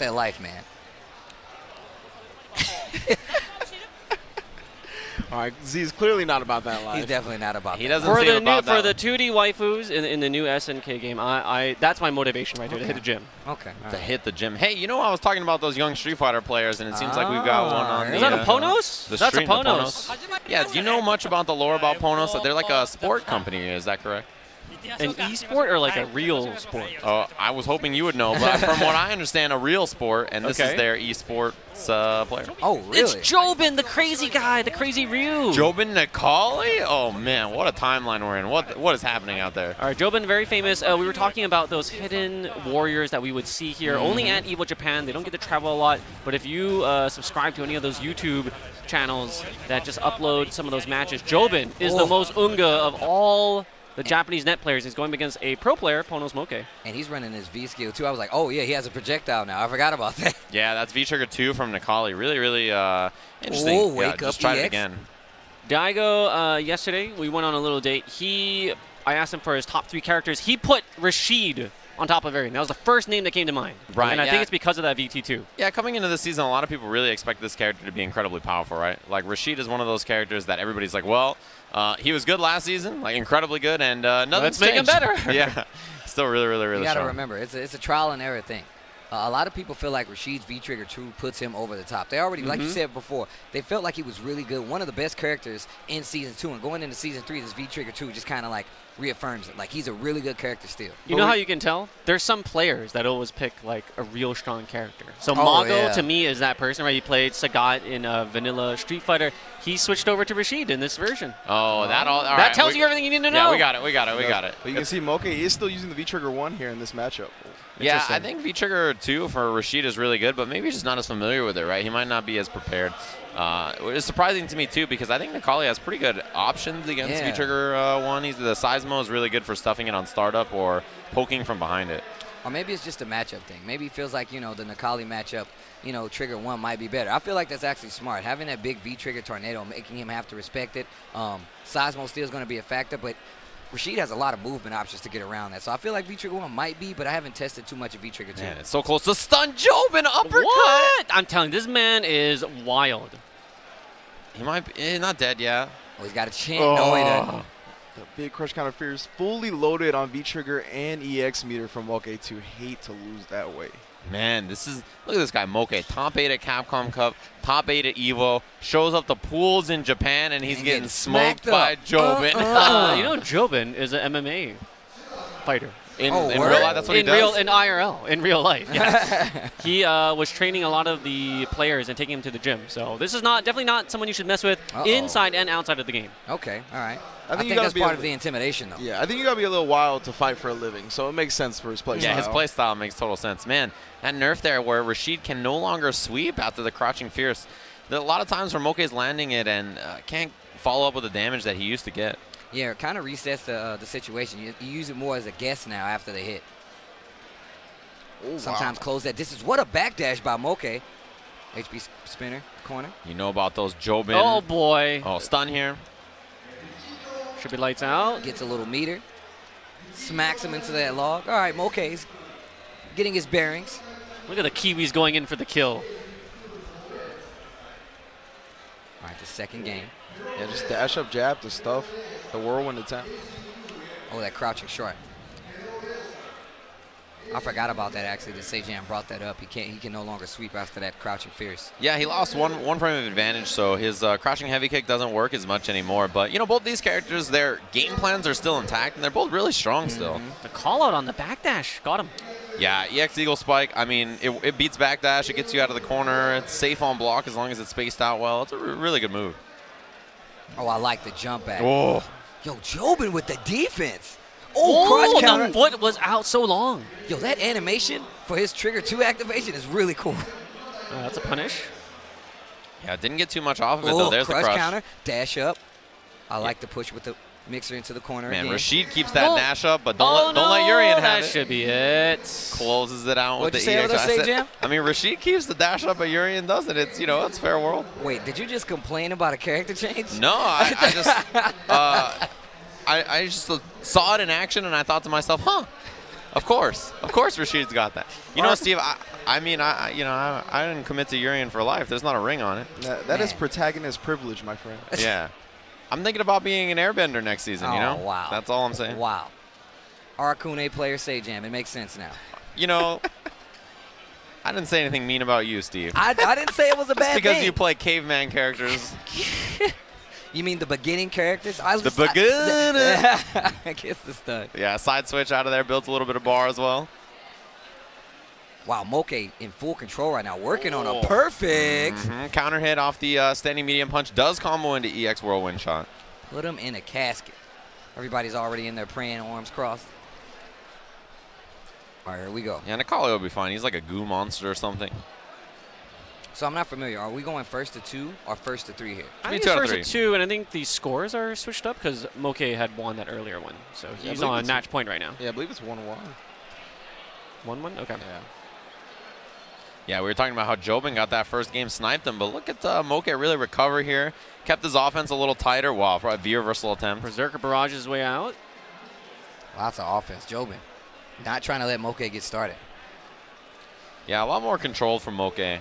that life, man. All right, Z's clearly not about that life. He's definitely not about He that. doesn't seem about that. For the 2D waifus in the new SNK game, that's my motivation right there, to hit the gym. Okay. To hit the gym. Hey, you know, I was talking about those young Street Fighter players, and it seems like we've got one on the... Is that a Ponos? That's a Ponos. Yeah, do you know much about the lore about Ponos? They're like a sport company, is that correct? An e-sport or like a real sport? I was hoping you would know, but from what I understand, a real sport, and this is their e-sports player. Oh, really? It's Jobin, the crazy guy, the crazy Ryu. Jobin Nikali? Oh, man, what a timeline we're in. What is happening out there? All right, Jobin, very famous. We were talking about those hidden warriors that we would see here, only at Evo Japan. They don't get to travel a lot, but if you subscribe to any of those YouTube channels that just upload some of those matches, Jobin is the most unga of all the Japanese net players. He's going against a pro player, Ponos Moke. And he's running his V skill, too. I was like, oh, yeah, he has a projectile now. I forgot about that. Yeah, that's V-Trigger 2 from Nikali. Really, really interesting. Oh, wake up, just tried EX. it again. Daigo, yesterday, we went on a little date. I asked him for his top 3 characters. He put Rashid on top of Urien. That was the first name that came to mind. Right, and I think it's because of that VT2. Yeah, coming into this season, a lot of people really expect this character to be incredibly powerful, right? Like, Rashid is one of those characters that everybody's like, well, he was good last season, like incredibly good, and nothing's Let's make him changed. better. Yeah, still really, really, really You got to strong. remember, it's a trial and error thing. A lot of people feel like Rashid's V-Trigger 2 puts him over the top. They already, like you said before, they felt like he was really good, one of the best characters in Season 2. And going into Season 3, this V-Trigger 2 just kind of like reaffirms it. Like, he's a really good character still. You know how you can tell? There's some players that always pick like a real strong character. So Mago to me is that person, right? He played Sagat in Vanilla Street Fighter. He switched over to Rashid in this version. Oh, that that tells you everything you need to know. Yeah, we got it. But you can see Moke is still using the V-Trigger 1 here in this matchup. Yeah, I think V-Trigger 2 for Rashid is really good, but maybe he's just not as familiar with it, right? He might not be as prepared. It's surprising to me, too, because I think Nikali has pretty good options against V-Trigger 1. The Seismo is really good for stuffing it on startup or poking from behind it. Or maybe it's just a matchup thing. Maybe it feels like, the Nikali matchup, Trigger 1 might be better. I feel like that's actually smart. Having that big V-Trigger tornado, making him have to respect it. Seismo still is going to be a factor, but Rashid has a lot of movement options to get around that. So I feel like V-Trigger 1 might be, but I haven't tested too much of V-Trigger 2. Man, it's so close to stun Jobin uppercut. What? I'm telling you, this man is wild. He might be not dead yet. Oh, he's got a chin. No, he doesn't. The big crush counter fears fully loaded on V-Trigger and EX meter from Moke to hate to lose that way. Man, look at this guy, Moke, top 8 at Capcom Cup, top 8 at Evo, shows up the pools in Japan, and he's getting smoked by Jobin. You know, Jobin is an MMA fighter. In real life, that's what he does? In IRL, in real life, yes. He was training a lot of the players and taking them to the gym. So this is definitely not someone you should mess with inside and outside of the game. Okay, all right. I think that's part of the intimidation, though. Yeah, I think you got to be a little wild to fight for a living, so it makes sense for his play style. Yeah, his play style makes total sense. Man, that nerf there where Rashid can no longer sweep after the crouching fierce. There are a lot of times where Moke's landing it and can't follow up with the damage that he used to get. Yeah, it kind of resets the situation. You use it more as a guess now after the hit. Ooh, sometimes close that distance. What a backdash by Moke. HP spinner, corner. You know about those Jobin. Oh, boy. Oh, stun here. Should be lights out. Gets a little meter. Smacks him into that log. All right, Moke's getting his bearings. Look at the Kiwis going in for the kill. All right, the second game. Yeah, just dash up jab to stuff the whirlwind attempt. Oh, that crouching short. I forgot about that, actually. The Seijan brought that up. He can no longer sweep after that crouching fierce. Yeah, he lost one frame of advantage, so his crouching heavy kick doesn't work as much anymore. But, both these characters, their game plans are still intact, and they're both really strong still. The call-out on the backdash got him. Yeah, EX Eagle Spike, I mean, it beats backdash. It gets you out of the corner. It's safe on block as long as it's spaced out well. It's a really good move. Oh, I like the jump back. Oh. Yo, Jobin with the defense. Oh, cross counter. The foot was out so long. Yo, that animation for his Trigger 2 activation is really cool. That's a punish. Yeah, didn't get too much off of it, though. There's the crush. Counter, dash up. I like the push with the mixer into the corner. Man, again. Rashid keeps that dash up, but don't let Urien have it. That should be it. Closes it out with the EX. What'd you say, Jam? I mean, Rashid keeps the dash up, but Urien doesn't. It's, it's fair world. Wait, did you just complain about a character change? No, I just saw it in action, and I thought to myself, huh, Of course, Rashid's got that. You know, Steve. I didn't commit to Urien for life. There's not a ring on it. That is protagonist privilege, my friend. Yeah. I'm thinking about being an airbender next season, you know? Wow. That's all I'm saying. Wow. Arakune player say jam. It makes sense now. You know, I didn't say anything mean about you, Steve. I didn't say it was a bad because thing. you play caveman characters. You mean the beginning characters? I guess the stud. Yeah, side switch out of there. Builds a little bit of bar as well. Wow, Moken in full control right now, working on a perfect. Counter hit off the standing medium punch. Does combo into EX whirlwind shot. Put him in a casket. Everybody's already in there praying, arms crossed. All right, here we go. Yeah, Nikali will be fine. He's like a goo monster or something. So I'm not familiar. Are we going first to 2 or first to 3 here? I think it's first to 2, and I think the scores are switched up because Moken had won that earlier one. So he's on match point right now. Yeah, I believe it's 1-1. 1-1? Okay. Yeah, we were talking about how Jobin got that first game, sniped him, but look at Moken really recover here. Kept his offense a little tighter. Wow, probably V-reversal attempt. Berserker barrage his way out. Lots of offense. Jobin not trying to let Moken get started. Yeah, a lot more control from Moken.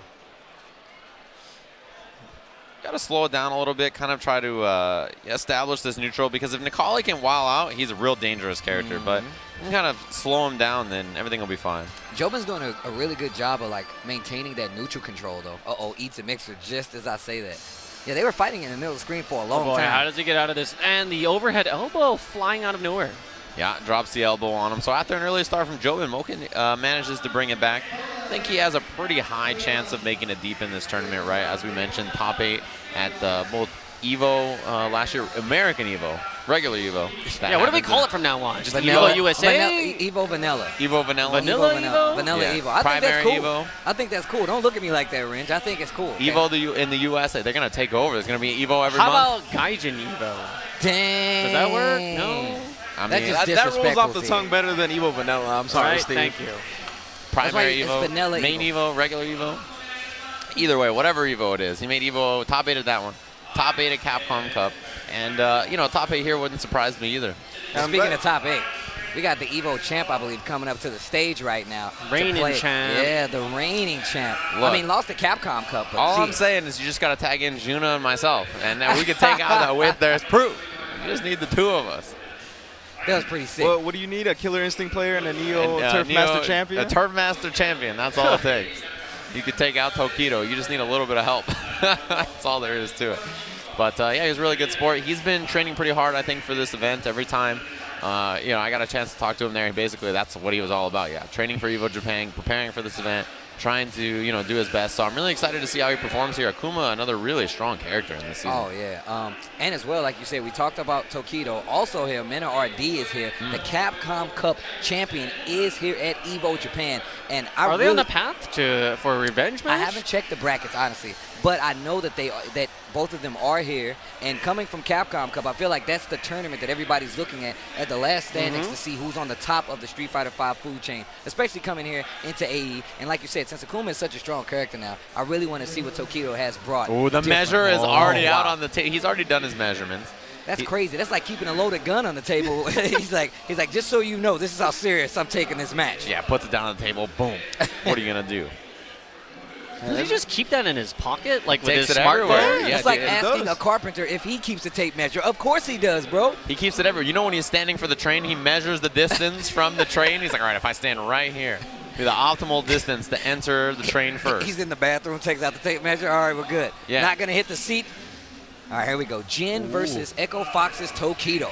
Got to slow it down a little bit, kind of try to establish this neutral, because if Nikali can wow out, he's a real dangerous character, but you can kind of slow him down, then everything will be fine. Jobin's doing a really good job of like maintaining that neutral control though. Uh-oh, eats a mixer just as I say that. Yeah, they were fighting in the middle of the screen for a long time. How does he get out of this? And the overhead elbow flying out of nowhere. Yeah, drops the elbow on him. So after an early start from Jobin, Moken manages to bring it back. I think he has a pretty high chance of making it deep in this tournament, right? As we mentioned, top 8 at both Evo last year, American Evo, regular Evo. Yeah, what do we call it from now on? Just Vanilla, Evo USA? Evo Vanilla. Evo Vanilla. Vanilla Evo? Vanilla Yeah. Evo. I think Primary that's cool. Evo. I think that's cool. Don't look at me like that, Ringe. I think it's cool. Evo in the USA, they're going to take over. There's going to be Evo every How month. about Gaijin Evo? Dang. Does that work? No. I That's mean, just That rolls off the disrespectful, tongue better than Evo Vanilla. I'm sorry, Right, Steve. thank you. primary That's why Evo, it's vanilla main Evo. Evo, regular Evo. Either way, whatever Evo it is. He made Evo top 8 at that one. Top 8 at Capcom Cup. And, you know, top 8 here wouldn't surprise me either. Now, speaking of top 8, we got the Evo champ, I believe, coming up to the stage right now. Reigning champ. Yeah, the reigning champ. Look, I mean, lost the Capcom Cup. But all I'm geez. saying is you just got to tag in Juna and myself. And then we can take out that with there's proof. You just need the 2 of us. That was pretty sick. What do you need? A Killer Instinct player and a Neo Turf Master champion? A Turf Master champion. That's all it takes. You could take out Tokido. You just need a little bit of help. That's all there is to it. But, yeah, he's a really good sport. He's been training pretty hard, I think, for this event every time. You know, I got a chance to talk to him there. Basically, that's what he was all about, yeah. Training for Evo Japan, preparing for this event, trying to, you know, do his best. So I'm really excited to see how he performs here. Akuma, another really strong character in this season. Oh, yeah. And as well, like you said, we talked about Tokido. Also here, MenaRD is here. The Capcom Cup champion is here at Evo Japan. And Are they on the path for a revenge match? I haven't checked the brackets, honestly. But I know that that both of them are here. And coming from Capcom Cup, I feel like that's the tournament that everybody's looking at the last standings to see who's on the top of the Street Fighter V food chain, especially coming here into AE. And like you said, since Akuma is such a strong character now, I really want to see what Tokido has brought. Oh, the different. measure is already out Wow. on the table. He's already done his measurements. That's crazy. That's like keeping a loaded gun on the table. he's like, just so you know, this is how serious I'm taking this match. Yeah, puts it down on the table. Boom. What are you going to do? Does he just keep that in his pocket, like with Takes his it everywhere. smartphone? Yeah, it's like it asking does. a carpenter if he keeps a tape measure. Of course he does, bro. He keeps it everywhere. You know when he's standing for the train, he measures the distance from the train. He's like, all right, if I stand right here, be the optimal distance to enter the train first. He's in the bathroom, takes out the tape measure. All right, we're good. Yeah. Not going to hit the seat. All right, here we go. Jin versus Echo Fox's Tokido.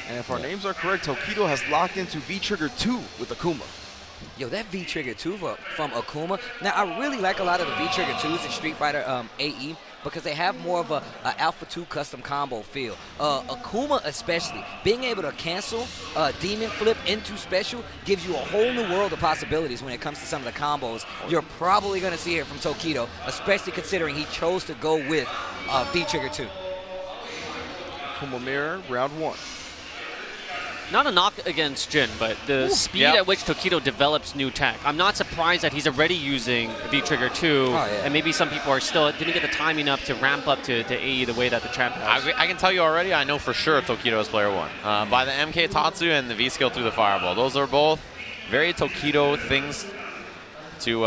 And if our names are correct, Tokido has locked into V-Trigger 2 with Akuma. Yo, that V-Trigger 2 from Akuma. Now, I really like a lot of the V-Trigger 2s in Street Fighter AE because they have more of a Alpha 2 custom combo feel. Akuma especially, being able to cancel Demon Flip into Special gives you a whole new world of possibilities when it comes to some of the combos you're probably going to see here from Tokido, especially considering he chose to go with V-Trigger 2. Akuma Mirror, round 1. Not a knock against Jin, but the speed at which Tokido develops new tech. I'm not surprised that he's already using V-Trigger 2, and maybe some people are still didn't get the time enough to ramp up to AE the way that the champ has. I can tell you already, I know for sure Tokido is player 1. By the MK Tatsu and the V-skill through the fireball. Those are both very Tokido things to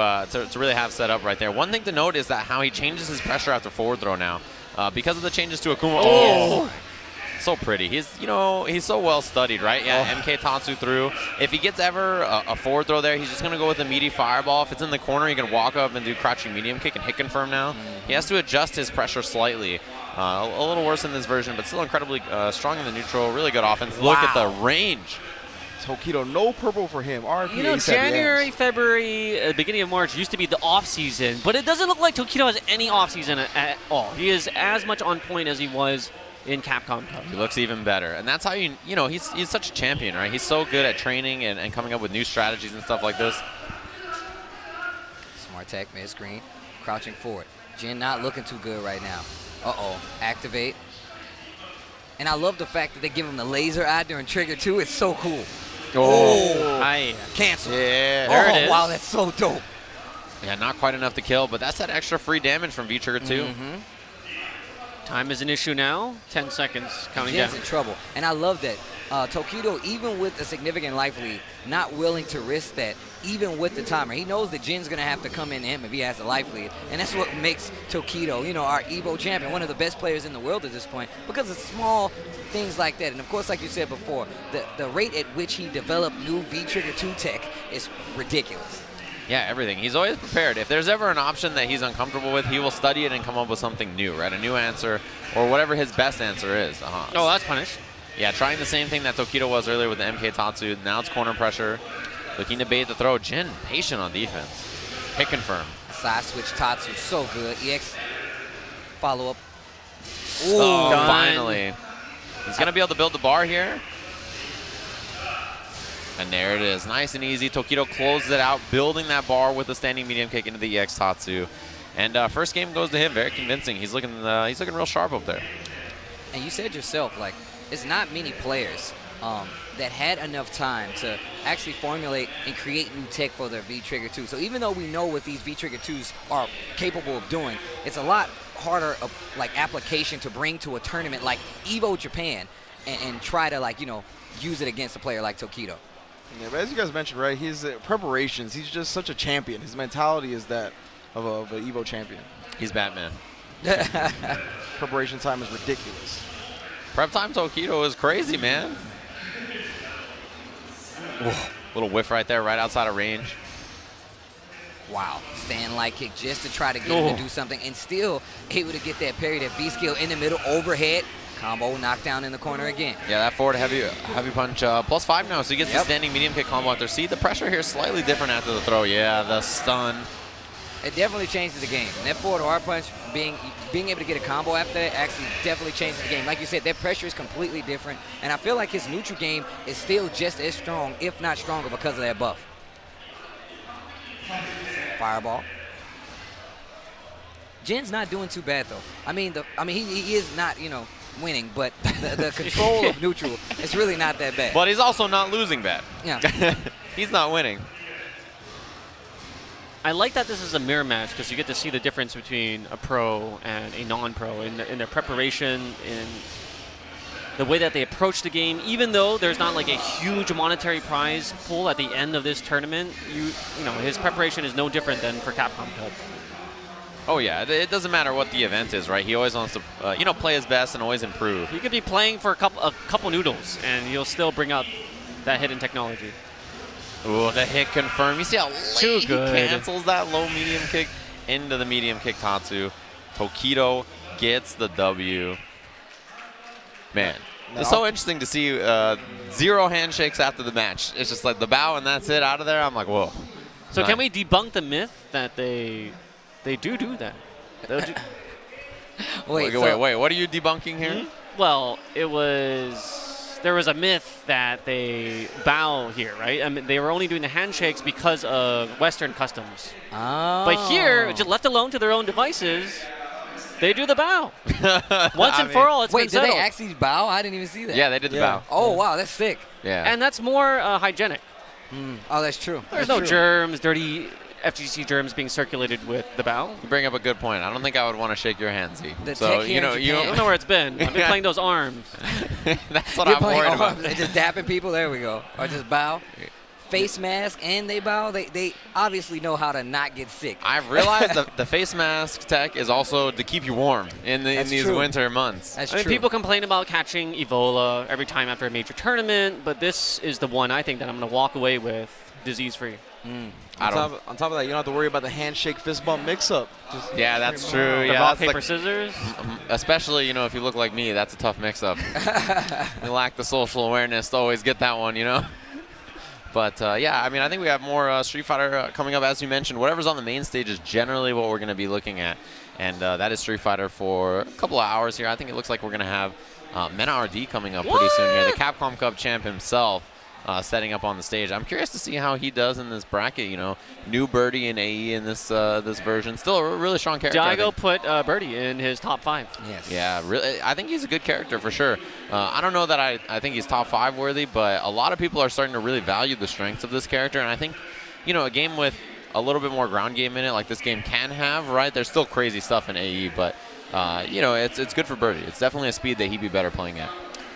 really have set up right there. One thing to note is that how he changes his pressure after forward throw now. Because of the changes to Akuma. Oh! So pretty. He's, you know, he's so well studied, right? Yeah, MK Tatsu through. If he gets ever a forward throw there, he's just going to go with a meaty fireball. If it's in the corner, he can walk up and do crouching medium kick and hit confirm now. He has to adjust his pressure slightly. A little worse in this version, but still incredibly strong in the neutral. Really good offense. Look at the range. Tokido, no purple for him. RP You know, January, February, beginning of March used to be the off season, but it doesn't look like Tokido has any off season at all. He is as much on point as he was in Capcom Cup. He looks even better, and that's how you know he's such a champion, right? He's so good at training and coming up with new strategies and stuff like this. Smart tech mid screen, crouching forward. Jin not looking too good right now. Activate. And I love the fact that they give him the laser eye during trigger 2. It's so cool. Cancel. Yeah. There it is. Wow, that's so dope. Yeah, not quite enough to kill, but that's that extra free damage from V-Trigger 2. Time is an issue now. 10 seconds counting Jin's down. in trouble. And I love that. Tokido, even with a significant life lead, not willing to risk that, even with the timer. He knows that Jin's going to have to come in him if he has a life lead. And that's what makes Tokido, you know, our Evo champion, one of the best players in the world at this point, because of small things like that. And, of course, like you said before, the rate at which he developed new V-Trigger 2 tech is ridiculous. Yeah, everything. He's always prepared. If there's ever an option that he's uncomfortable with, he will study it and come up with something new, right? A new answer or whatever his best answer is. Oh, that's punished. Yeah, trying the same thing that Tokido was earlier with the MK Tatsu. Now it's corner pressure. Looking to bait the throw. Jin, patient on defense. Hit confirm. Side switch Tatsu, so good. EX follow-up. Oh, finally. He's going to be able to build the bar here. And there it is. Nice and easy. Tokido closes it out, building that bar with a standing medium kick into the EX Tatsu. And first game goes to him. Very convincing. He's looking real sharp up there. And you said yourself, like, it's not many players that had enough time to actually formulate and create new tech for their V-Trigger 2. So even though we know what these V-Trigger 2s are capable of doing, it's a lot harder of, like, application to bring to a tournament like Evo Japan and try to, like, you know, use it against a player like Tokido. Yeah, but as you guys mentioned, right, his preparations, he's just such a champion. His mentality is that of an Evo champion. He's Batman. Preparation time is ridiculous. Prep time Tokido is crazy, man. Whoa. Little whiff right there, right outside of range. Wow. Stand light kick just to try to get him to do something, and still able to get that parry, that V-skill in the middle, overhead. Combo knockdown in the corner again. Yeah, that forward heavy punch +5 now, so he gets the standing medium kick combo out there. See, the pressure here is slightly different after the throw. Yeah, the stun. It definitely changes the game. And that forward hard punch, being able to get a combo after that actually definitely changes the game. Like you said, that pressure is completely different. And I feel like his neutral game is still just as strong, if not stronger, because of that buff. Fireball. Jin's not doing too bad, though. I mean, he is not, you know, winning, but the control of neutral is really not that bad. But he's also not losing bad. Yeah. He's not winning. I like that this is a mirror match because you get to see the difference between a pro and a non-pro in their preparation, in the way that they approach the game. Even though there's not like a huge monetary prize pool at the end of this tournament, you know, his preparation is no different than for Capcom Cup. Oh yeah, it doesn't matter what the event is, right? He always wants to, you know, play his best and always improve. You could be playing for a couple noodles, and you'll still bring up that hidden technology. Ooh, the hit confirm. You see how late he cancels that low medium kick into the medium kick Tatsu. Tokido gets the W. Man, it's so interesting to see 0 handshakes after the match. It's just like the bow and that's it, out of there. I'm like, whoa. So can we debunk the myth that they do that? Wait, what are you debunking here? Well, there was a myth that they bow here, right? I mean, they were only doing the handshakes because of Western customs. Oh. But here, just left alone to their own devices, they do the bow. Once and for all, it's been settled. Did they actually bow? I didn't even see that. Yeah, they did the bow. Oh, wow, that's sick. Yeah. And that's more hygienic. Oh, that's true. There's no germs, dirty FGC germs being circulated with the bow. You bring up a good point. I don't think I would want to shake your hand, Z. So, you know, I don't know where it's been. I've been playing those arms. That's what I'm worried about. Just dapping people, there we go. Or just bow. face mask and they bow, they obviously know how to not get sick. I've realized the face mask tech is also to keep you warm in these winter months. That's I mean, true. people complain about catching Ebola every time after a major tournament, but this is the one I think that I'm going to walk away with disease-free. On top of that, you don't have to worry about the handshake fist bump mix-up. Yeah, that's true. The Yeah, rock, that's paper, like, scissors. especially, you know, if you look like me, that's a tough mix-up. You lack the social awareness to always get that one, you know. But, yeah, I mean, I think we have more Street Fighter coming up, as you mentioned. Whatever's on the main stage is generally what we're going to be looking at. And that is Street Fighter for a couple of hours here. I think it looks like we're going to have MenaRD coming up pretty soon here. The Capcom Cup champ himself setting up on the stage. I'm curious to see how he does in this bracket, you know. New Birdie and AE in this this version. Still a really strong character. Daigo put Birdie in his top 5. Yes. Yeah, really, I think he's a good character for sure. I don't know that I think he's top 5 worthy, but a lot of people are starting to really value the strengths of this character. And I think, you know, a game with a little bit more ground game in it, like this game can have, right? There's still crazy stuff in AE, but, you know, it's good for Birdie. It's definitely a speed that he'd be better playing at.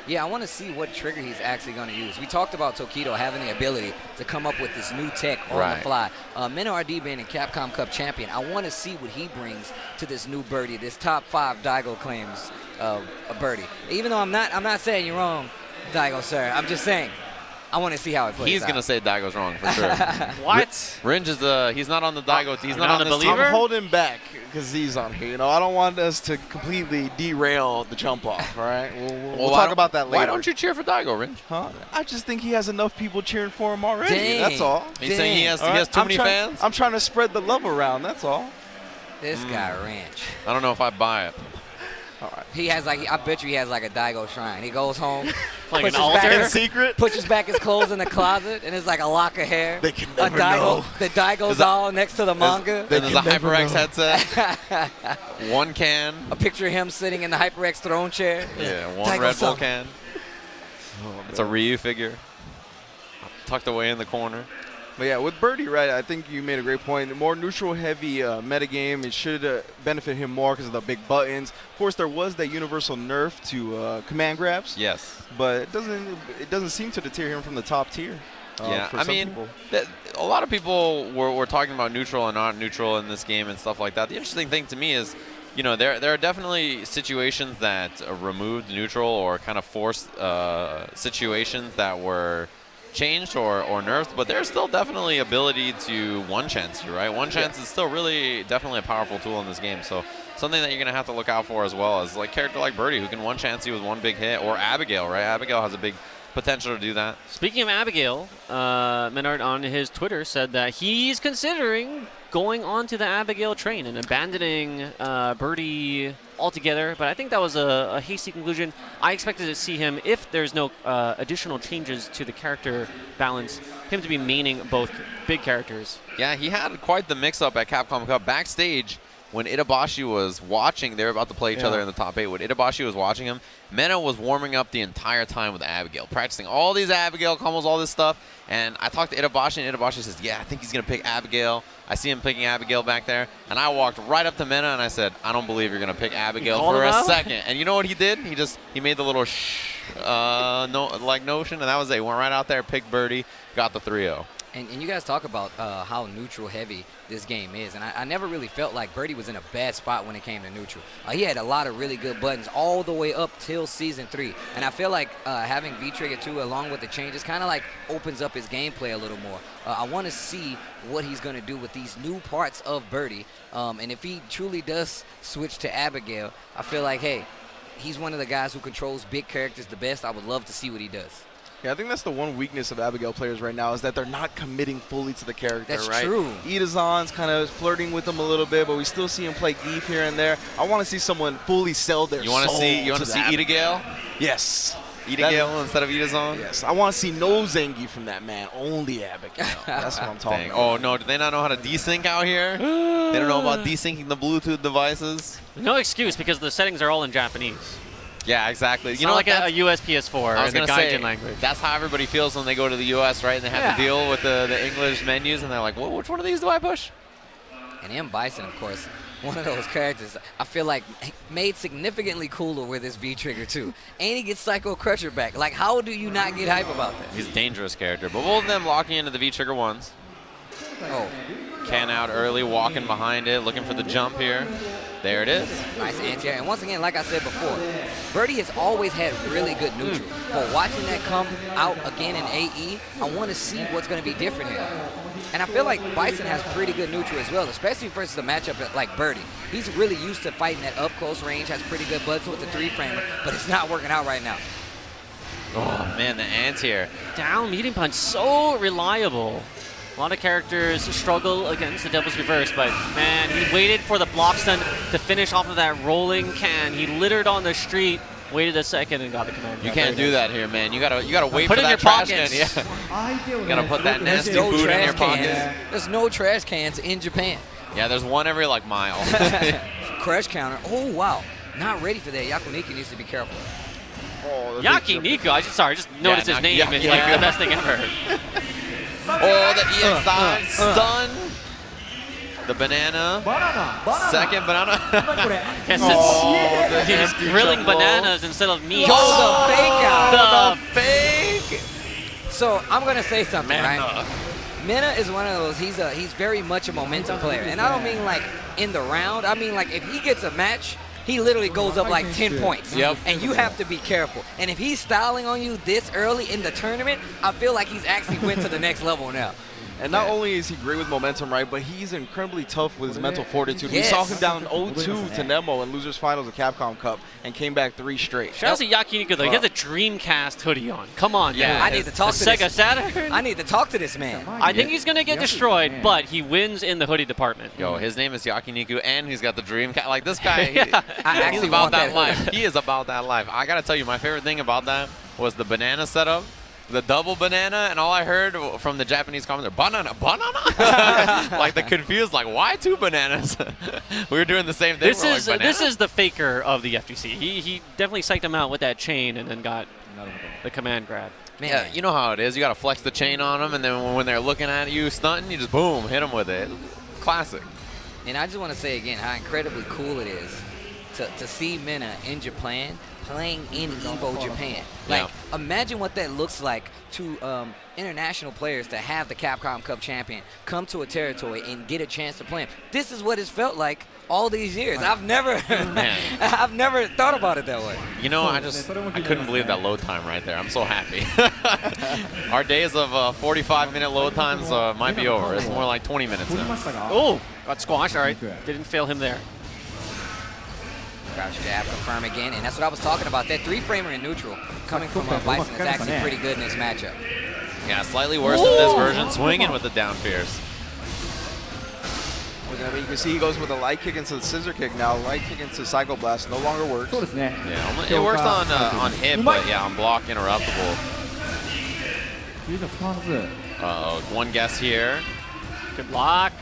Yeah, I want to see what trigger he's actually going to use. We talked about Tokido having the ability to come up with this new tech on the fly. MenaRD being a Capcom Cup champion, I want to see what he brings to this new Birdie, this top 5 Daigo claims a Birdie. Even though I'm not saying you're wrong, Daigo, sir. I'm just saying I want to see how it plays. He's going to say Daigo's wrong for sure. What? Ringe is he's not on the Daigo. He's not on the this believer? team. I'm holding back because he's on here. You know, I don't want us to completely derail the jump off. All right, we'll talk about that later. Why don't you cheer for Daigo, Ringe? Huh? I just think he has enough people cheering for him already. Dang. That's all. He's saying he has All too many fans? I'm trying to spread the love around. That's all. This guy Ranch. I don't know if I buy it. All right. He has like, I bet you he has like a Daigo shrine. He goes home, Like an pushes altar? back In secret? pushes back his clothes in the closet, and it's like a lock of hair. They can a never Daigo, know. the Daigo doll next to the manga. They And there's a can never HyperX know. headset. One can. A picture of him sitting in the HyperX throne chair. Yeah, one Daigo Red Bull song. can. It's a Ryu figure. Tucked away in the corner. But yeah, with Birdie, right, I think you made a great point. The more neutral-heavy metagame, it should benefit him more because of the big buttons. Of course, there was that universal nerf to command grabs. Yes. But it doesn't seem to deter him from the top tier. Yeah, for I some mean, people. a lot of people were talking about neutral and not neutral in this game and stuff like that. The interesting thing to me is, you know, there are definitely situations that removed neutral or kind of forced situations that were changed or nerfed, but there's still definitely ability to one chance you, right? One chance is still really definitely a powerful tool in this game. So something that you're going to have to look out for as well is like a character like Birdie who can one chance you with one big hit, or Abigail, right? Abigail has a big potential to do that. Speaking of Abigail, MenaRD on his Twitter said that he's considering going on to the Abigail train and abandoning Birdie altogether, but I think that was a hasty conclusion. I expected to see him, if there's no additional changes to the character balance, him to be maining both big characters. Yeah, he had quite the mix-up at Capcom Cup. Backstage, when Itabashi was watching, they were about to play each other in the top 8. When Itabashi was watching him, Mena was warming up the entire time with Abigail, practicing all these Abigail combos, all this stuff. And I talked to Itabashi, and Itabashi says, yeah, I think he's going to pick Abigail. I see him picking Abigail back there. And I walked right up to Mena, and I said, I don't believe you're going to pick Abigail for a second. And you know what he did? He made the little notion, and that was it. He went right out there, picked Birdie, got the 3-0. And you guys talk about how neutral heavy this game is, and I never really felt like Birdie was in a bad spot when it came to neutral. He had a lot of really good buttons all the way up till Season 3, and I feel like having V-Trigger 2 along with the changes kind of like opens up his gameplay a little more. I want to see what he's going to do with these new parts of Birdie, and if he truly does switch to Abigail, I feel like, hey, he's one of the guys who controls big characters the best. I would love to see what he does. Yeah, I think that's the one weakness of Abigail players right now is that they're not committing fully to the character, That's right? true. Itazan's kind of flirting with him a little bit, but we still see him play Geef here and there. I want to see someone fully sell their soul. You want to see Abigail. Itagale? Yes. Itagale instead of Itazan? Yes. I want to see no Zengi from that man, only Abigail. That's what I'm talking about. Oh, no. Do they not know how to desync out here? They don't know about desyncing the Bluetooth devices? No excuse, because the settings are all in Japanese. Yeah, exactly. It's you not know like what? a US PS4 in the Gaijin language. That's how everybody feels when they go to the US, right? And they have to deal with the English menus, and they're like, well, which one of these do I push? And M. Bison, of course, one of those characters I feel like made significantly cooler with his V trigger too. And he gets Psycho Crusher back. Like, how do you not get hype about that? He's a dangerous character. But both of them locking into the V trigger ones. Oh. Can out early, walking behind it, looking for the jump here. There it is. Nice anti-air. And once again, like I said before, Birdie has always had really good neutral. But watching that come out again in AE, I want to see what's going to be different here. And I feel like Bison has pretty good neutral as well, especially versus a matchup like Birdie. He's really used to fighting at up close range, has pretty good butts with the 3-framer, but it's not working out right now. Oh, man, the anti-air. Down medium punch, so reliable. A lot of characters struggle against the Devil's Reverse, but man, he waited for the block stun to finish off of that rolling can. He littered on the street, waited a second, and got the command. You can't do that here, man. You gotta wait put for it in that your trash can. pockets. Yeah. You gotta put that nasty No food in trash your pocket. cans. There's no trash cans in Japan. Yeah, there's one every like mile. Crash counter. Oh wow, not ready for that. Yakiniku needs to be careful. Oh, Yakiniku, I just noticed his name. It's like the best thing ever. Oh, the EX stun. The banana. Second banana. He's grilling bananas instead of meat. Oh, the fake out. The fake. So I'm gonna say something, right? Mena is one of those. He's very much a momentum player, and I don't mean like in the round. I mean like if he gets a match, he literally goes up like 10 points. Yep. And you have to be careful. And if he's styling on you this early in the tournament, I feel like he's actually went to the next level now. And not only is he great with momentum, right, but he's incredibly tough with his mental fortitude. Yes. We saw him down 0-2 to Nemo in Losers Finals of Capcom Cup and came back 3 straight. Shout out to Yakiniku, though. He has a Dreamcast hoodie on. Come on, Yeah, man. I need to talk to Sega this. Saturn. I need to talk to this man. I think he's going to get destroyed, but he wins in the hoodie department. Yo, his name is Yakiniku, and he's got the dream cat. Like this guy, I he's actually about want that that life. He is about that life. I gotta tell you, my favorite thing about that was the banana setup. The double banana, and all I heard from the Japanese commenter, banana, banana. Like the confused, like why 2 bananas? We were doing the same thing. This is the faker of the FGC. He definitely psyched him out with that chain and then got the command grab. Man. Yeah, you know how it is. You gotta flex the chain on them, and then when they're looking at you stunting, you just boom, hit them with it. Classic. And I just want to say again how incredibly cool it is to see Mena in Japan playing in Evo Japan. Like, imagine what that looks like to international players to have the Capcom Cup champion come to a territory and get a chance to play him. This is what it's felt like all these years. I've never thought about it that way. You know, I couldn't believe that load time right there. I'm so happy. Our days of 45-minute load times might be over. It's more like 20 minutes now. Oh, got squashed. All right, didn't fail him there. Crouch jab, confirm again, and that's what I was talking about. That 3-framer in neutral coming from Bison is actually pretty good in this matchup. Yeah, slightly worse than this version, swinging with the down fierce. You can see he goes with a light kick into the scissor kick now. Light kick into Psycho Blast no longer works. Yeah, it works on hit, but yeah, on block interruptible. Uh-oh, one guess here. Good block.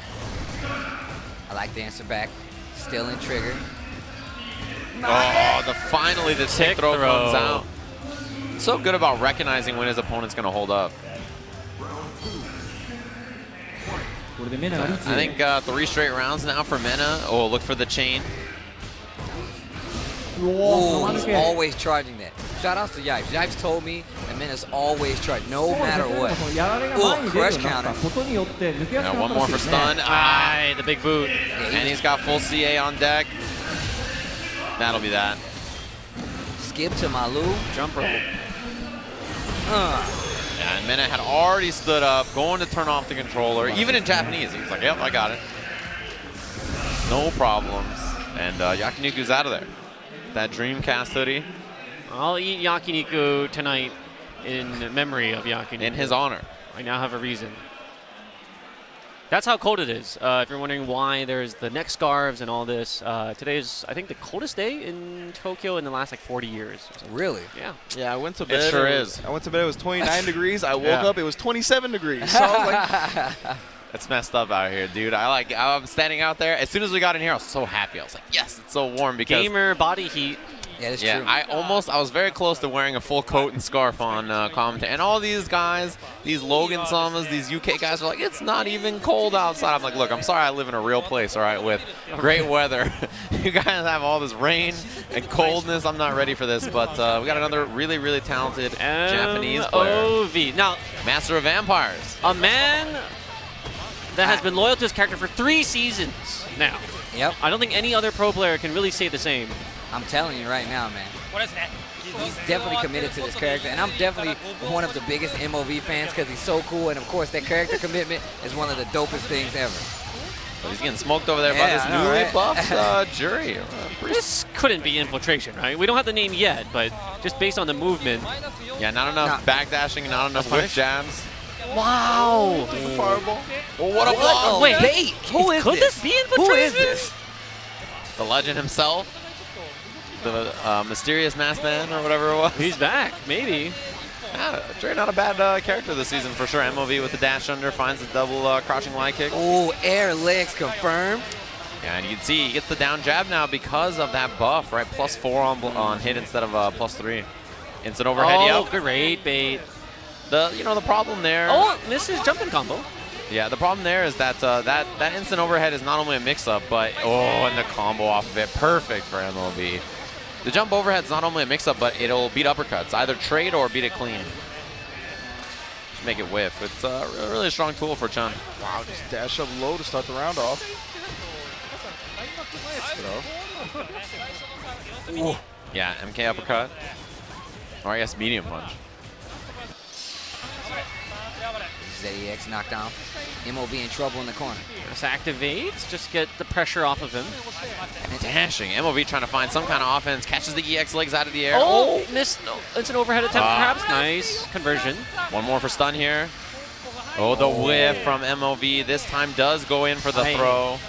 I like the answer back. Still in trigger. Oh, finally the tick throw comes out. So good about recognizing when his opponent's going to hold up. I think 3 straight rounds now for Mena. Oh, look for the chain. Ooh, he's always charging that. Shout outs to Yipes. Yipes told me that Mena's always charged, no matter what. Ooh, crush counter. Yeah, one more for stun. Ah, the big boot. And he's got full CA on deck. That'll be that. Skip to Malu. Jump rope. Yeah, and Mena had already stood up, going to turn off the controller. Even in Japanese, he was like, yep, I got it. No problems. And Yakiniku's out of there. That Dreamcast hoodie. I'll eat Yakiniku tonight in memory of Yakiniku. In his honor. I now have a reason. That's how cold it is. If you're wondering why there's the neck scarves and all this, today is, I think, the coldest day in Tokyo in the last, like, 40 years. Really? Yeah. Yeah, I went to bed. It sure is. I went to bed, it was 29 degrees. I woke up, it was 27 degrees. So I was like, It's messed up out here, dude. I'm standing out there. As soon as we got in here, I was so happy. I was like, yes, it's so warm because Gamer body heat. Yeah, that's true. I was very close to wearing a full coat and scarf on commentary. And all these guys, these Logan Samas, these UK guys are like, it's not even cold outside. I'm like, look, I'm sorry I live in a real place, all right, with great weather. You guys have all this rain and coldness. I'm not ready for this. But we got another really, really talented Japanese player. MOV. Now, Master of Vampires. a man that has been loyal to his character for 3 seasons now. Yep. I don't think any other pro player can really say the same. I'm telling you right now, man. He's definitely committed to this character, and I'm definitely one of the biggest MOV fans because he's so cool, and of course that character commitment is one of the dopest things ever. Well, he's getting smoked over there by this newly buffed jury. This couldn't be Infiltration, right? We don't have the name yet, but just based on the movement. Yeah, not enough backdashing, not enough whiff jabs. Wow. Fireball. Well, what a block. Wait, bait. Who is this? Be Infiltration? Who is this? The legend himself, the mysterious masked man or whatever it was. He's back, maybe. Yeah, Dre not a bad character this season for sure. MOV with the dash under, finds the double crouching line kick. Oh, air legs confirmed. Yeah, and you can see he gets the down jab now because of that buff, right? +4 on hit instead of +3. Instant overhead, Oh, great bait. The problem there. Oh, misses jumping combo. Yeah, the problem there is that that instant overhead is not only a mix-up, but and the combo off of it, perfect for MLB. The jump overhead's not only a mix-up, but it'll beat uppercuts, either trade or beat it clean. Just make it whiff. It's a really strong tool for Chun. Wow, just dash up low to start the round off. Ooh. Yeah, MK uppercut. Or I guess medium punch. ZEX knockdown. MOV in trouble in the corner. Just activates, just get the pressure off of him. Dashing. MOV trying to find some kind of offense. Catches the EX legs out of the air. Oh, missed. It's an overhead attempt, perhaps. Nice conversion. One more for stun here. Oh, the whiff from MOV. This time does go in for the throw.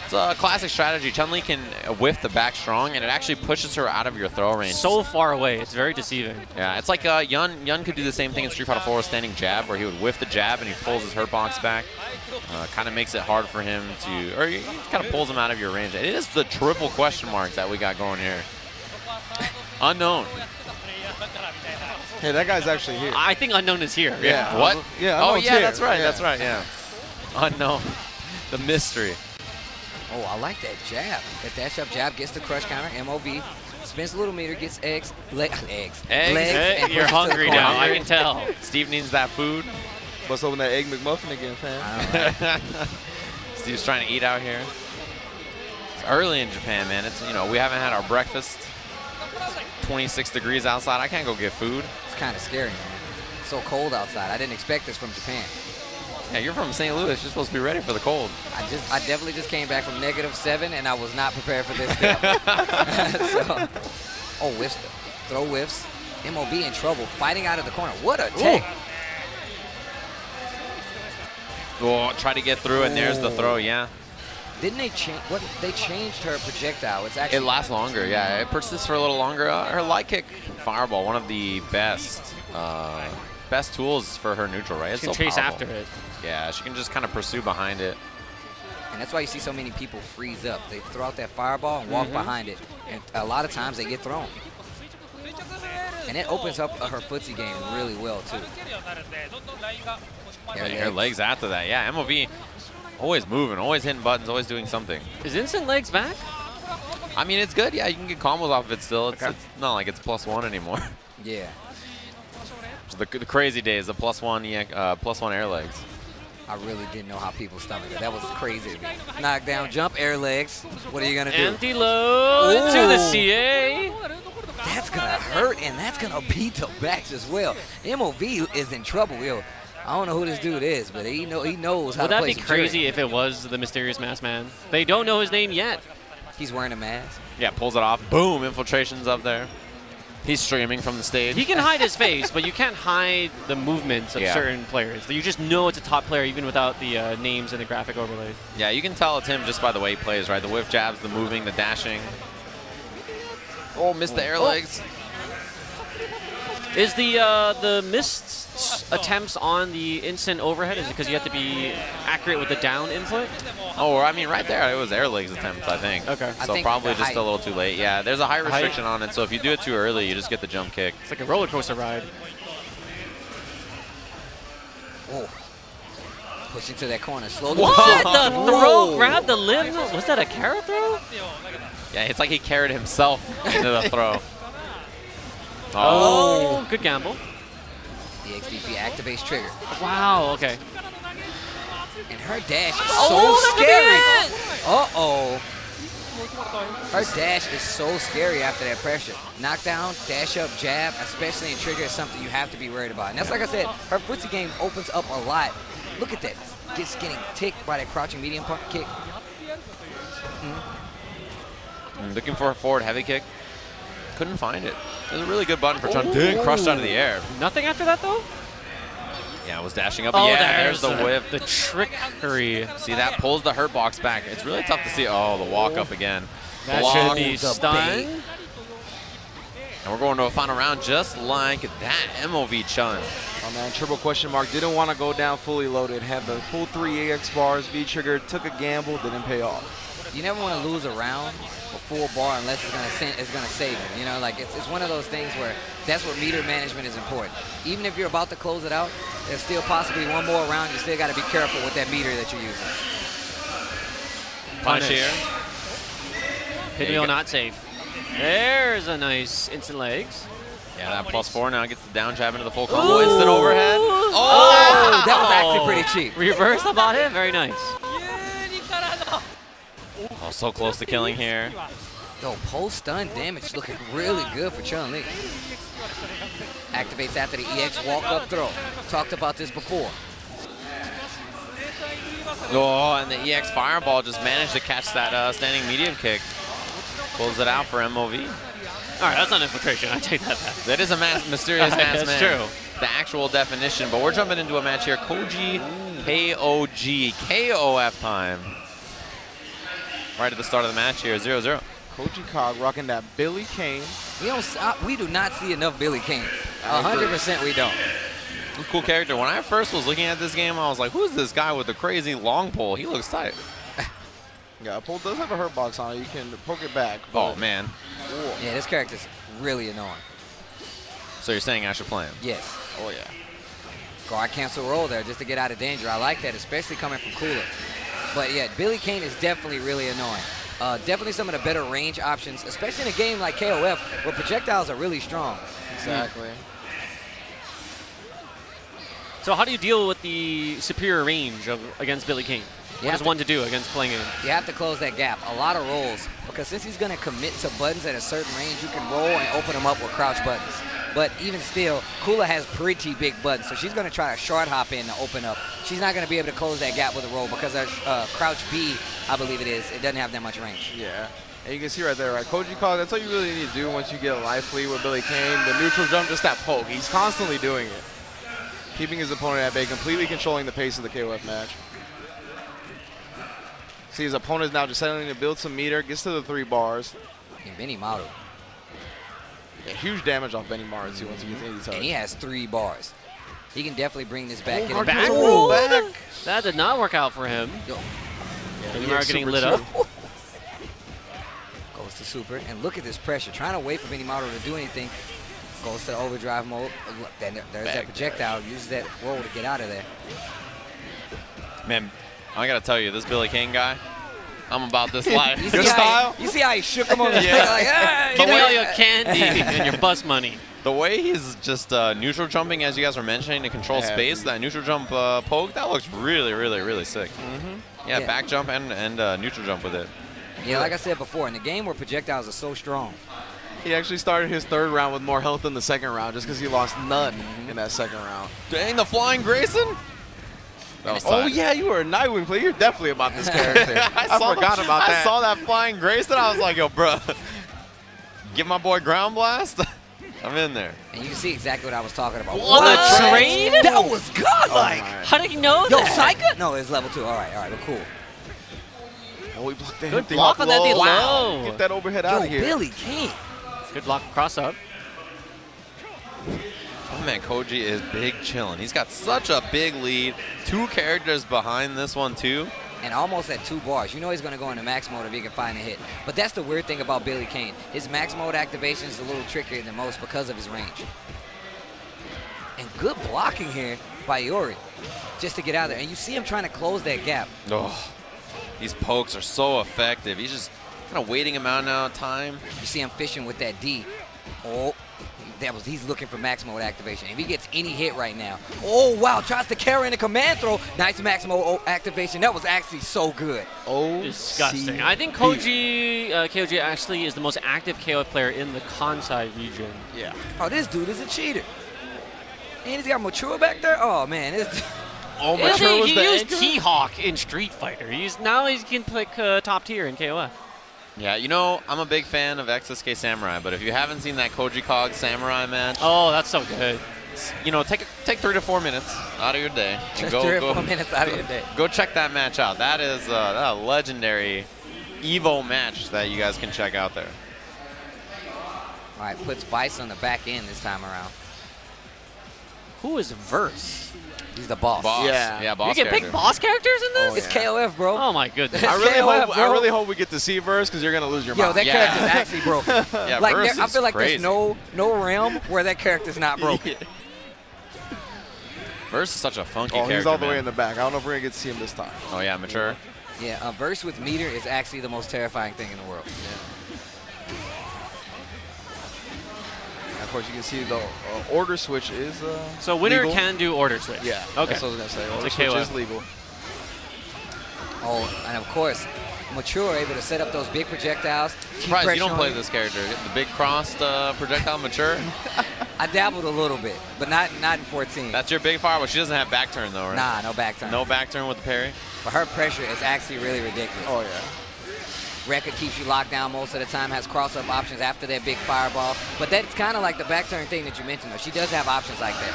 It's a classic strategy. Chun-Li can whiff the back strong, and it actually pushes her out of your throw range. So far away. It's very deceiving. Yeah, it's like Yun could do the same thing in Street Fighter 4 with standing jab, where he would whiff the jab and he pulls his hurt box back. Kind of makes it hard for him to, or he kind of pulls him out of your range. It is the triple question mark that we got going here. Unknown. Hey, that guy's actually here. I think Unknown is here. Yeah. What? Yeah. Oh, yeah, here. that's right. Yeah. That's right. Yeah. Unknown. The mystery. Oh, I like that jab. That dash up jab gets the crush counter. MOV spins a little meter, gets legs. Legs. Hey, and you're pushes to the hungry corner. now. I can tell. Steve needs that food. Let's open that Egg McMuffin again, fam. Steve's trying to eat out here. It's early in Japan, man. It's, we haven't had our breakfast. 26 degrees outside. I can't go get food. It's kind of scary, man. It's so cold outside. I didn't expect this from Japan. Yeah, you're from St. Louis. You're supposed to be ready for the cold. I definitely just came back from -7, and I was not prepared for this step. Oh, whiffs. Throw whiffs. MOV in trouble. Fighting out of the corner. What a take. Oh, try to get through, and there's the throw, yeah. Didn't they change? What? They changed her projectile. It's actually. It lasts longer, yeah. It persists for a little longer. Her light kick fireball, one of the best tools for her neutral, right? It's She can so chase powerful. after it. Yeah, she can just kind of pursue behind it. And that's why you see so many people freeze up. They throw out that fireball and walk behind it. And a lot of times they get thrown. And it opens up her footsie game really well, too. Her legs after that. Yeah, MOV always moving, always hitting buttons, always doing something. Is instant legs back? I mean, it's good. Yeah, you can get combos off of it still. It's not like it's +1 anymore. Yeah. The crazy days, the +1 air legs. I really didn't know how people stomach it. That was crazy to me. Knockdown, jump, air legs. What are you going to do? Empty load into the CA. That's going to hurt, and that's going to beat the backs as well. MOV is in trouble. Yo, I don't know who this dude is, but he knows how to play. Would that be crazy if it was the mysterious masked man? They don't know his name yet. He's wearing a mask. Yeah, pulls it off. Boom, Infiltration's up there. He's streaming from the stage. He can hide his face, but you can't hide the movements of certain players. You just know it's a top player even without the names and the graphic overlays. Yeah, you can tell it's him just by the way he plays, right? The whiff jabs, the moving, the dashing. Oh, missed the air legs. Is the missed attempts on the instant overhead, is it because you have to be accurate with the down input? Oh, I mean, right there, it was air legs attempts, I think. Okay. So probably just a little too late. Yeah, there's a height restriction on it, so if you do it too early, you just get the jump kick. It's like a roller coaster ride. Oh. Pushing to that corner slowly. What? The throw grabbed the limb? Was that a carrot throw? Yeah, it's like he carried himself into the throw. Oh, good gamble. The XVP activates trigger. Wow, okay. And her dash is so scary. Uh-oh. Her dash is so scary after that pressure. Knockdown, dash up, jab, especially in trigger, is something you have to be worried about. And that's like I said, her footsie game opens up a lot. Look at that. Just getting ticked by that crouching medium kick. Looking for a forward heavy kick. Couldn't find it. It was a really good button for Chun. Didn't crush out of the air. Nothing after that, though? Yeah, it was dashing up. Oh, Yeah, there's the whip. The trickery. See, that pulls the hurt box back. It's really tough to see. Oh, the walk up again. That Block. should be stunned. And we're going to a final round just like that. MOV Chun. Oh man, triple question mark. Didn't want to go down fully loaded. Had the full 3 AX bars. V-trigger, took a gamble, didn't pay off. You never want to lose a round, a full bar, unless it's gonna save you. You know, like it's one of those things where that's what meter management is important. Even if you're about to close it out, there's still possibly one more round. You still got to be careful with that meter that you're using. Punish here. Hit wheel not safe. There's a nice instant legs. Yeah, that +4 now gets the down jab into the full combo. Instant overhead. Oh, that was actually pretty cheap. Reverse about it. Very nice. Oh, so close to killing here. Yo, post stun damage looking really good for Chun-Li. Activates after the EX walk up throw. Talked about this before. Oh, and the EX fireball just managed to catch that standing medium kick. Pulls it out for MOV. All right, that's not infiltration. I take that back. That is a mysterious mass man. That's true. The actual definition. But we're jumping into a match here. Koji KOG. KOF time. Right at the start of the match here, 0-0. Koji KOG rocking that Billy Kane. We do not see enough Billy Kane. 100% we don't. Cool character. When I first was looking at this game, I was like, who's this guy with the crazy long pole? He looks tight. Yeah, pole does have a hurt box on it. You can poke it back. Oh, man. Yeah, this character's really annoying. So you're saying I should play him? Yes. Oh, yeah. Guard cancel roll there just to get out of danger. I like that, especially coming from Cooler. But yeah, Billy Kane is definitely really annoying. Definitely some of the better range options, especially in a game like KOF where projectiles are really strong. Exactly. So how do you deal with the superior range against Billy Kane? What is one to do against playing him? You have to close that gap. A lot of rolls. Because since he's going to commit to buttons at a certain range, you can roll and open them up with crouch buttons. But even still, Kula has pretty big buttons, so she's going to try to short hop in to open up. She's not going to be able to close that gap with a roll because her crouch B, I believe it is, it doesn't have that much range. Yeah. And you can see right there, right? Koji KOG, that's all you really need to do once you get a life lead with Billy Kane. The neutral jump, just that poke. He's constantly doing it. Keeping his opponent at bay, completely controlling the pace of the KOF match. See, his opponent is now just settling to build some meter, gets to the 3 bars. And Benny Maru. Yeah, huge damage off Benny Maru, too, once he gets 80 touch. And he has 3 bars. He can definitely bring this back. Oh, back roll. That did not work out for him. Yo. Yeah, Benny Maru getting lit up. Goes to super, and look at this pressure. Trying to wait for Benny Maru to do anything. Goes to the overdrive mode. Then there's that projectile. Uses that roll to get out of there. Man, I got to tell you, this Billy Kane guy, I'm about this life. You see how he shook him on the stick? Like, hey, Give me all your candy and your bus money. The way he's just neutral jumping, as you guys were mentioning, to control space, that neutral jump poke, that looks really, really, really sick. Yeah, back jump and neutral jump with it. Yeah, like I said before, in the game where projectiles are so strong. He actually started his 3rd round with more health than the 2nd round just because he lost none in that 2nd round. Dang, the Flying Grayson? Oh, yeah, you were a Nightwing player. You're definitely about this character. I forgot about that. I saw that Flying Grayson. I was like, yo, bro, give my boy Ground Blast. I'm in there. And you can see exactly what I was talking about. On the trade? That was godlike. How did he know Yo, that? Psycho? No, it's level 2. All right, we're cool. Oh, we blocked that. Good block on that D low. Get that overhead out of here. Billy Kane. Good block cross up. My man Koji is big chilling. He's got such a big lead. 2 characters behind this one, too. And almost at 2 bars. You know he's going to go into max mode if he can find a hit. But that's the weird thing about Billy Kane. His max mode activation is a little trickier than most because of his range. And good blocking here by Yuri just to get out there. And you see him trying to close that gap. Oh, these pokes are so effective. He's just kind of waiting him out now time. You see him fishing with that D. Oh, he's looking for max mode activation. If he gets any hit right now. Oh, wow, tries to carry in a command throw. Nice max mode activation. That was actually so good. Oh, disgusting. I think Koji KOG actually is the most active KOF player in the Kansai region. Yeah. Oh, this dude is a cheater. And he's got Mature back there. Oh, man. Oh, Mature was the He used anchor? T-Hawk in Street Fighter. Now he can pick top tier in KOF. Yeah, you know, I'm a big fan of XSK Samurai, but if you haven't seen that Koji KOG Samurai match, oh, that's so good. You know, take 3 to 4 minutes out of your day. Just 3 or 4 minutes out of your day. Go check that match out. That is a legendary Evo match that you guys can check out there. All right, puts Vice on the back end this time around. Who is Verse? He's the boss. Yeah, boss You can pick boss characters in this? It's KOF, bro. Oh my goodness. I KOF, really hope we get to see Verse because you're gonna lose your mind. Yo, that character's actually broken. Yeah, Like Verse I is feel like crazy. there's no realm where that character's not broken. Verse is such a funky Oh, character, he's all the man. way in the back. I don't know if we're gonna get to see him this time. Oh yeah, Mature. Yeah, a Verse with meter is actually the most terrifying thing in the world. Of course, you can see the order switch is So winner legal. can do order switch. Yeah, Okay. that's what I was gonna say. Order a switch KOF. is legal. Oh, and of course, Mature able to set up those big projectiles. keep Surprised you pressure don't on play you. this character. The big crossed projectile Mature. I dabbled a little bit, but not in 14. That's your big fireball. She doesn't have back turn though, right? Nah, no back turn. No back turn with the parry. But her pressure is actually really ridiculous. Oh yeah. Record keeps you locked down most of the time, has cross-up options after that big fireball. But that's kind of like the back turn thing that you mentioned, though. She does have options like that.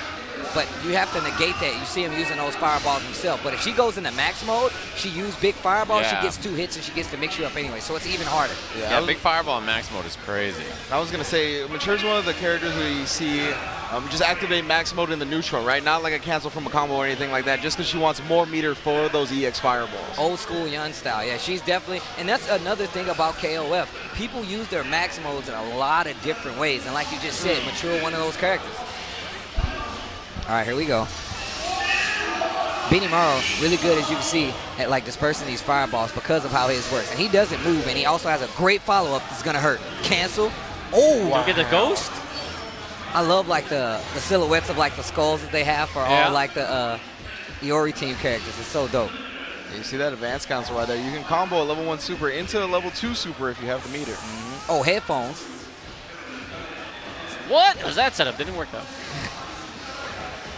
But you have to negate that. You see him using those fireballs himself. But if she goes into max mode, she used big fireball, Yeah. she gets 2 hits, and she gets to mix you up anyway. So it's even harder. Yeah, big fireball in max mode is crazy. I was gonna say, Mature's one of the characters where you see just activate max mode in the neutral, right? Not like a cancel from a combo or anything like that, just because she wants more meter for those EX fireballs. Old school Yun style. Yeah, she's definitely, and that's another thing about KOF. People use their max modes in a lot of different ways. And like you just said, Mature one of those characters. All right, here we go. Beanie Morrow, really good, as you can see, at like dispersing these fireballs because of how his works. And he doesn't move, and he also has a great follow-up that's going to hurt. Cancel. Oh, Don't get the ghost? I love like the silhouettes of like the skulls that they have for all like the Iori team characters. It's so dope. You see that advanced cancel right there. You can combo a level 1 super into a level 2 super if you have the meter. Oh, headphones. What was that setup? Didn't work though.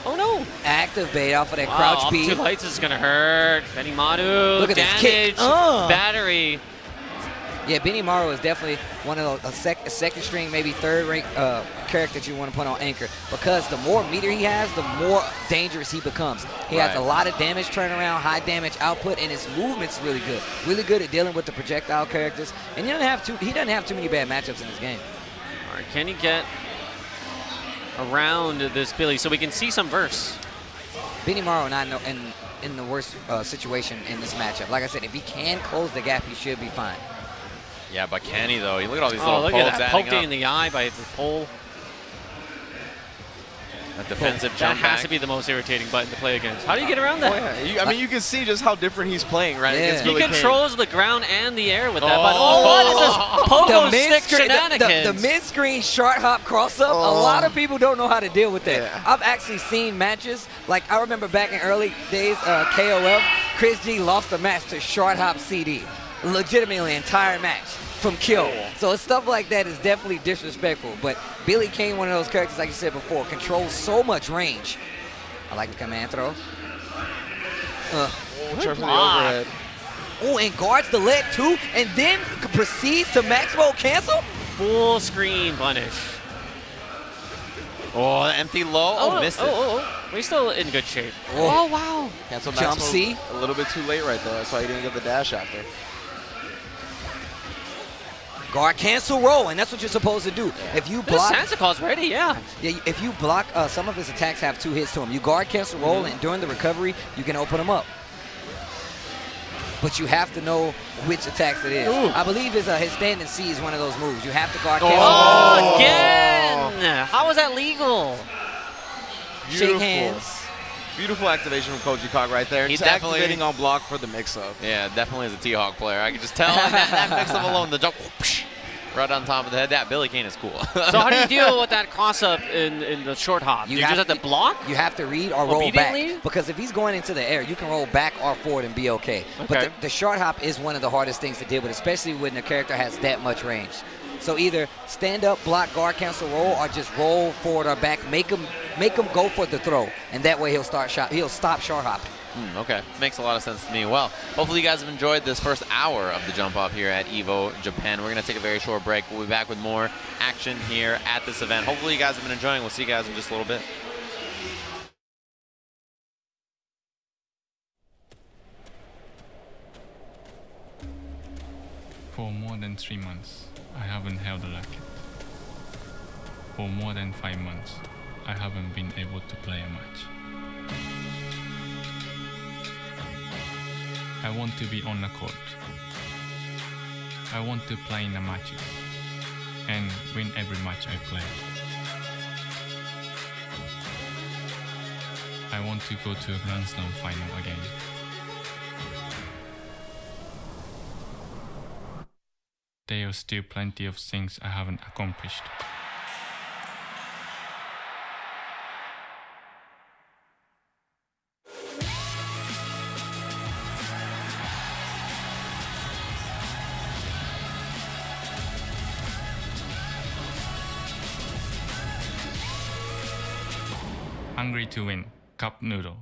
Oh no! Activate off of that Wow, crouch up B. 2 lights is gonna hurt. Benny Madu, Look at this damage, kick. battery. Yeah, Benny Morrow is definitely one of those a second string, maybe third rank characters you want to put on anchor, because the more meter he has, the more dangerous he becomes. He has a lot of damage turnaround, high damage output, and his movement's really good. Really good at dealing with the projectile characters, and he doesn't have too many bad matchups in this game. All right, can he get around this Billy so we can see some verse? Benny Morrow not in the worst situation in this matchup. Like I said, if he can close the gap, he should be fine. Yeah, but can he though? You look at all these Oh, little look pokes at that. adding Poked up. in the eye by the pole. That defensive That jump has back. to be the most irritating button to play against. How do you get around that? Oh, yeah. I mean, you can see just how different he's playing, right? Yeah. against He Billy Kane. controls the ground and the air with that Oh. button. Oh, what is this? Pogo stick shenanigans. The mid-screen short hop cross-up, a lot of people don't know how to deal with that. Yeah. I've actually seen matches, like I remember back in early days, KOF, Chris G lost a match to short hop CD. Legitimately entire match from kill. So stuff like that is definitely disrespectful. But Billy Kane, one of those characters, like you said before, controls so much range. I like the command throw. Try for the block. overhead. Oh, and guards the leg too, and then proceeds to max mode cancel? Full screen punish. Oh, empty low. Missed it. We're still in good shape. Oh, wow. Cancel Jump max mode C. a little bit too late right there. That's why he didn't get the dash after. guard cancel roll, and that's what you're supposed to do. If you block, Sansacall's ready, yeah. If you block, some of his attacks have 2 hits to him. You guard cancel roll, and during the recovery, you can open them up. But you have to know which attacks it is. Ooh. I believe his standing C is one of those moves. You have to guard cancel. Oh, again! How is that legal? Shake hands. Beautiful activation from Koji KOG right there. He's Just definitely activating on block for the mix-up. Yeah, definitely is a T-Hawk player. I can just tell that mix-up alone, the jump right on top of the head. That Billy Kane is cool. So how do you deal with that cross-up in the short hop? You just have to block? You have to read or roll Obediently? back. Because if he's going into the air, you can roll back or forward and be okay. But the short hop is one of the hardest things to deal with, especially when the character has that much range. So either stand up, block, guard, cancel, roll, or just roll forward or back. Make him go for the throw, and that way he'll stop short hopping. Okay, makes a lot of sense to me. Well, hopefully you guys have enjoyed this first hour of the jump off here at Evo Japan. We're going to take a very short break. We'll be back with more action here at this event. Hopefully you guys have been enjoying. We'll see you guys in just a little bit. For more than 3 months, I haven't held a racket. For more than 5 months, I haven't been able to play a match. I want to be on the court. I want to play in the matches and win every match I play. I want to go to a Grand Slam final again. There are still plenty of things I haven't accomplished. Hungry to win, Cup Noodle.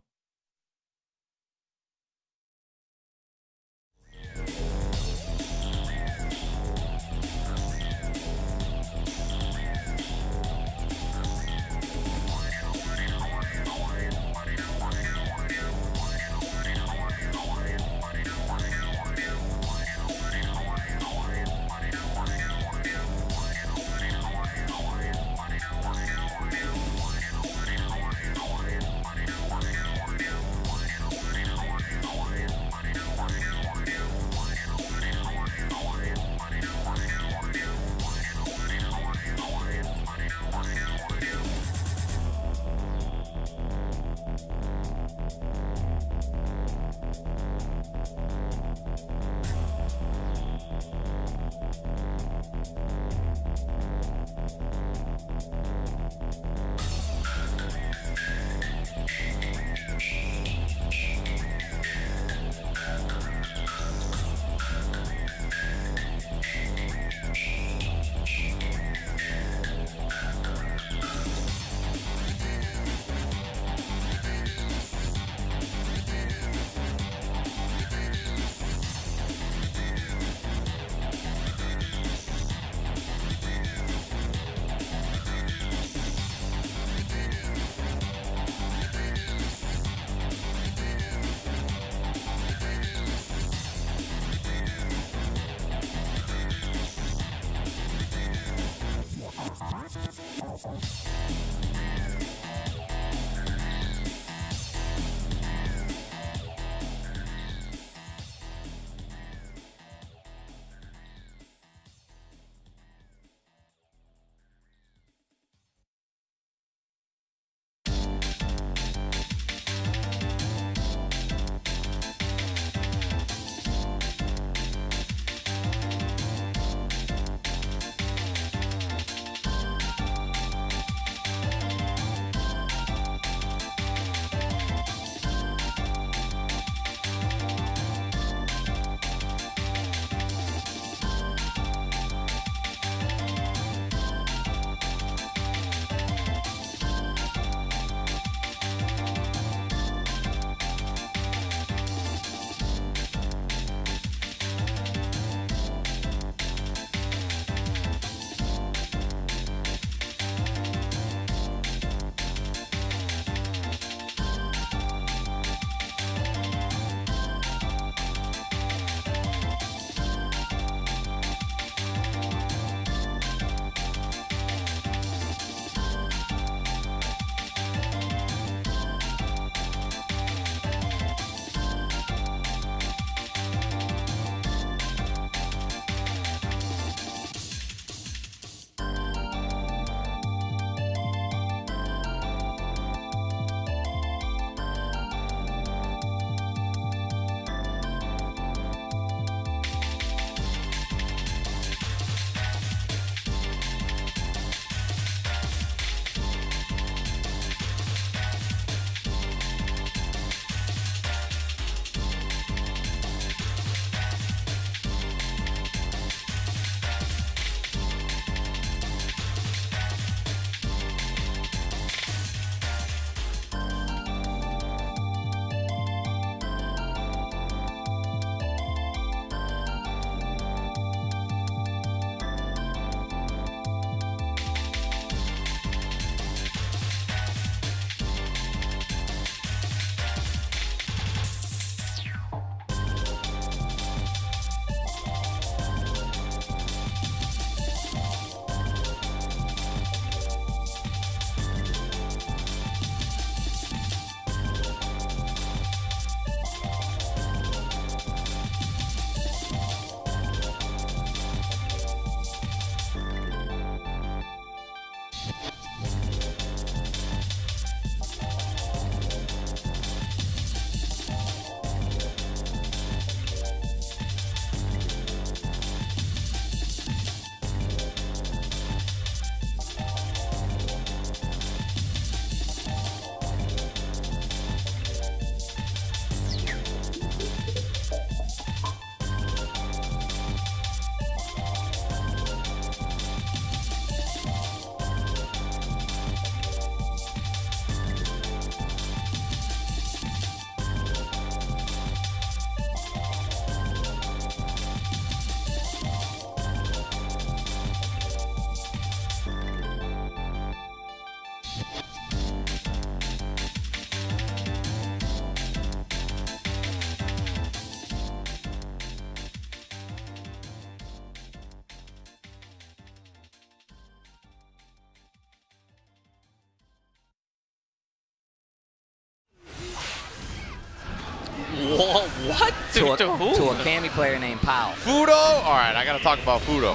To who? To a Kami player named Pao. Fudo? All right, I got to talk about Fudo.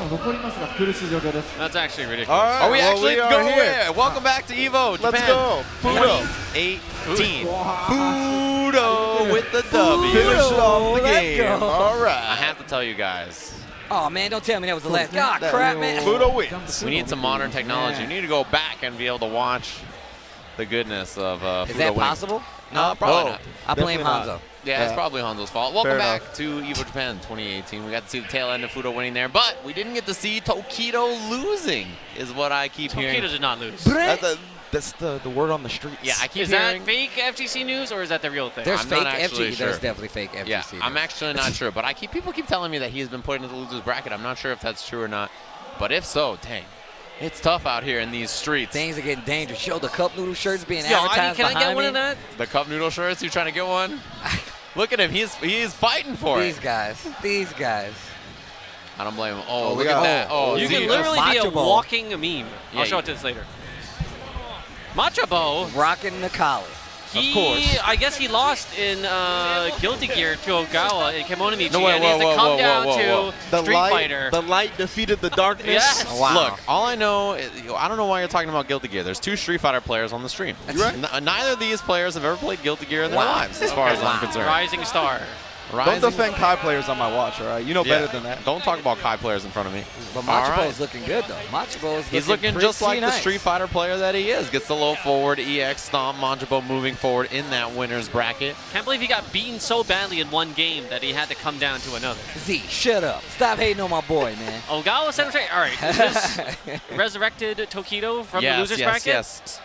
That's actually ridiculous. All right, Are we actually are going here. here? Welcome back to Evo Japan. Let's go. Fudo. 18. Fudo with the W. Finish off the let's game. go. All I right. have to tell you guys, Oh, man, don't tell me that was the last. God, crap, man. Fudo wins. we need some modern technology. We need to go back and be able to watch the goodness of Fudo Is that winning. possible? No, probably No. not. I blame Definitely Hanzo. not. Yeah, it's Yeah. probably Hanzo's fault. Welcome Fair back enough. to Evo Japan 2018. We got to see the tail end of Fudo winning there, but we didn't get to see Tokido losing, is what I keep hearing. Tokido did not lose. That's the word on the streets. Yeah, I keep Is hearing. that fake FGC news or is that the real thing? There's I'm fake not actually FGC. sure. There's definitely fake FGC. Yeah, I'm there. actually not sure, but people keep telling me that he's been put into the losers bracket. I'm not sure if that's true or not, but if so, dang, it's tough out here in these streets. Things are getting dangerous. Show the cup noodle shirts being Yo, advertised can I behind get one me. of that? The cup noodle shirts, you trying to get one? Look at him, he's fighting for These it. These guys. I don't blame him. Oh, we look at got- that. Oh, You Z- can literally be a Macho Ball. walking meme. I'll show you- it to this later. Machabo, Rocking the collar. he, course. I guess he lost in Guilty Gear to Ogawa in Kemonamichi, No, wait, and he has to whoa, come whoa, down whoa, whoa. to Street Fighter. The light defeated the darkness. Yes. Wow. Look, all I know is, I don't know why you're talking about Guilty Gear. There's 2 Street Fighter players on the stream. You right? Neither of these players have ever played Guilty Gear in their Wow. lives, as far as I'm concerned. Rising Star. Don't Rising- defend Kai players on my watch, all right? You know Yeah. better than that. Don't talk about Kai players in front of me. But All Macho right. Bo's looking good, though. Macho Bo's He's looking pretty just like the nice. Street Fighter player that he is. Gets the low forward, EX stomp, Manjibo moving forward in that winner's bracket. Can't believe he got beaten so badly in one game that he had to come down to another. Z, shut up. Stop hating on my boy, man. Ogawa center straight. All right, is this resurrected Tokido from the losers bracket? Yes.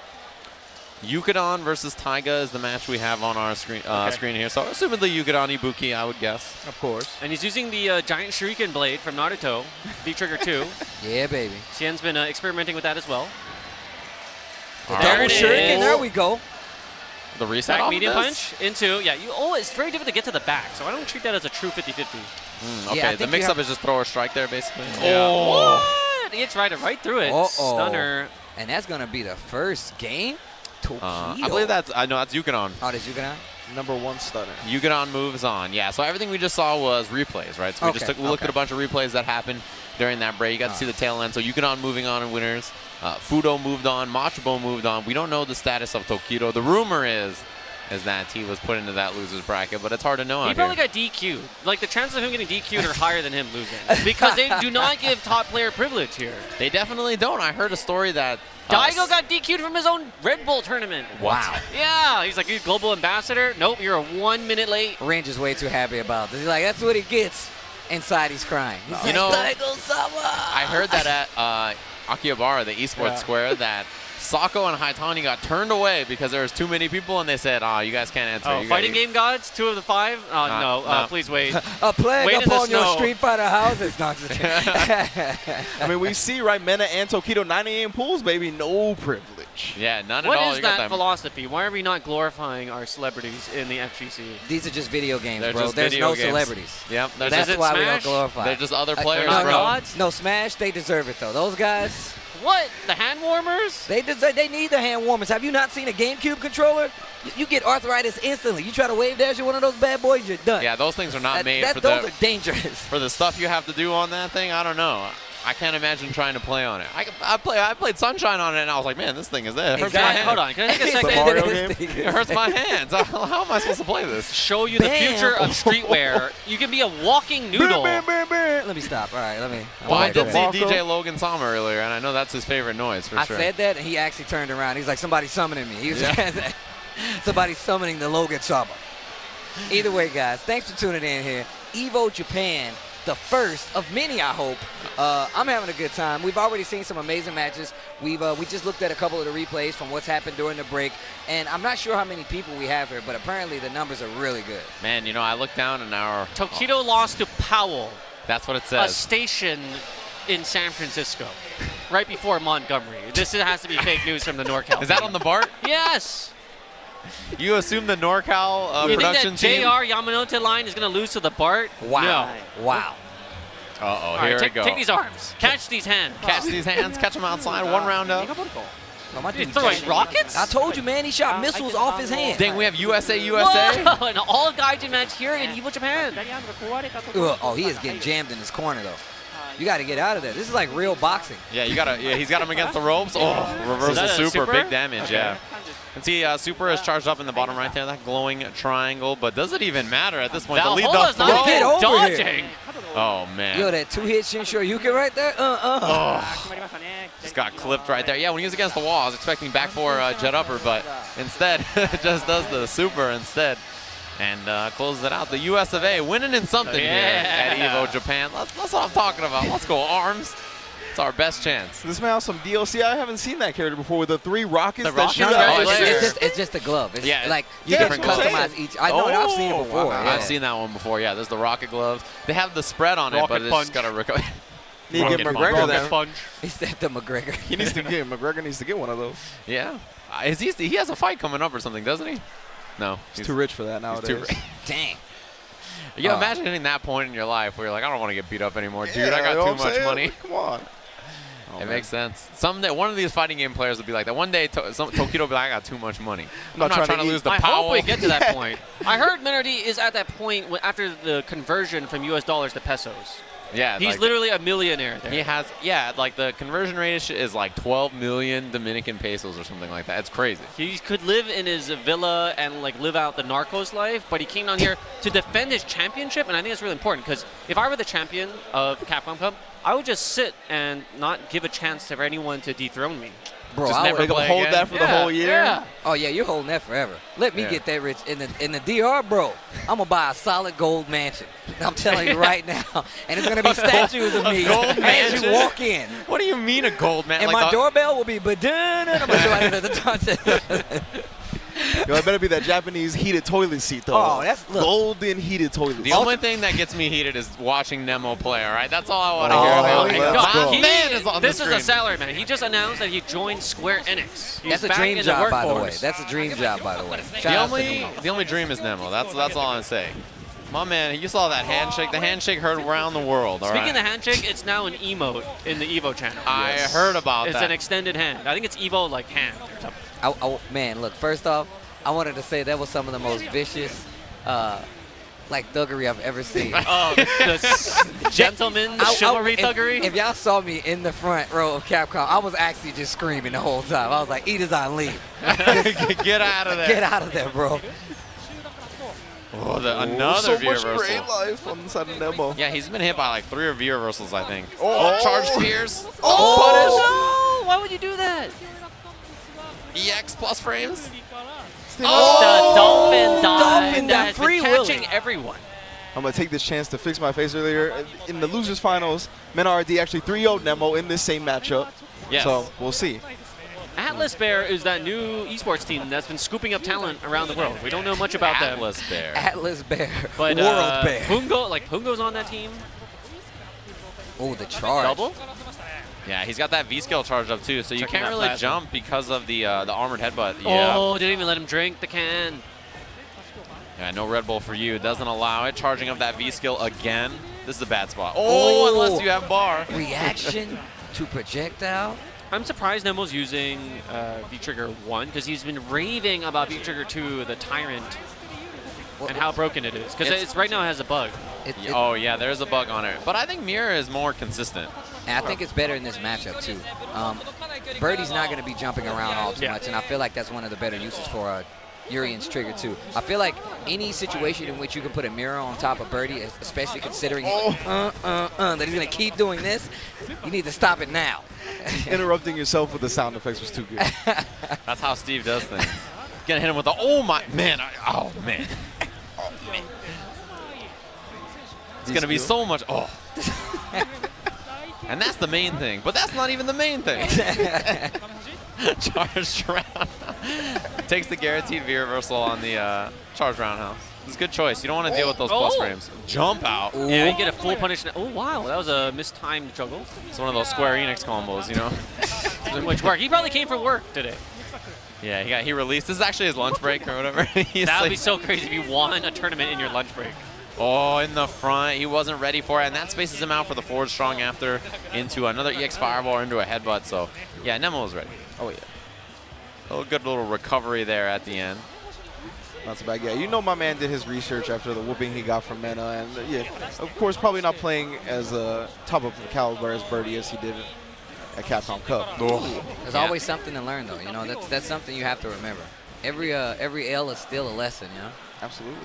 Yukadon versus Taiga is the match we have on our screen screen here. So assumedly Yukadon Ibuki, I would guess. Of course. And he's using the giant shuriken blade from Naruto, V-Trigger 2. Yeah, baby. Xian's been experimenting with that as well. The All double right. shuriken, there we go. The reset Back off medium of this? punch into, it's very difficult to get to the back, so I don't treat that as a true 50-50. Okay, Yeah, I the think mix-up you is just throw or strike there, basically. What? He hits right through it. Uh-oh. Stunner. And that's going to be the first game. Tokido. I believe that's Yukadon. Oh, that's Yukadon? #1 stunner. Yukadon moves on. Yeah, so everything we just saw was replays, right? So we just Okay, looked at a bunch of replays that happened during that break. You got to see the tail end. So Yukadon moving on in winners. Fudo moved on. Machobo moved on. We don't know the status of Tokido. The rumor is that he was put into that loser's bracket, but it's hard to know He out probably here. got DQ'd. Like, the chances of him getting DQ'd are higher than him losing. Because they do not give top player privilege here. They definitely don't. I heard a story that Daigo got DQ'd from his own Red Bull tournament. Wow. Yeah, he's like, you're global ambassador? Nope, you're 1 minute late. Range is way too happy about this. He's like, that's what he gets. Inside, he's crying. He's You like, know, Daigo-sama! I heard that at Akihabara, the esports square, that Sako and Haitani got turned away because there was too many people, and they said, you guys can't enter. Oh, You fighting gotta- game gods? 2 of the 5? No, please wait. A plague Wait in the upon your snow. Street Fighter houses. No, I'm just kidding. I mean, we see, right, Mena and Tokido 9 pools, baby, no privilege. Yeah, none What at all. is You got that philosophy? Why are we not glorifying our celebrities in the FGC? These are just video games, They're bro. just There's video no games. celebrities. Yep, they're That's just, why we don't Smash? glorify. they're just other They're players, not bro. gods? No, Smash, they deserve it, though. Those guys, What? The hand warmers? they need the hand warmers. Have you not seen a GameCube controller? You get arthritis instantly. You try to wave dash at one of those bad boys, you're done. Yeah, those things are not made for those the are dangerous. for the stuff you have to do on that thing. I don't know. I can't imagine trying to play on it. I played Sunshine on it, and I was like, man, this thing is there. It hurts my Exactly. hands. Hold on, can I take a The second? Mario game? It hurts my hands. How am I supposed to play this? Show you the Bam. future of streetwear. You can be a walking noodle. Let me stop. All right, let me. Well, I did see Marco. DJ Logan Sama earlier, and I know that's his favorite noise for I sure. said that, and he actually turned around. He's like, somebody's summoning me. He was somebody's summoning the Logan Sama. Either way, guys, thanks for tuning in here. Evo Japan, the first of many, I hope. I'm having a good time. We've already seen some amazing matches. We just looked at a couple of the replays from what's happened during the break, and I'm not sure how many people we have here, but apparently the numbers are really good. Man, you know, I looked down and our Tokido lost to Powell, that's what it a says. station in San Francisco, right before Montgomery. This has to be fake news from the NorCal. Is that on the BART? Yes. You assume the NorCal You production think team? that JR Yamanote line is going to lose to the BART? Wow. No. Wow. Uh-oh, All here right, we go. take these arms. Catch these hands. Catch these hands, catch them outside, one round up. Oh, my He's dude throwing just- rockets? I told you, man. He shot missiles off his hand. Dang, we have USA, USA. Whoa, an all gaijin match here in Evo Japan. Ugh, oh, he is getting jammed in his corner, though. You got to get out of there. This is like real boxing. Yeah, you gotta. Yeah, he's got him against the ropes. Oh, reversal Is that a super, super? big damage. Okay. Yeah. And see, super is charged up in the bottom right there, that glowing triangle. But does it even matter at this point? The lead Valhola's the not Get even over here. dodging. Oh man. Yo, that two-hit Shinshoryuken right there? Just got clipped right there. Yeah, when he was against the wall, I was expecting back for jet upper, but instead just does the super instead. And closes it out. The US of A winning in something here at Evo Japan. That's what I'm talking about. Let's go, ARMS. It's our best chance. This man has some DLC. I haven't seen that character before with the 3 rockets. The that rockets? shoot No, out. no, Players. it's just a glove. It's Yeah, like you yeah, can that's what I'm customize saying. each. I know, I've seen it before. wow. Yeah. I've seen that one before. Yeah, there's the rocket gloves. They have the spread on it, Rocket but it's punch. just got to recover. Need to get Rocket McGregor punch. there. Punch. He said the McGregor. He needs to get McGregor needs to get one of those. Yeah. He has a fight coming up or something, doesn't he? No. He's too rich for that He's nowadays. too rich. Dang. Yeah, imagine hitting that point in your life where you're like, I don't want to get beat up anymore, dude. I Yeah, you know got what too I'm much saying? money. Come on. It makes sense. Someday, one of these fighting game players will be like that. One day, Tokido will be like, I got too much money. I'm not trying to lose the I power. hope we get to that point. I heard MenaRD is at that point after the conversion from US dollars to pesos. Yeah, He's like, literally a millionaire there. he has, yeah, like the conversion rate is like 12 million Dominican pesos or something like that. It's crazy. He could live in his villa and like live out the Narcos life, but he came down here to defend his championship, and I think it's really important because if I were the champion of Capcom Cup, I would just sit and not give a chance for anyone to dethrone me. Bro, Just I never would, play hold again? that for the whole year. Yeah. oh yeah, you're holding that forever. Let me Yeah. get that rich in the DR, bro. I'm gonna buy a solid gold mansion. I'm telling you right now, and it's gonna be statues of me gold as mansion? you walk in, What do you mean a gold man? and like my the- doorbell will be ba-dun, and I'm gonna show you the Yo, it better be that Japanese heated toilet seat, though. Oh, that's- look. golden heated toilet The seat. only thing that gets me heated is watching Nemo play, all right? That's all I want to Oh, hear let's about. go. My man is on This the is screen. a salary man. He just announced that he joined Square Enix. He's That's a back dream in job, the by the way. workforce. That's a dream job, by the way. The Shout out to Nemo. only dream is Nemo. That's all I'm saying. My man, you saw that handshake. The handshake heard around the world. All Speaking right? of the handshake, it's now an emote in the Evo channel. I heard about It's that. an extended hand. I think it's Evo like hand or something. Man, look, first off, I wanted to say that was some of the most vicious, like, thuggery I've ever seen. Oh, the gentleman chivalry thuggery. If y'all saw me in the front row of Capcom, I was actually just screaming the whole time. I was like, "Eat on, leave. Get out of there. Get out of there, bro." Oh, another so view much reversal. great life on the side of Nemo. Yeah, he's been hit by like 3 view reversals, I think. Oh. Charge spears. Oh, no! Why would you do that? Punish. EX plus frames. The dolphin dive. Dolphin dive, That's been free catching willy. everyone. I'm going to take this chance to fix my face earlier. In the losers finals, MenaRD actually 3-0'd Nemo in this same matchup. Yes. So we'll see. Atlas Bear is that new esports team that's been scooping up talent around the world. We don't know much about them. Atlas Bear. Atlas Bear, But World Bear. Pungo's on that team. Oh, the charge. Double? Yeah, he's got that V-skill charged up too, so you Checking can't that really plasma. jump because of the armored headbutt. Yeah. Oh, didn't even let him drink the can. Yeah, no Red Bull for you. Doesn't allow it. Charging up that V-skill again. This is a bad spot. Oh, unless you have bar. Reaction to projectile. I'm surprised Nemo's using V-Trigger 1 because he's been raving about V-Trigger 2, the Tyrant, and how broken it is. Because it's right now it has a bug. Oh, yeah, there's a bug on it. But I think Mira is more consistent. And I think it's better in this matchup, too. Birdie's not going to be jumping around all too much, and I feel like that's one of the better uses for Urien's trigger, too. I feel like any situation in which you can put a mirror on top of Birdie, especially considering that he's going to keep doing this, you need to stop it now. Interrupting yourself with the sound effects was too good. That's how Steve does things. Gonna hit him with the, oh, my, man. Oh, man. It's going to be so much, oh. And that's the main thing. But that's not even the main thing. Charged round. Takes the guaranteed V reversal on the charged roundhouse. It's a good choice. You don't want to deal with those plus frames. Jump out. Yeah, you get a full punish. Oh, wow. That was a mistimed juggle. It's one of those Square Enix combos, you know? Which worked. He probably came from work today. Yeah, he released. This is actually his lunch break or whatever. That would be so crazy if you won a tournament in your lunch break. Oh, in the front. He wasn't ready for it, and that spaces him out for the forward strong after into another EX Fireball into a headbutt. So, yeah, Nemo was ready. Oh, yeah. good little recovery there at the end. Not so bad. Yeah, you know my man did his research after the whooping he got from Mena, and yeah, of course, probably not playing as top of the caliber as Birdie as he did at Capcom Cup. There's always something to learn, though. You know, that's something you have to remember. Every L is still a lesson, you know? Absolutely.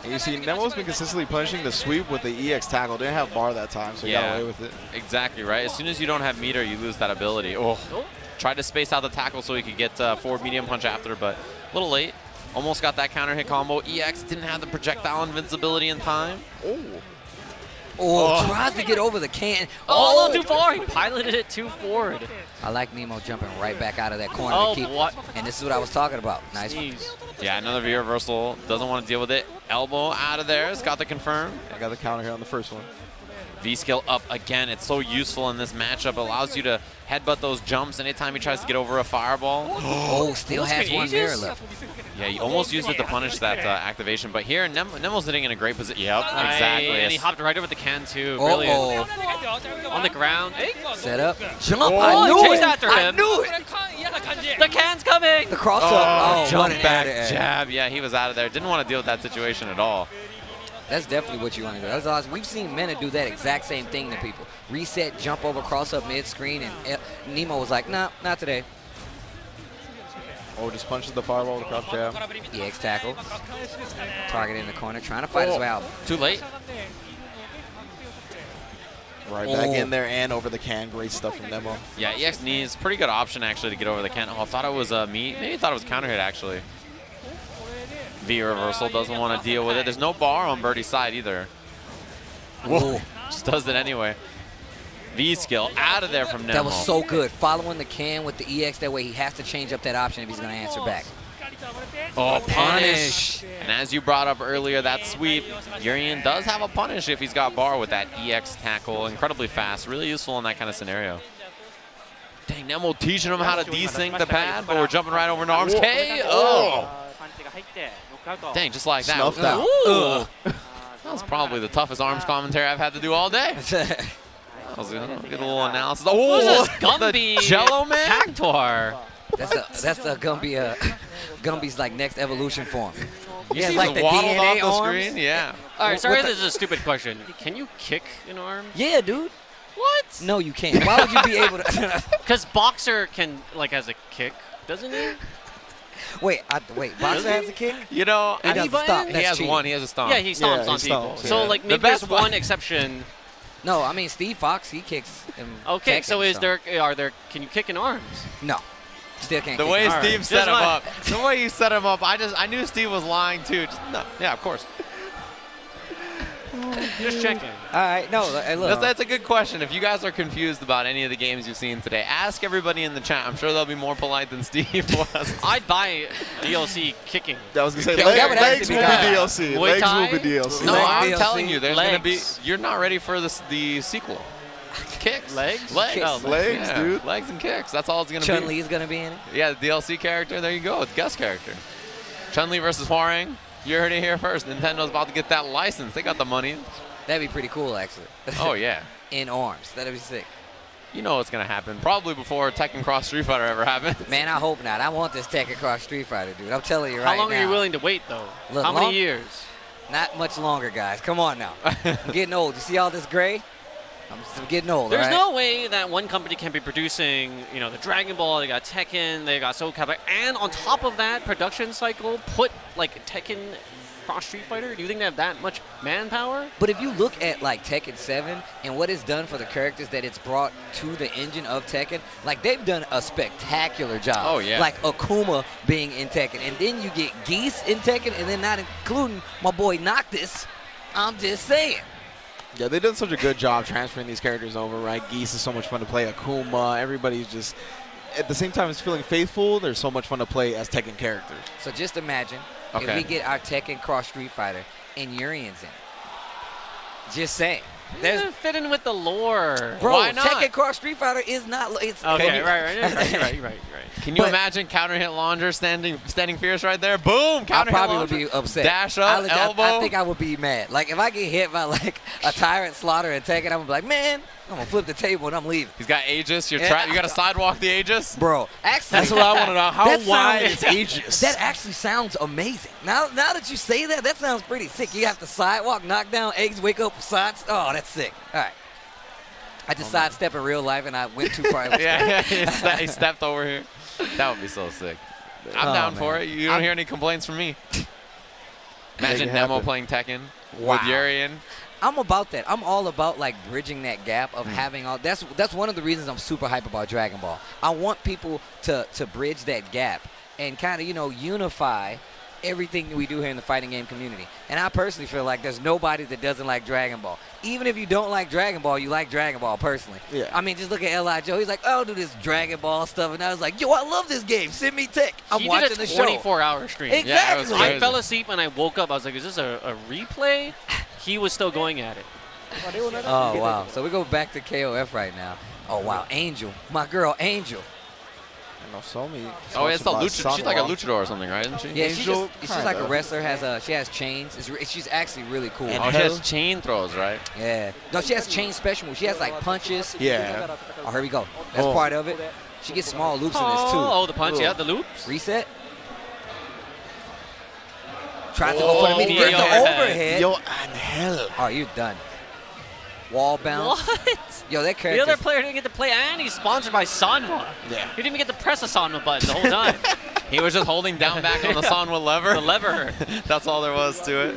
And you see, Nemo's been consistently punishing the sweep with the EX tackle. Didn't have bar that time, so he got away with it. Exactly, right? As soon as you don't have meter, you lose that ability. Oh, tried to space out the tackle so he could get forward medium punch after, but a little late. Almost got that counter hit combo. EX didn't have the projectile invincibility in time. Tries to get over the can. A little too far. He piloted it too forward. I like Nemo jumping right back out of that corner to keep. And this is what I was talking about. Nice. Yeah, another V reversal. Doesn't want to deal with it. Elbow out of there. It's got the confirm. I got the counter here on the first one. V skill up again. It's so useful in this matchup. It allows you to headbutt those jumps anytime he tries to get over a fireball. Still has one mirror left. Yeah, he almost used it to punish that activation. But here, Nemo's sitting in a great position. Yep, exactly. And he hopped right over the can, too. Brilliant. On the ground. Set up. Jump. I knew it. After him. I knew it. The can's coming. The cross up. Jump back jab. Yeah, he was out of there. Didn't want to deal with that situation at all. That's definitely what you want to do. That's awesome. We've seen Mena do that exact same thing to people. Reset, jump over, cross up mid-screen, and Nemo was like, nah, not today. Just punches the fireball with the crouch jab. EX tackle. Target in the corner, trying to fight his way out. Too late. Right back in there and over the can. Great stuff from Nemo. Yeah, EX knees. Pretty good option, actually, to get over the can. I thought it was maybe thought it was counter hit, actually. V reversal, doesn't want to deal with it. There's no bar on Birdie's side either. Just does it anyway. V skill out of there from Nemo. That was so good. Following the can with the EX, that way he has to change up that option if he's going to answer back. Punish. And as you brought up earlier, that sweep, Urien does have a punish if he's got bar with that EX tackle. Incredibly fast. Really useful in that kind of scenario. Dang, Nemo teaching him how to desync the pad, but we're jumping right over Norm's K. Dang, just like that. Snuffed out. That was probably the toughest arms commentary I've had to do all day. That was a good little analysis. Gumby Jello Man? Cactuar. That's the Gumby's like next evolution form. He has like the DNA off the screen. Yeah. All right, sorry, this is a stupid question. Can you kick an arm? Yeah, dude. What? No, you can't. Why would you be able to? Because Boxer can, like, has a kick, doesn't he? Wait, Boxer has a kick? You know, he doesn't stop. He has one. He has a stomp. Yeah, he stomps on people. So, like, maybe there's one exception. No, I mean Steve Fox, he kicks. Okay, so can you kick in arms? No, still can't. The way Steve set him up, the way you set him up, I knew Steve was lying too. No, yeah, of course. Just checking. All right, no, hey, look. That's a good question. If you guys are confused about any of the games you've seen today, ask everybody in the chat. I'm sure they'll be more polite than Steve was. I'd buy DLC kicking. I was going to say, legs will be DLC. Legs will be DLC. No, I'm telling you, there's going to be, you're not ready for the sequel. Kicks. Legs? Legs. Oh, legs, dude. Legs and kicks. That's all it's going to be. Chun-Li's going to be in it? Yeah, the DLC character. There you go. It's guest character. Chun-Li versus Hwoarang. You heard it here first. Nintendo's about to get that license. They got the money. That'd be pretty cool, actually. Oh, yeah. In arms. That'd be sick. You know what's going to happen. Probably before Tekken Cross Street Fighter ever happens. Man, I hope not. I want this Tekken Cross Street Fighter, dude. I'm telling you right now. How long are you willing to wait, though? Look, how many years? Not much longer, guys. Come on now. I'm getting old. You see all this gray? I'm getting old, There's no way that one company can be producing, you know, the Dragon Ball, they got Tekken, they got Soul Calibur, and on top of that production cycle, put, like, Tekken Cross Street Fighter? Do you think they have that much manpower? But if you look at like Tekken 7 and what it's done for the characters that it's brought to the engine of Tekken, like they've done a spectacular job. Oh, yeah. Like Akuma being in Tekken. And then you get Geese in Tekken and then not including my boy Noctis. I'm just saying. Yeah, they've done such a good job transferring these characters over, right? Geese is so much fun to play. Akuma, everybody's just, at the same time as feeling faithful, they're so much fun to play as Tekken characters. So just imagine if we get our Tekken Cross Street Fighter and Urien's in it. Just saying. There's fit in with the lore. Bro, why not? Tekken Cross Street Fighter is not. It's okay, right. Can you imagine counter hit launcher standing fierce right there? Boom! Counter I probably hit would be upset. Dash up, elbow. I think I would be mad. Like if I get hit by like a Tyrant Slaughter and Tekken, I would be like, man, I'm gonna flip the table and I'm leaving. He's got Aegis. You got to sidewalk the Aegis? Bro, actually. That's what I want to know. How wide is Aegis? That actually sounds amazing. Now that you say that, that sounds pretty sick. You have to sidewalk, knock down eggs, wake up sides. Oh, that's sick. All right. I just sidestep in real life and I went too far. Yeah, he stepped over here. That would be so sick. I'm down for it. You don't hear any complaints from me. Imagine Nemo playing Tekken with Urien. I'm about that. I'm all about like bridging that gap of having all. That's one of the reasons I'm super hype about Dragon Ball. I want people to bridge that gap and kind of unify everything that we do here in the fighting game community. And I personally feel like there's nobody that doesn't like Dragon Ball. Even if you don't like Dragon Ball, you like Dragon Ball personally. Yeah. I mean, just look at L.I. Joe. He's like, oh, I'll do this Dragon Ball stuff. And I was like, yo, I love this game. Send me tech. I'm watching the show. He did a 24-hour stream. Exactly. Yeah, I fell asleep when I woke up. I was like, is this a replay? He was still going at it. Oh, wow. So we go back to KOF right now. Oh, wow. Angel. My girl, Angel. Oh, it's the luchador. She's like a luchador or something, right? Isn't she? Yeah, she's like a wrestler. She has chains. She's actually really cool. Oh, she has chain throws, right? Yeah. No, she has chain special moves. She has like punches. Yeah. Oh, here we go. That's part of it. She gets small loops in this too. Oh, the punch. Yeah, the loops. Reset. Tries to go for the mini. Gets the overhead. Yo, Angel. Oh, you're done. Wall bounce. What? Yo, that character. The other player didn't get to play, and he's sponsored by Sanwa. Yeah. He didn't even get to press a Sanwa button the whole time. He was just holding down back on the Sanwa lever. The lever. That's all there was to it.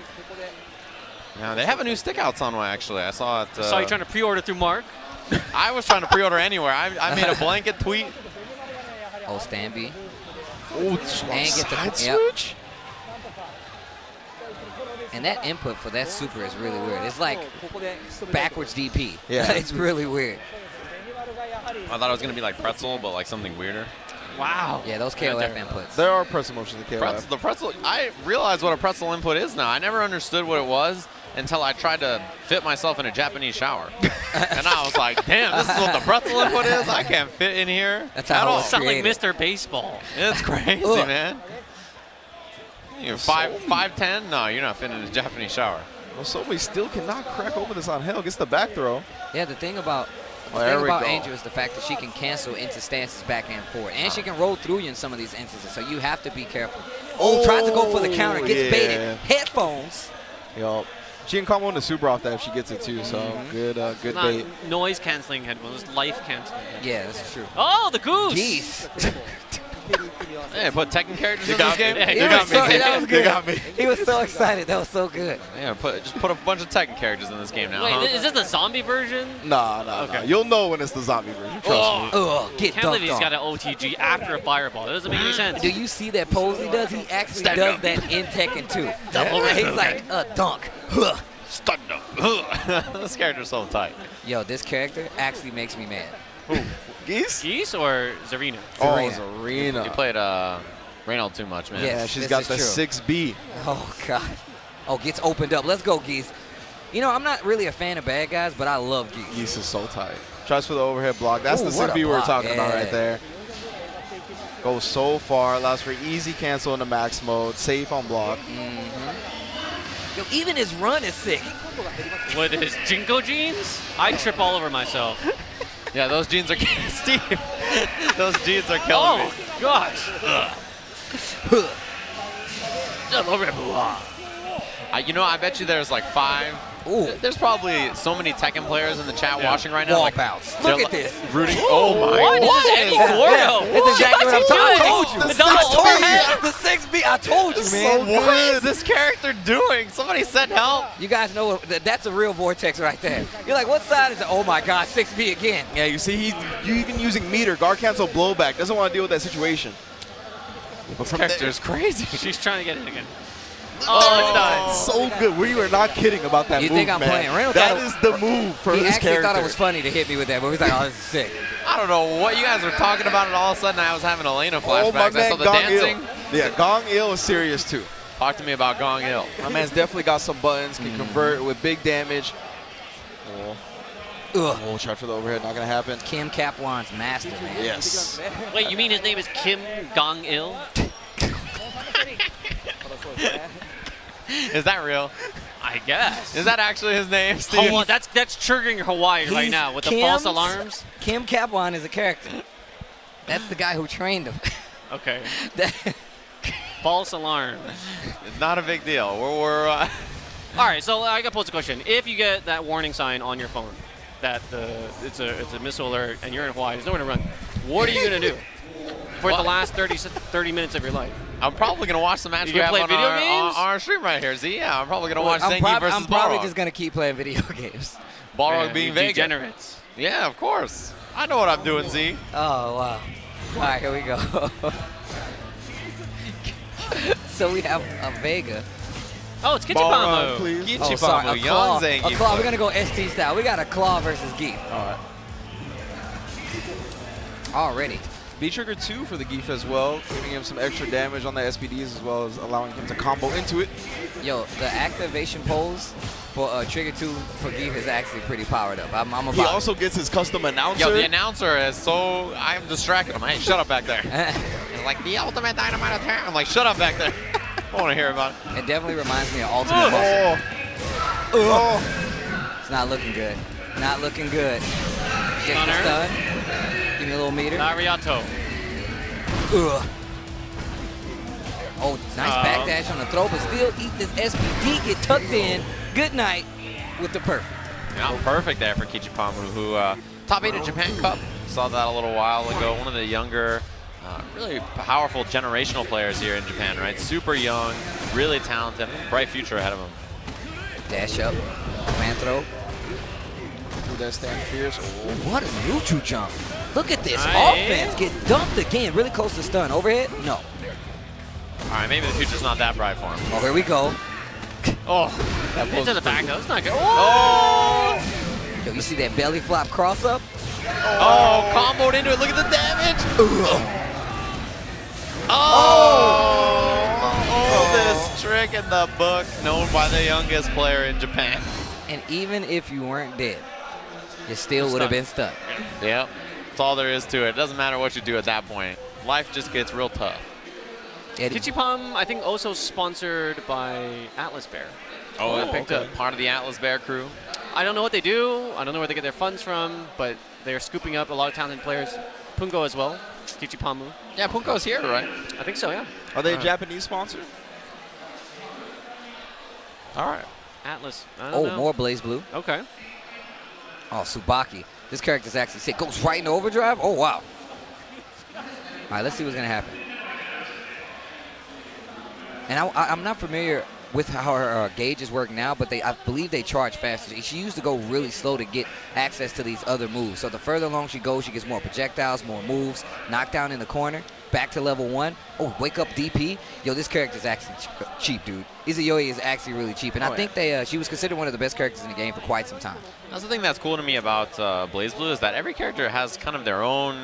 Yeah, they have a new stick out Sanwa, actually. I saw it. I saw you trying to pre-order through Mark. I was trying to pre-order anywhere. I made a blanket tweet. Oh, Stanby. Oh, and get the switch. And that input for that super is really weird. It's like backwards DP. Yeah. It's really weird. I thought it was going to be like pretzel, but like something weirder. Wow. Yeah, those KOF inputs. There are pretzel motions in KOF. The pretzel, I realize what a pretzel input is now. I never understood what it was until I tried to fit myself in a Japanese shower. And I was like, damn, this is what the pretzel input is? I can't fit in here. That's how all. it Sound like Mr. Baseball. It's crazy, man. You're 5'10"? No, you're not fitting in a Japanese shower. Well, Somi still cannot crack open this on hell. Gets the back throw. Yeah, the thing about Angel is the fact that she can cancel into stances back and forward. And she can roll through you in some of these instances, so you have to be careful. Oh, tries to go for the counter, gets baited. Headphones. Yup. She can combo into super off that if she gets it too, so good bait. Noise canceling headphones, life canceling. Yeah, that's true. Oh, the goose! Geese. Yeah, put Tekken characters in this game. You got me. That was good. You got me. He was so excited. That was so good. Yeah, just put a bunch of Tekken characters in this game now. Wait, is this the zombie version? Nah. You'll know when it's the zombie version. Trust me. Oh, get can't believe he's got an OTG after a fireball. That doesn't make any sense. Do you see that pose he does? He actually does that in Tekken 2. He's like a dunk. Stun up. This character's so tight. Yo, this character actually makes me mad. Who? Geese? Geese or Zarina? Oh, Zarina. You played Reynolds too much, man. Yeah, she's got the 6B. Oh, God. Oh, gets opened up. Let's go, Geese. You know, I'm not really a fan of bad guys, but I love Geese. Geese is so tight. Tries for the overhead block. That's the 6B we were talking about right there. Goes so far. Allows for easy cancel into max mode. Safe on block. Yo, even his run is sick. With his Jinko jeans? I trip all over myself. Yeah, those jeans are Steve. Those jeans are killing me. Oh gosh. You know, I bet you there's like 5. Ooh. There's probably so many Tekken players in the chat watching right now. Wall like, bounce. Look at this. Rooting. Oh my. What is Eddie Gordo? It's exactly what I told you. The double overhead. The 6B. I told you, man. So what is this character doing? Somebody send help. You guys know that's a real vortex right there. You're like, what side is it? Oh my God, 6B again. Yeah, you see, he's even using meter, guard cancel, blowback. Doesn't want to deal with that situation. But from character's crazy. She's trying to get it again. Oh, so good. We were not kidding about that move, You think I'm playing? That is the move for this character. He actually thought it was funny to hit me with that, but he's like, oh, this is sick. I don't know what you guys were talking about, and all of a sudden I was having Elena flashbacks. I saw the dancing. Yeah, Gong Il is serious too. Talk to me about Gong Il. My man's definitely got some buttons, can convert with big damage. Oh, try for the overhead, not gonna happen. Kim Kapwan's master, man. Yes. Wait, you mean his name is Kim Gong Il? Is that real? I guess. Is that actually his name, Steve? That's triggering Hawaii right now with the false alarms. Kim Capwan is a character. That's the guy who trained him. Okay. False alarm. It's not a big deal. All right, so I got to pose a question. If you get that warning sign on your phone that it's a missile alert and you're in Hawaii, there's nowhere to run, what are you going to do for the last 30 minutes of your life? I'm probably going to watch the match we have on our stream right here. See, yeah, I'm probably going to watch Zengi versus I'm probably Balrog. just going to keep playing video games. Balrog being Vega. Degenerates. Yeah, of course. I know what I'm doing, Z. Oh, wow. All right, here we go. So we have a Vega. Oh, it's Kichipamu. Please. Oh, sorry, a claw. Zengi. A claw. We're going to go ST style. We got a claw versus Geef. All right. Already. V-Trigger 2 for the Geef as well, giving him some extra damage on the SPDs as well as allowing him to combo into it. Yo, the activation pose for Trigger 2 for Geef is actually pretty powered up. I'm about He also gets his custom announcer. Yo, the announcer is so... I'm distracted him. Hey, shut up back there. It's like, the ultimate dynamite attack. I'm like, shut up back there. I want to hear about it. It definitely reminds me of Ultimate Muscle. Oh. It's not looking good. Not looking good. Get the stun. Give me a little meter. Nariato. Ugh. Oh, nice backdash on the throw, but still eat this SPD, get tucked in. Good night with the perfect. Yeah, perfect there for Kichipamu, who top 8 of Japan Cup. Saw that a little while ago. One of the younger, really powerful generational players here in Japan, right? Super young, really talented, bright future ahead of him. Dash up, man throw. Through that stand fierce. What a neutral jump. Look at this Aye. offense get dumped again. Really close to stun. Overhead? No. All right, maybe the future's not that bright for him. Oh, here we go. Oh, Into the back, though. It's not good. oh, Yo, you see that belly flop cross up? oh, comboed into it. Look at the damage. This trick in the book, known by the youngest player in Japan. And even if you weren't dead, you still would have been stuck. Yep, that's all there is to it. It doesn't matter what you do at that point. Life just gets real tough. Kichipam, I think, also sponsored by Atlas Bear. Oh, I picked up. Part of the Atlas Bear crew. I don't know what they do. I don't know where they get their funds from, but they're scooping up a lot of talented players. Pungo as well. Kichipamu. Yeah, Punko's here, right? I think so, yeah. Are they a Japanese sponsor? All right. Atlas. I don't know. More BlazBlue. Okay. Oh, Tsubaki. This character's actually sick. Goes right into overdrive. Oh, wow. All right, let's see what's going to happen. And I'm not familiar with how her gauges work now, but I believe they charge faster. She used to go really slow to get access to these other moves. So the further along she goes, she gets more projectiles, more moves, knockdown in the corner, back to level 1. Oh, wake up DP. Yo, this character's actually cheap, dude. Izuyoi is actually really cheap. And I think she was considered one of the best characters in the game for quite some time. That's the thing that's cool to me about BlazBlue is that every character has kind of their own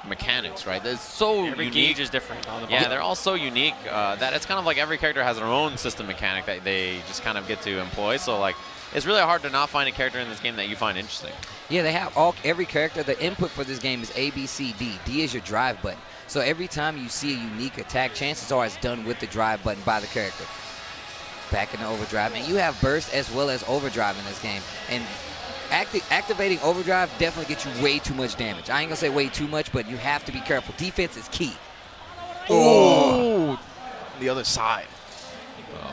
mechanics, right? It's so Every unique. gauge is different on the Yeah, ball. they're all so unique that it's kind of like every character has their own system mechanic that they just kind of get to employ. So like, it's really hard to not find a character in this game that you find interesting. Yeah, they have every character. The input for this game is A, B, C, D. D is your drive button. So every time you see a unique attack, chances are it's done with the drive button by the character. Back in the overdrive. And you have burst as well as overdrive in this game. And activating overdrive definitely gets you way too much damage. I ain't gonna say way too much, but you have to be careful. Defense is key. Oh, the other side.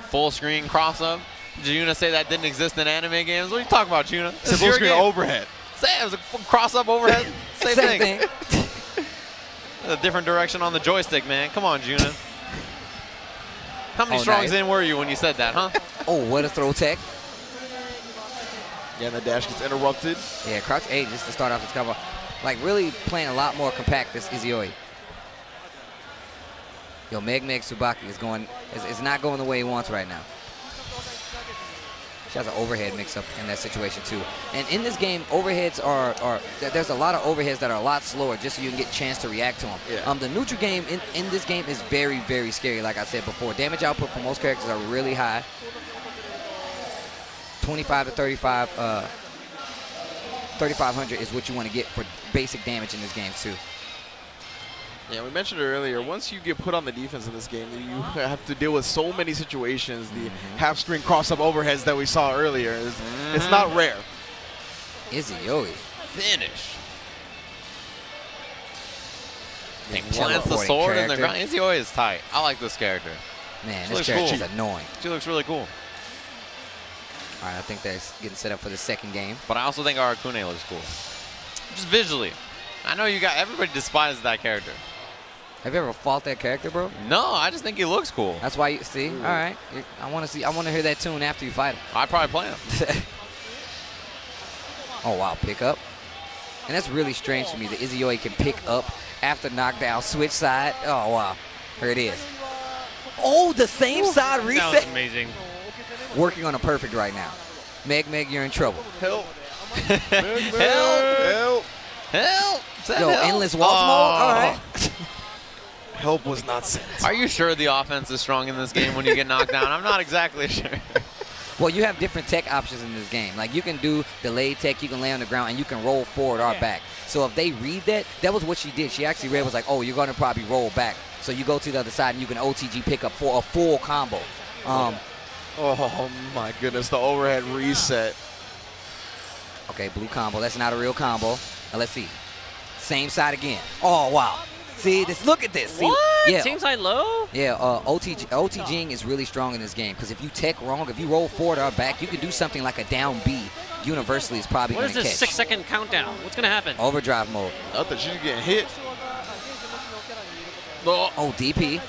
Full screen cross up. Did Yuna say that didn't exist in anime games? What are you talking about, Yuna? It's a full screen overhead. Say it was a cross up overhead. Same thing. thing. A different direction on the joystick, man. Come on, Juna. How many strongs in were you when you said that, huh? Oh, what a throw tech. Yeah, and the dash gets interrupted. Yeah, crouch A just to start off this combo. Like, really playing a lot more compact this Izuyoi. Yo, Meg Tsubaki is not going the way he wants right now. She has an overhead mix-up in that situation, too. And in this game, overheads there's a lot of overheads that are a lot slower just so you can get a chance to react to them. Yeah. The neutral game in this game is very, very scary, like I said before. Damage output for most characters are really high. 25 to 35, 3,500 is what you want to get for basic damage in this game, too. Yeah, we mentioned it earlier. Once you get put on the defense in this game, you have to deal with so many situations. The half-screen cross-up overheads that we saw earlier, it's not rare. Izzy-Yoi. Finish. He plants the sword in the ground. Izzy-Yoi is tight. I like this character. Man, She this looks character's cool. annoying. She looks really cool. All right, I think that's getting set up for the second game. But I also think Arakune looks cool. Just visually. I know everybody despises that character. Have you ever fought that character, bro? No, I just think he looks cool. That's why you see. All right, I want to hear that tune after you fight him. I'd probably play him. Oh wow, pick up. And that's really strange to me that Izzy-Yoi can pick up after knockdown, switch side. Oh wow, here it is. Oh, the same side reset. That was amazing. Working on a perfect right now. Meg, you're in trouble. Help. Help. Help. Send Yo, help. endless waltz mode? All right. Help was not sent. Are you sure the offense is strong in this game when you get knocked down? I'm not exactly sure. Well, you have different tech options in this game. Like, you can do delayed tech, you can lay on the ground, and you can roll forward or back. So if they read that, that was what she did. She actually read was like, oh, you're going to probably roll back. So you go to the other side, and you can OTG pick up for a full combo. Oh, my goodness. The overhead reset. Okay, blue combo. That's not a real combo. Now, let's see. Same side again. Oh, wow. See, look at this. See, What? yeah. Same side low? Yeah, OTGing is really strong in this game because if you tech wrong, if you roll forward or back, you can do something like a down B. Universally is probably What going is to this catch. 6-second countdown? What's going to happen? Overdrive mode. Not that she's getting hit. Oh, DP.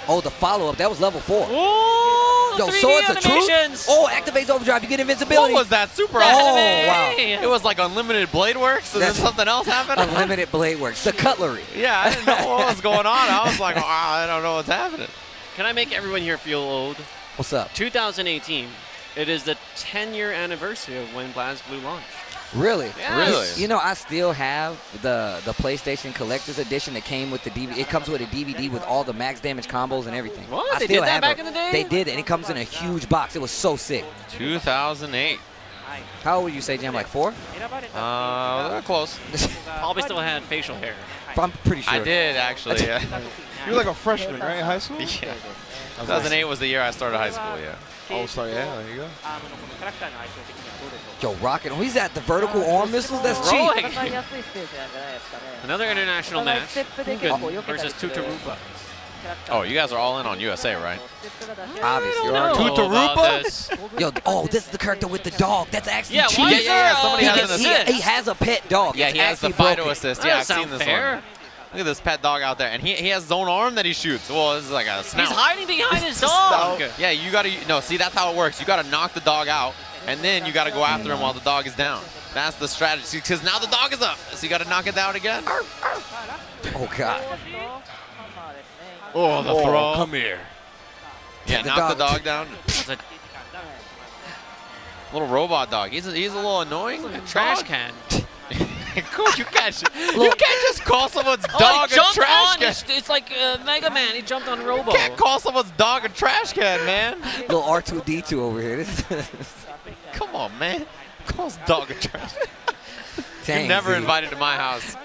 Oh, the follow-up. That was level 4. Oh, Yo, 3D Swords of Truth. animations. Oh, activates overdrive. You get invincibility. What was that? Super Oh, anime? wow. It was like unlimited blade works, and then That's- something else happened? Unlimited blade works. The cutlery. Yeah, I didn't know what was going on. I was like, oh, I don't know what's happening. Can I make everyone here feel old? What's up? 2018. It is the 10-year anniversary of when BlazBlue launched. Really? Yeah. Really? You know, I still have the PlayStation Collector's Edition that came with the DVD. It comes with a DVD with all the max damage combos and everything. What? I They still did that have back it. in the day? They did, and it comes in a huge box. It was so sick. 2008. How old would you say, Jam? Like 4? Close. Probably still had facial hair. I'm pretty sure. I did, actually, yeah. You were like a freshman, right, in high school? Yeah. 2008 was the year I started high school, yeah. Oh, sorry, yeah, there you go. Yo, Rocket. Oh, he's at the vertical arm missiles? That's cheap. Rolling. Another international match. Moken versus Tutarupa. Oh, you guys are all in on USA, right? Obviously. I don't know about this. Yo, oh, this is the character with the dog. That's actually Yeah, cheap. why is there somebody He, has gets- an he- assist. he has a pet dog. Yeah, It's he has the actually Fido broken. assist. That Yeah, I've doesn't seen sound this fair. one. Look at this pet dog out there, and he has his own arm that he shoots. Well, this is like a snout. He's hiding behind his dog. Yeah, you gotta, no, see, that's how it works. You gotta knock the dog out, and then you gotta go after him while the dog is down. That's the strategy, because now the dog is up, so you gotta knock it down again. Oh, God. Oh, the throw. Come here. Yeah, The knock the dog. dog down. It's a Little robot dog. He's a little annoying. trash dog. can. Coach, you can't just call someone's dog he a jumped trash on. can. It's like Mega Man. He jumped on Robo. You can't call someone's dog a trash can, man. Little R2-D2 over here. Come on, man. Calls dog a trash can. Dang, You're never Z. invited to my house.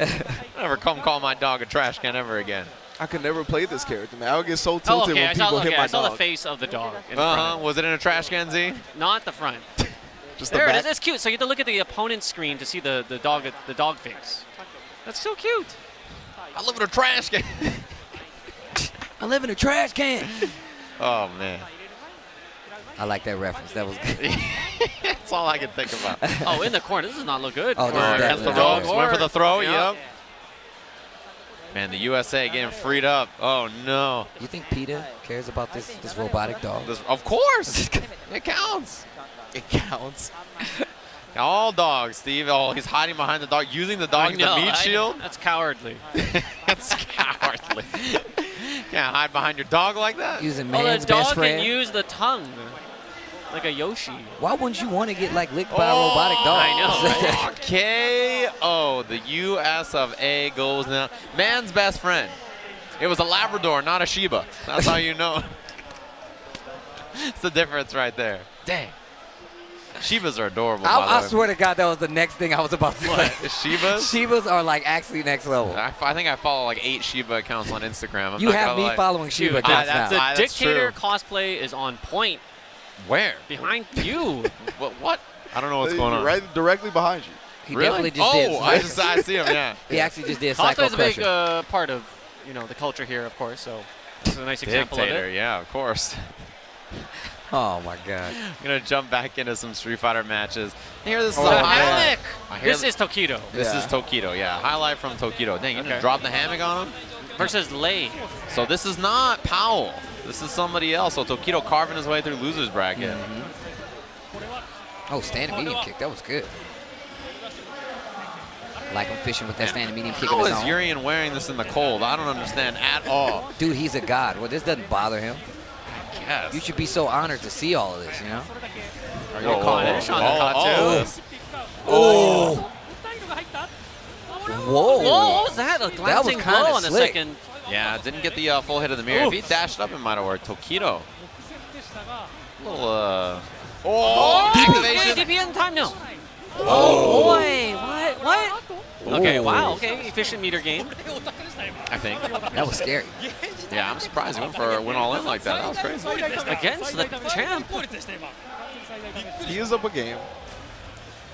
Never come call my dog a trash can ever again. I could never play this character, man. I would get so Oh, tilted okay. when people hit my I saw dog. the face of the dog. In Uh-huh. front. Was it in a trash can, Z? Not the front. Just There the it back. is. It's cute. So you have to look at the opponent's screen to see the dog face. That's so cute. I live in a trash can. I live in a trash can. Oh, man. I like that reference. That was good. That's all I can think about. Oh, in the corner. This does not look good. Oh, for this is Against the definitely ropes. Went for the throw. Yep. Yep. Man, the USA getting freed up. Oh, no. You think PETA cares about this robotic dog? Of course. It counts. It counts. All dogs, Steve. Oh, he's hiding behind the dog, using the dog as the meat shield. That's cowardly. That's cowardly. Can't hide behind your dog like that. Using Oh, man's the dog best friend. can use the tongue. Like a Yoshi. Why wouldn't you want to get like licked by a robotic dog? I know, right? KO. The US of A goes now. Man's best friend. It was a Labrador, not a Shiba. That's how you know. It's the difference right there. Dang. Shibas are adorable. I swear to God, that was the next thing I was about to say. Shibas? Shibas are like actually next level. I think I follow like 8 Shiba accounts on Instagram. You have me following Shiba accounts now. The Dictator cosplay is on point. Where? Behind you. What? I don't know what's going on. Right directly behind you. He definitely just did. I see him, yeah. He actually just did Psycho Cosplay is a big Crusher. part of, the culture here, of course, so this is a nice example of it. Yeah, of course. Oh, my God. I'm going to jump back into some Street Fighter matches. Here, this is The a hammock! This is Tokido. This is Tokido, yeah. Highlight from Tokido. Dang, you dropped the hammock on him? Versus Lei. So this is not Powell. This is somebody else. So Tokido carving his way through loser's bracket. Oh, standing medium kick. That was good. Like him fishing with that standing medium kick. How is Urien wearing this in the cold? I don't understand at all. Dude, he's a god. Well, this doesn't bother him. I guess. You should be so honored to see all of this, you know? Are you calling it on the top, too? Oh! Whoa! Whoa, what was that? A glancing blow on the second. Yeah, didn't get the full hit of the mirror. If he dashed up, it might have worked. Tokido. A little, activation. Wait, DP in time? No. Oh, boy. What? Okay, wow. Okay, efficient meter game. I think. That was scary. Yeah, I'm surprised he went all in like that. That was crazy. Against the champ. He is up a game.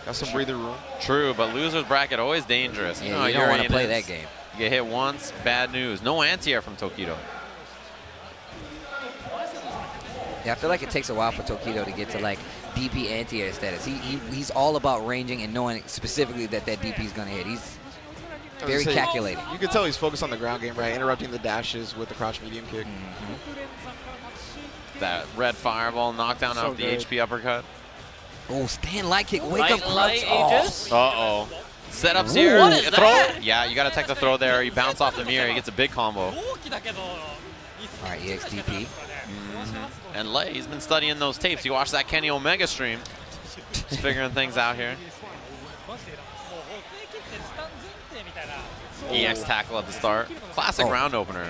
Got some breather room. True, but loser's bracket always dangerous. Yeah, you don't want to play that game. You get hit once, bad news. No anti-air from Tokido. Yeah, I feel like it takes a while for Tokido to get to like DP anti-air status. He's all about ranging and knowing specifically that DP is going to hit. He's very calculating. You can tell he's focused on the ground game, right? Interrupting the dashes with the crouch medium kick. That red fireball knockdown off the HP uppercut. Oh, stand light kick. Wake up light crouch. Uh-oh. Setups here. What is that? Yeah, you got to take the throw there. You bounce off the mirror. He gets a big combo. All right, EXDP. And Lei, he's been studying those tapes. You watch that Kenny Omega stream. He's figuring things out here. EX tackle at the start. Classic round opener.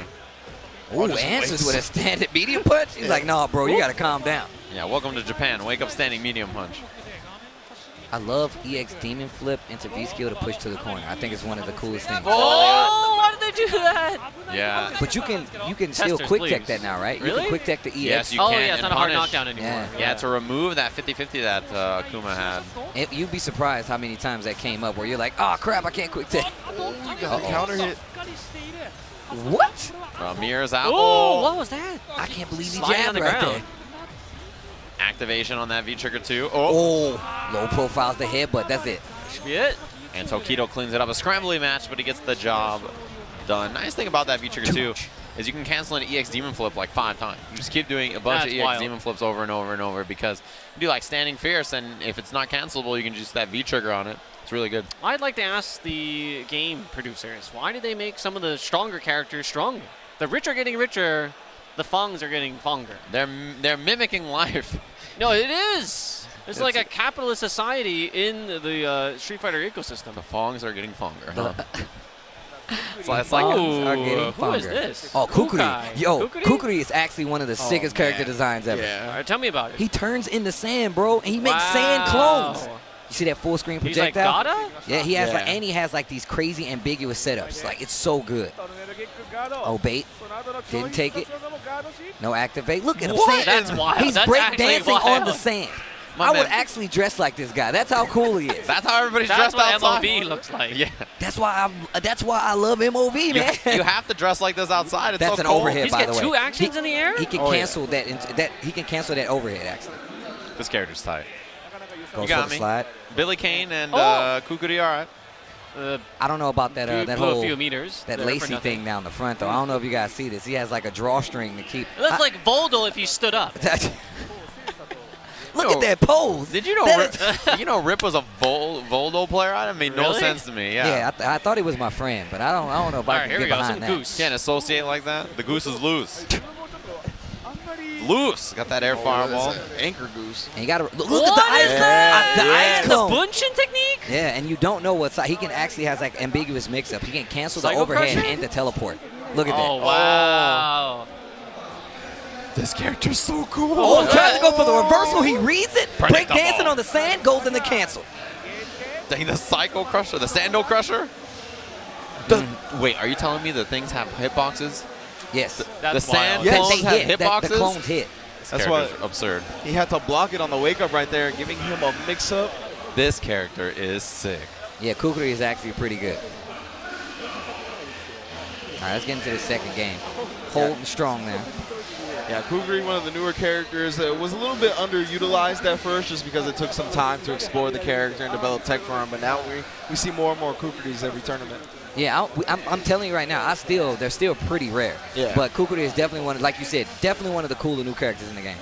Ooh, answers with a standing medium punch? He's like, nah, bro, you got to calm down. Yeah, welcome to Japan. Wake up standing medium punch. I love EX Demon Flip into V-Skill to push to the corner. I think it's one of the coolest things. Oh, why did they do that? Yeah. But you can still quick tech that now, right? Really? You can quick tech the EX. Yes, you can. Yeah, it's not a hard knockdown anymore. Yeah, to remove that 50-50 that Akuma had. You'd be surprised how many times that came up where you're like, oh, crap, I can't quick tech. Counter hit. What? Mirror's out. Oh, what was that? I can't believe he Sliding jabbed on the right ground. there. Activation on that V-trigger too. Low profile's the headbutt. That's it. Should be it. And Tokido cleans it up. A scrambly match, but he gets the job done. Nice thing about that V-trigger too is you can cancel an EX Demon Flip like 5 times. You just keep doing a bunch of EX Demon Flips over and over and over because you do like Standing Fierce, and if it's not cancelable, you can just that V-trigger on it. It's really good. I'd like to ask the game producers, why did they make some of the stronger characters stronger? The rich are getting richer, the Fongs are getting Fonger. They're mimicking life. No, it is. It's like a capitalist society in the Street Fighter ecosystem. The Fongs are getting Fonger, huh? It's like who is this? Oh, Kukri. Yo, Kukri? Kukri is actually one of the sickest character designs ever. All right, tell me about it. He turns into sand, bro, and he makes sand clones. You see that full screen projectile? He's like Gata? Yeah, he has and he has like these crazy ambiguous setups. Like it's so good. Oh, bait. Didn't take it. No activate. Look at him. What? That's wild. He's breakdancing on the sand. I would actually dress like this guy. That's how cool he is. That's how everybody's dressed outside. That's what MOV looks like. Yeah. That's why I love MOV, man. You have to dress like this outside. It's That's so an cold. overhead, by the way. He's got 2 actions in the air? He can cancel that. He can cancel that overhead, actually. This character's tight. Goes you got for the me. slide. Billy Kane and Kukri, all right. I don't know about that that whole a few meters that lacy thing down the front, though. I don't know if you guys see this. He has like a drawstring to keep. That's like Voldel if he stood up. Look at that pose. Did you know Rip was a Voldo player? That made no sense to me. Yeah, I thought he was my friend, but I don't know if I can get behind that. Goose. Can't associate like that. The goose is loose. Loose. Got that air fireball. Anchor goose. And you gotta look at the ice clone. The Bunshin technique? Yeah, and you don't know what side. He can actually has like ambiguous mix-up. He can cancel the overhead and the teleport. Look at that. Oh, wow. This character's so cool. Oh, tries to go for the reversal. He reads it. Break Predictable. dancing on the sand, goes in the cancel. Dang, the Psycho Crusher, the Sando Crusher. Wait, are you telling me the things have hitboxes? Yes. The sand That clones have hitboxes? The clones hit. That's why absurd. he had to block it on the wake up right there, giving him a mix up. This character is sick. Yeah, Kukri is actually pretty good. All right, let's get into the second game. Holding strong there. Yeah, Kukri, one of the newer characters, was a little bit underutilized at first just because it took some time to explore the character and develop tech for him. But now we see more and more Kukris every tournament. Yeah, I'm telling you right now, they're still pretty rare. Yeah. But Kukri is definitely one, like you said, definitely one of the cooler new characters in the game.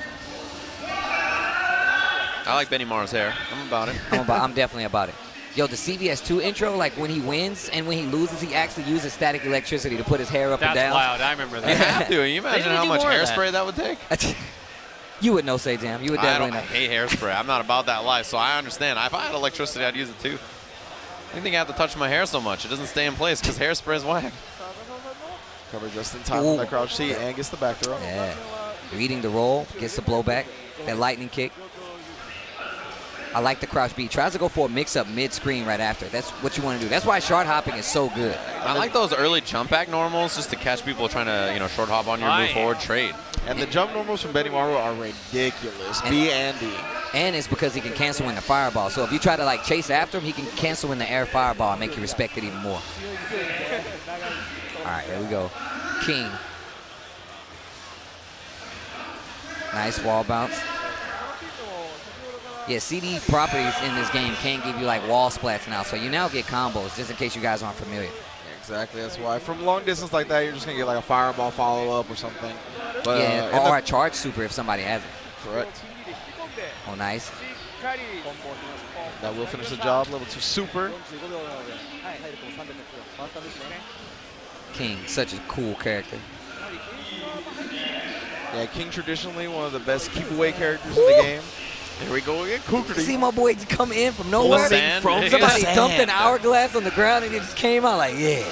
I like Benny Mara's hair. I'm about it. I'm definitely about it. Yo, the CVS2 intro, like when he wins and when he loses, he actually uses static electricity to put his hair up and down. That's loud. I remember that. You have to. Can you imagine how much hairspray that would take? You would know, Say Jam. You would definitely know. I hate hairspray. I'm not about that life, so I understand. If I had electricity, I'd use it too. I don't think I have to touch my hair so much. It doesn't stay in place because hairspray is whack. Covered just in time from the crouch seat and gets the back throw. Yeah. Reading the roll, gets the blowback, that lightning kick. I like the crouch beat. Tries to go for a mix-up mid-screen right after. That's what you want to do. That's why short hopping is so good. I like those early jump back normals just to catch people trying to, short hop on your move forward trade. And the jump normals from Benny Maru are ridiculous. B and D. And it's because he can cancel in the fireball. So if you try to like chase after him, he can cancel in the air fireball and make you respect it even more. All right, here we go. King. Nice wall bounce. Yeah, CD properties in this game can give you like wall splats now. So you now get combos, just in case you guys aren't familiar. Exactly, that's why. From long distance like that, you're just going to get like a fireball follow-up or something. But, yeah, or a charge super if somebody has it. Correct. Oh, nice. That will finish the job. Level 2 super. King, such a cool character. Yeah, King traditionally one of the best keep-away characters in the game. Here we go again. Kukri. See my boy come in from nowhere. Somebody dumped an hourglass on the ground and he just came out like, yeah.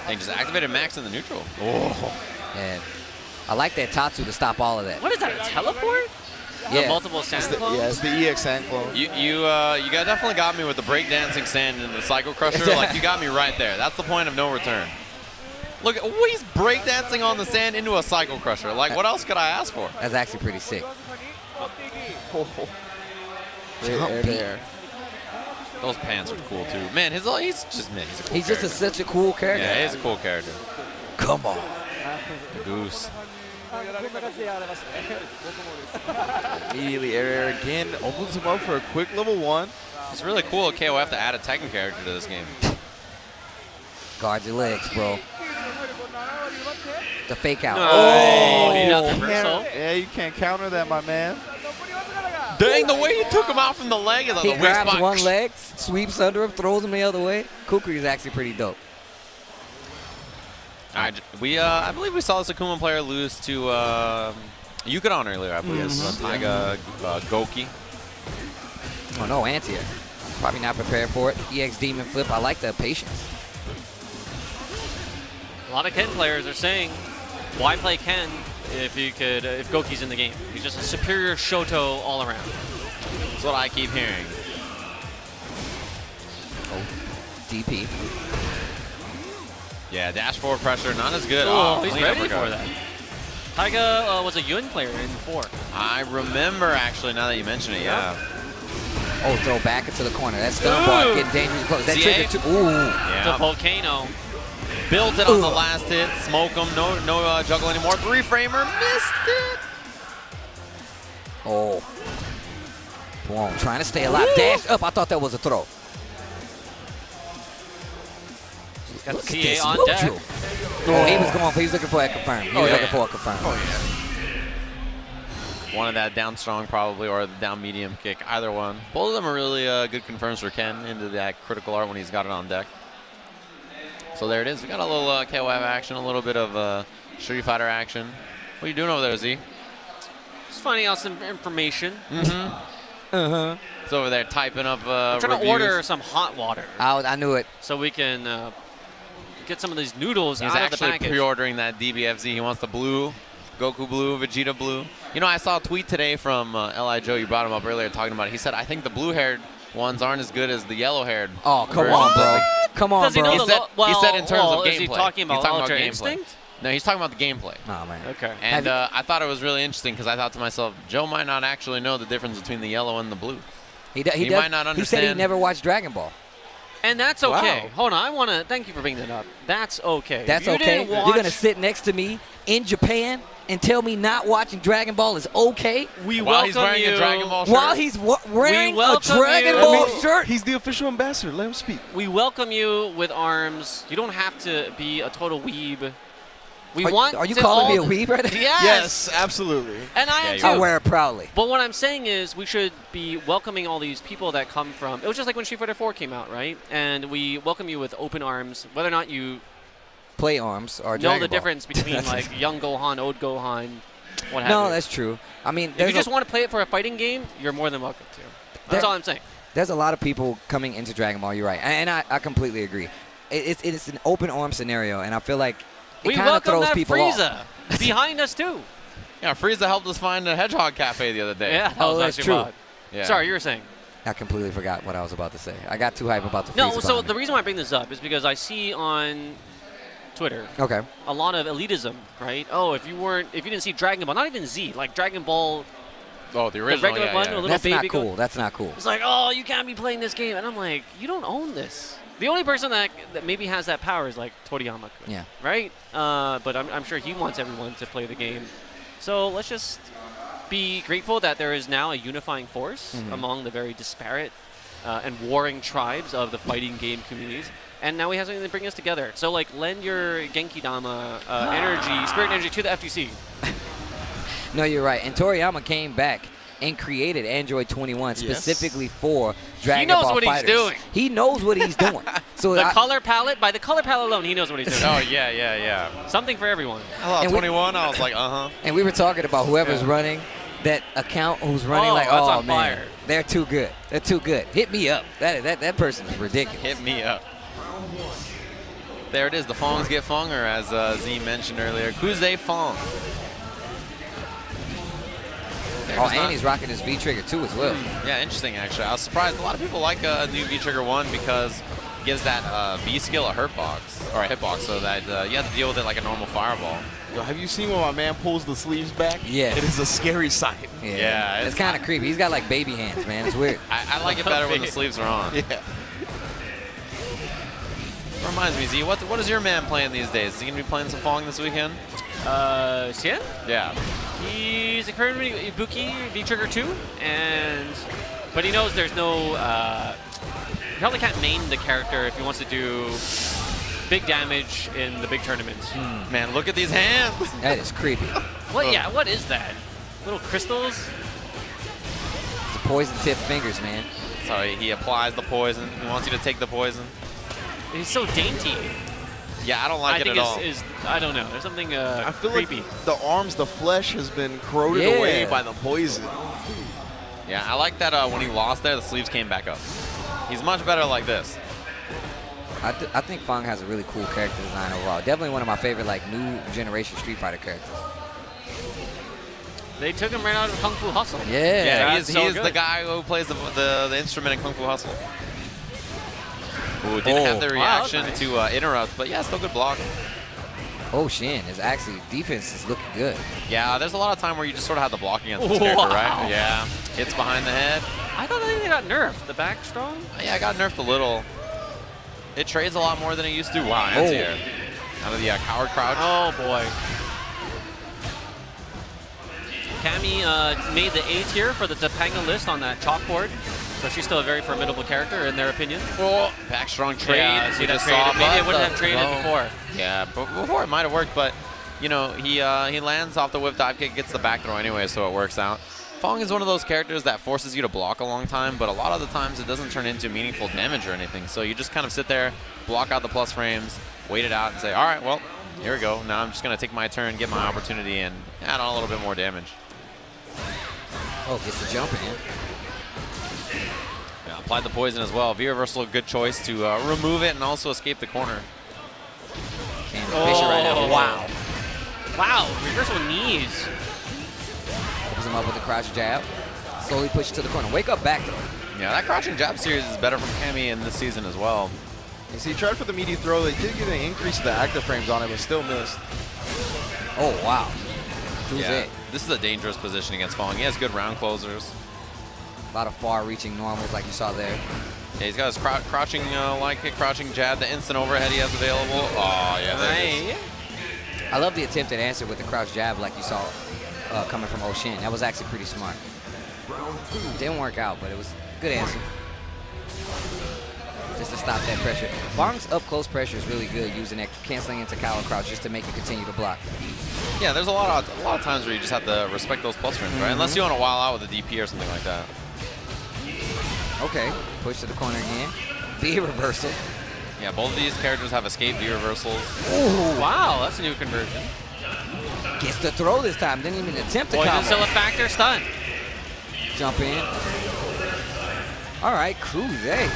They just activated Max in the neutral. Oh. And I like that Tatsu to stop all of that. What is that, a teleport? Yeah. The multiple sand clones? Yeah, it's the EX sand clone. You definitely got me with the breakdancing sand and the Psycho Crusher. Like, you got me right there. That's the point of no return. Look, he's breakdancing on the sand into a Psycho Crusher. Like, what else could I ask for? That's actually pretty sick. There. Those pants are cool too. Man, he's a cool He's character. just such a cool character. Yeah, he's a cool character. Come on. The goose. Immediately air again opens him up for a quick level 1. It's really cool at KOF to add a Tekken character to this game. Guard your legs, bro. The fake out. Yeah, you can't counter that, my man. Dang, the way he took him out from the leg is He the grabs spot. one leg, sweeps under him, throws him the other way. Kukri is actually pretty dope. I believe we saw this Akuma player lose to Yukadon earlier, I believe. Taiga Goki. Oh, no, anti-air. Probably not prepared for it. EX Demon Flip. I like the patience. A lot of Ken players are saying, why play Ken if Goki's in the game? He's just a superior Shoto all around. That's what I keep hearing. Oh, DP. Yeah, dash forward pressure, not as good. Oh, he's ready for that. Taiga was a Yun player in 4. I remember, actually, now that you mention it, yeah. Oh, throw back into the corner. That stun bar getting dangerous close. That trigger too. Ooh. Yeah. The volcano. Built it on the last hit. Smoke him. No juggle anymore. 3-framer. Missed it. Oh. Boom. Trying to stay alive. Dash up. I thought that was a throw. Got Look the at CA this on neutral. deck. Oh, he was going for. He was looking for a confirm. He was looking for a confirm. Oh, yeah. One of that down strong probably, or the down medium kick. Either one. Both of them are really good confirms for Ken into that critical art when he's got it on deck. So there it is. We got a little KOF action, a little bit of Street Fighter action. What are you doing over there, Z? Just finding out some information. He's over there typing up I'm trying to order some hot water. I knew it. So we can get some of these noodles He's out of the actually package. pre-ordering that DBFZ. He wants the blue Goku Blue, Vegeta Blue. You know, I saw a tweet today from L.I. Joe. You brought him up earlier talking about it. He said, I think the blue-haired ones aren't as good as the yellow-haired. Oh, come on, bro. Come on, Does he bro. know He said in terms of gameplay. Is he talking about Ultra Instinct? No, he's talking about the gameplay. Oh, man. Okay. And I thought it was really interesting because I thought to myself, Joe might not actually know the difference between the yellow and the blue. He might not understand. He said he never watched Dragon Ball. And that's okay. Wow. Hold on, I want to thank you for bringing that up. That's okay. That's okay. You're going to sit next to me in Japan and tell me not watching Dragon Ball is okay? While he's wearing a Dragon Ball shirt? While he's wearing a Dragon Ball shirt? He's the official ambassador. Let him speak. We welcome you with arms. You don't have to be a total weeb. Are you calling me a weeb right now? Yes, absolutely. And I am too. I wear it proudly. But what I'm saying is we should be welcoming all these people that come from... It was just like when Street Fighter 4 came out, right? And we welcome you with open arms, whether or not you... Play arms or know Dragon the Ball. difference between like young Gohan, old Gohan, what have you. No, that's true. I mean, if you just want to play it for a fighting game, you're more than welcome to. That's all I'm saying. There's a lot of people coming into Dragon Ball, you're right. And I completely agree. It's an open arm scenario, and I feel like it kind of throws people Frieza off. behind us, too. Yeah, Frieza helped us find a Hedgehog Cafe the other day. Yeah, that was that's actually true. mod. Yeah. Sorry, you were saying. I completely forgot what I was about to say. I got too hype about the No, Frieza so behind the me. reason why I bring this up is because I see on Twitter a lot of elitism, right? Oh, if you didn't see Dragon Ball, not even Z, like Dragon Ball. Oh, the original, regular one, a little That's baby not cool. That's not cool. It's like, oh, you can't be playing this game. And I'm like, you don't own this. The only person that maybe has that power is like Toriyama. Yeah. Right? But I'm sure he wants everyone to play the game. So let's just be grateful that there is now a unifying force among the very disparate and warring tribes of the fighting game communities. And now we have something to bring us together. So, like, lend your Genki Dama spirit energy to the FTC. No, you're right. And Toriyama came back and created Android 21 specifically for Dragon Ball He knows what fighters. he's doing. He knows what he's doing. So color palette, by the color palette alone, he knows what he's doing. Oh, yeah. Something for everyone. I saw 21, I was like, uh-huh. And we were talking about whoever's running that account who's running that's on man, fire. they're too good. They're too good. Hit me up. That person is ridiculous. Hit me up. There it is. The Fongs get Fong, or as Z mentioned earlier, Kuze Fong. And he's rocking his V-Trigger too as well. Yeah, interesting actually. I was surprised. A lot of people like a new V-Trigger 1 because it gives that V skill a hurt box, or a hitbox, so that you have to deal with it like a normal fireball. Yo, have you seen when my man pulls the sleeves back? Yeah. It is a scary sight. Yeah, it's kind of creepy. He's got like baby hands, man. It's weird. I like it better when the sleeves are on. Yeah. Reminds me, Z, what is your man playing these days? Is he going to be playing some Fong this weekend? Xian? Yeah. He's currently Ibuki V-Trigger 2, but he knows there's no, he probably can't main the character if he wants to do big damage in the big tournaments. Man, look at these hands. That is creepy. What is that? Little crystals? It's poison tip fingers, man. So he applies the poison. He wants you to take the poison. He's so dainty. Yeah, I don't like it at all. I don't know. There's something I feel creepy. like the arms, the flesh has been corroded away by the poison. Yeah, I like that when he lost there, the sleeves came back up. He's much better like this. I think Fong has a really cool character design overall. Definitely one of my favorite like new generation Street Fighter characters. They took him right out of Kung Fu Hustle. Yeah, he is the guy who plays the instrument in Kung Fu Hustle. Ooh, didn't have the reaction to interrupt, but yeah, still good block. Oh, Shin is actually, defense is looking good. Yeah, there's a lot of time where you just sort of have the block against this character, right? Yeah, hits behind the head. I thought they got nerfed. The back strong? Yeah, it got nerfed a little. It trades a lot more than it used to. Wow, anti-air. Out of the coward crouch. Oh, boy. Cammy made the A tier for the Topanga list on that chalkboard. So she's still a very formidable character in their opinion. Oh, back strong trade. Yeah, see that trade. Maybe it wouldn't have traded before. Yeah, but before it might have worked, but you know, he lands off the whip dive kick, gets the back throw anyway, so it works out. Fong is one of those characters that forces you to block a long time, but a lot of the times it doesn't turn into meaningful damage or anything. So you just kind of sit there, block out the plus frames, wait it out, and say, all right, well, here we go. Now I'm just going to take my turn, get my opportunity, and add on a little bit more damage. Oh, gets the jump in. Yeah, applied the poison as well. V-reversal, a good choice to remove it and also escape the corner. Can't fish it right now. Wow. Wow, reversal knees. Opens him up with a crouch jab. Slowly pushes to the corner. Wake up back throw. Yeah, that crouching jab series is better from Cammy in this season as well. You see, he tried for the meaty throw. They did get an increase in the active frames on it, but still missed. Oh, wow. Who's it? This is a dangerous position against Fong. He has good round closers. A lot of far-reaching normals like you saw there. Yeah, he's got his crouching line kick, crouching jab, the instant overhead he has available. Oh, yeah, there it is. I love the attempted answer with the crouch jab like you saw coming from Oshin. That was actually pretty smart. Didn't work out, but it was a good answer. Just to stop that pressure. Fong's up-close pressure is really good, using that canceling into cowl crouch just to make it continue to block. Yeah, there's a lot of times where you just have to respect those plus frames, right? Unless you want to wild out with a DP or something like that. Okay, push to the corner again. B reversal. Yeah, both of these characters have escape V reversals. Ooh, wow, that's a new conversion. Gets the throw this time. Didn't even attempt to Poison combo. still a factor, stun. Jump in. All right, Cruz, hey.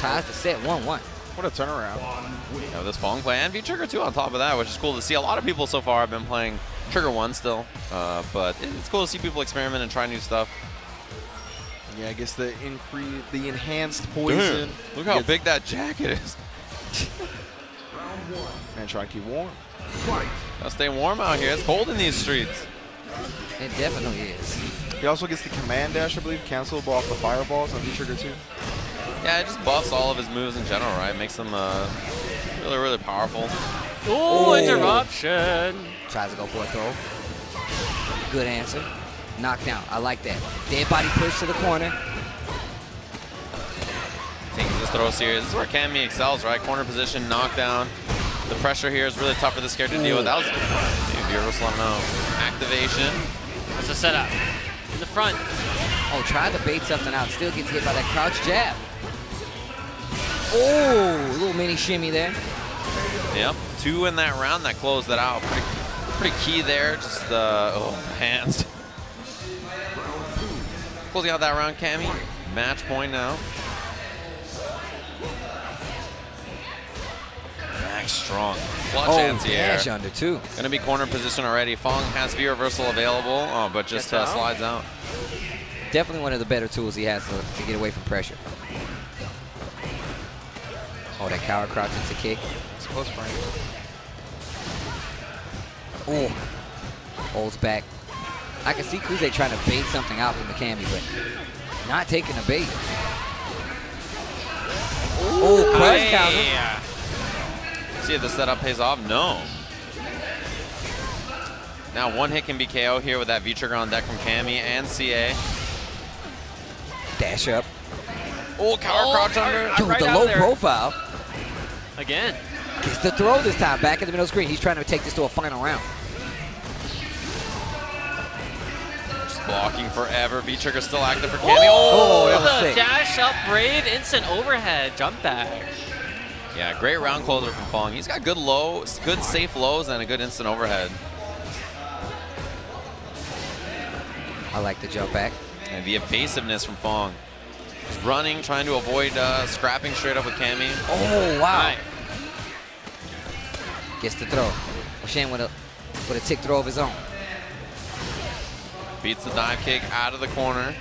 Ties the set 1-1. What a turnaround. Yeah, with this Fong play and V-Trigger 2 on top of that, which is cool to see. A lot of people so far have been playing Trigger 1 still, but it's cool to see people experiment and try new stuff. Yeah, I guess the enhanced poison. Dude, look how big that jacket is. Man, try to keep warm. Gotta stay warm out here. It's cold in these streets. It definitely is. He also gets the command dash, I believe, cancelable off the fireballs on V-Trigger 2. Yeah, it just buffs all of his moves in general, right? Makes them really, really powerful. Ooh, interruption. Tries to go for a throw. Good answer. Knockdown. I like that. Dead body push to the corner. Taking this throw serious. This is where Cammy excels, right? Corner position, knockdown. The pressure here is really tough for this character to deal with. That was maybe reversal, I don't know. Activation. That's a setup. In the front. Oh, tried to bait something out. Still gets hit by that crouch jab. Oh, a little mini shimmy there. Yep, 2 in that round that closed that out. Pretty key there. Just hands. Closing out that round, Cammy. Match point now. Max strong. Clutch anti-air. Dash under two. Gonna be corner position already. Fong has V reversal available, but just slides out. Definitely one of the better tools he has to get away from pressure. Oh, that cower crouch into kick. It's close frame. Oh, holds back. I can see Kuze trying to bait something out from the Cammy, but not taking the bait. Oh, crush counter. See if the setup pays off? No. Now one hit can be KO here with that V-Trigger on deck from Cammy and CA. Dash up. Oh, cower crouch under. Dude, the low profile. Again. Gets the throw this time, back in the middle screen. He's trying to take this to a final round. Just blocking forever. V-Trigger still active for Cammy. Oh, that was the sick. dash up brave, instant overhead, jump back. Yeah, great round closer from Fong. He's got good lows, good safe lows, and a good instant overhead. I like the jump back. And the evasiveness from Fong. Just running, trying to avoid scrapping straight up with Cammy. Oh, wow. Right. Gets the throw. Oshin with a tick throw of his own. Beats the dive kick out of the corner.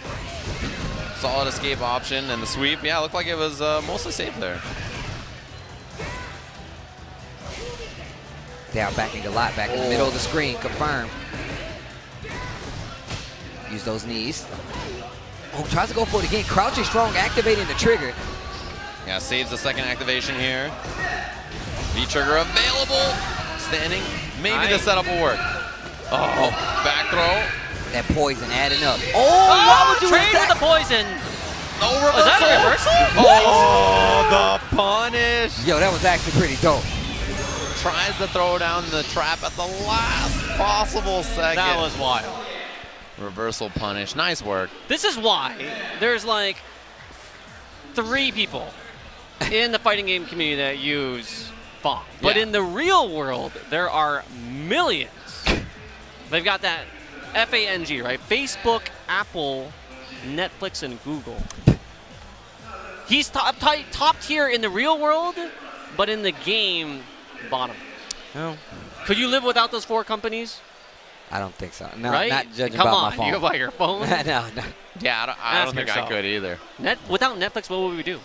Solid escape option, and the sweep. Yeah, looked like it was mostly safe there. Down backing a lot, back in the middle of the screen, confirmed. Use those knees. Oh, tries to go for it again. Crouching strong, activating the trigger. Yeah, saves the second activation here. V-Trigger available. Standing. Maybe the setup will work. Oh, back throw. That poison adding up. Oh, why would you trade attack? with the poison. No reversal. Was that a reversal? Oh, the punish. Yo, that was actually pretty dope. Tries to throw down the trap at the last possible second. That was wild. Reversal punish. Nice work. This is why there's like 3 people in the fighting game community that use Fong. But in the real world, there are millions. They've got that FANG, right? Facebook, Apple, Netflix, and Google. He's top tier in the real world, but in the game, bottom. No. Could you live without those 4 companies? I don't think so. No, right? not judging Come by on, my phone. you buy your phone? No. Yeah, I don't think I yourself. could either. Without Netflix, what would we do?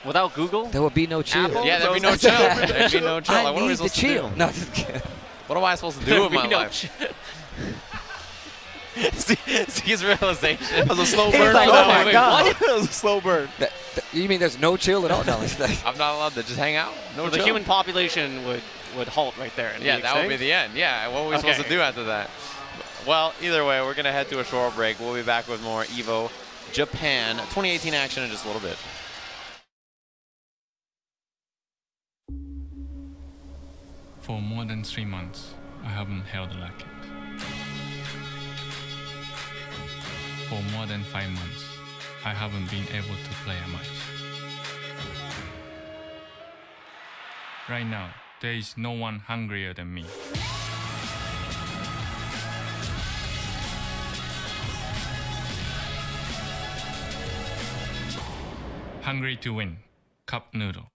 Without Google? There would be no chill. Apple? Yeah, there'd be no chill. There'd be no chill. I Like, what are we need supposed to to chill. do? No, just kidding. What am I supposed to do with my life? See his realization. That was a slow He's burn. like, for oh that my one. God. That was a slow burn. You mean there's no chill at all? No, it's like, I'm not allowed to just hang out? No The chill? human population would halt right there. And Yeah, be that would be extinct. the end. Yeah, what were we supposed to do after that? Well, either way, we're going to head to a short break. We'll be back with more Evo Japan 2018 action in just a little bit. For more than 3 months, I haven't held a racket. For more than 5 months, I haven't been able to play a match. Right now, there is no one hungrier than me. Hungry to win. Cup noodle.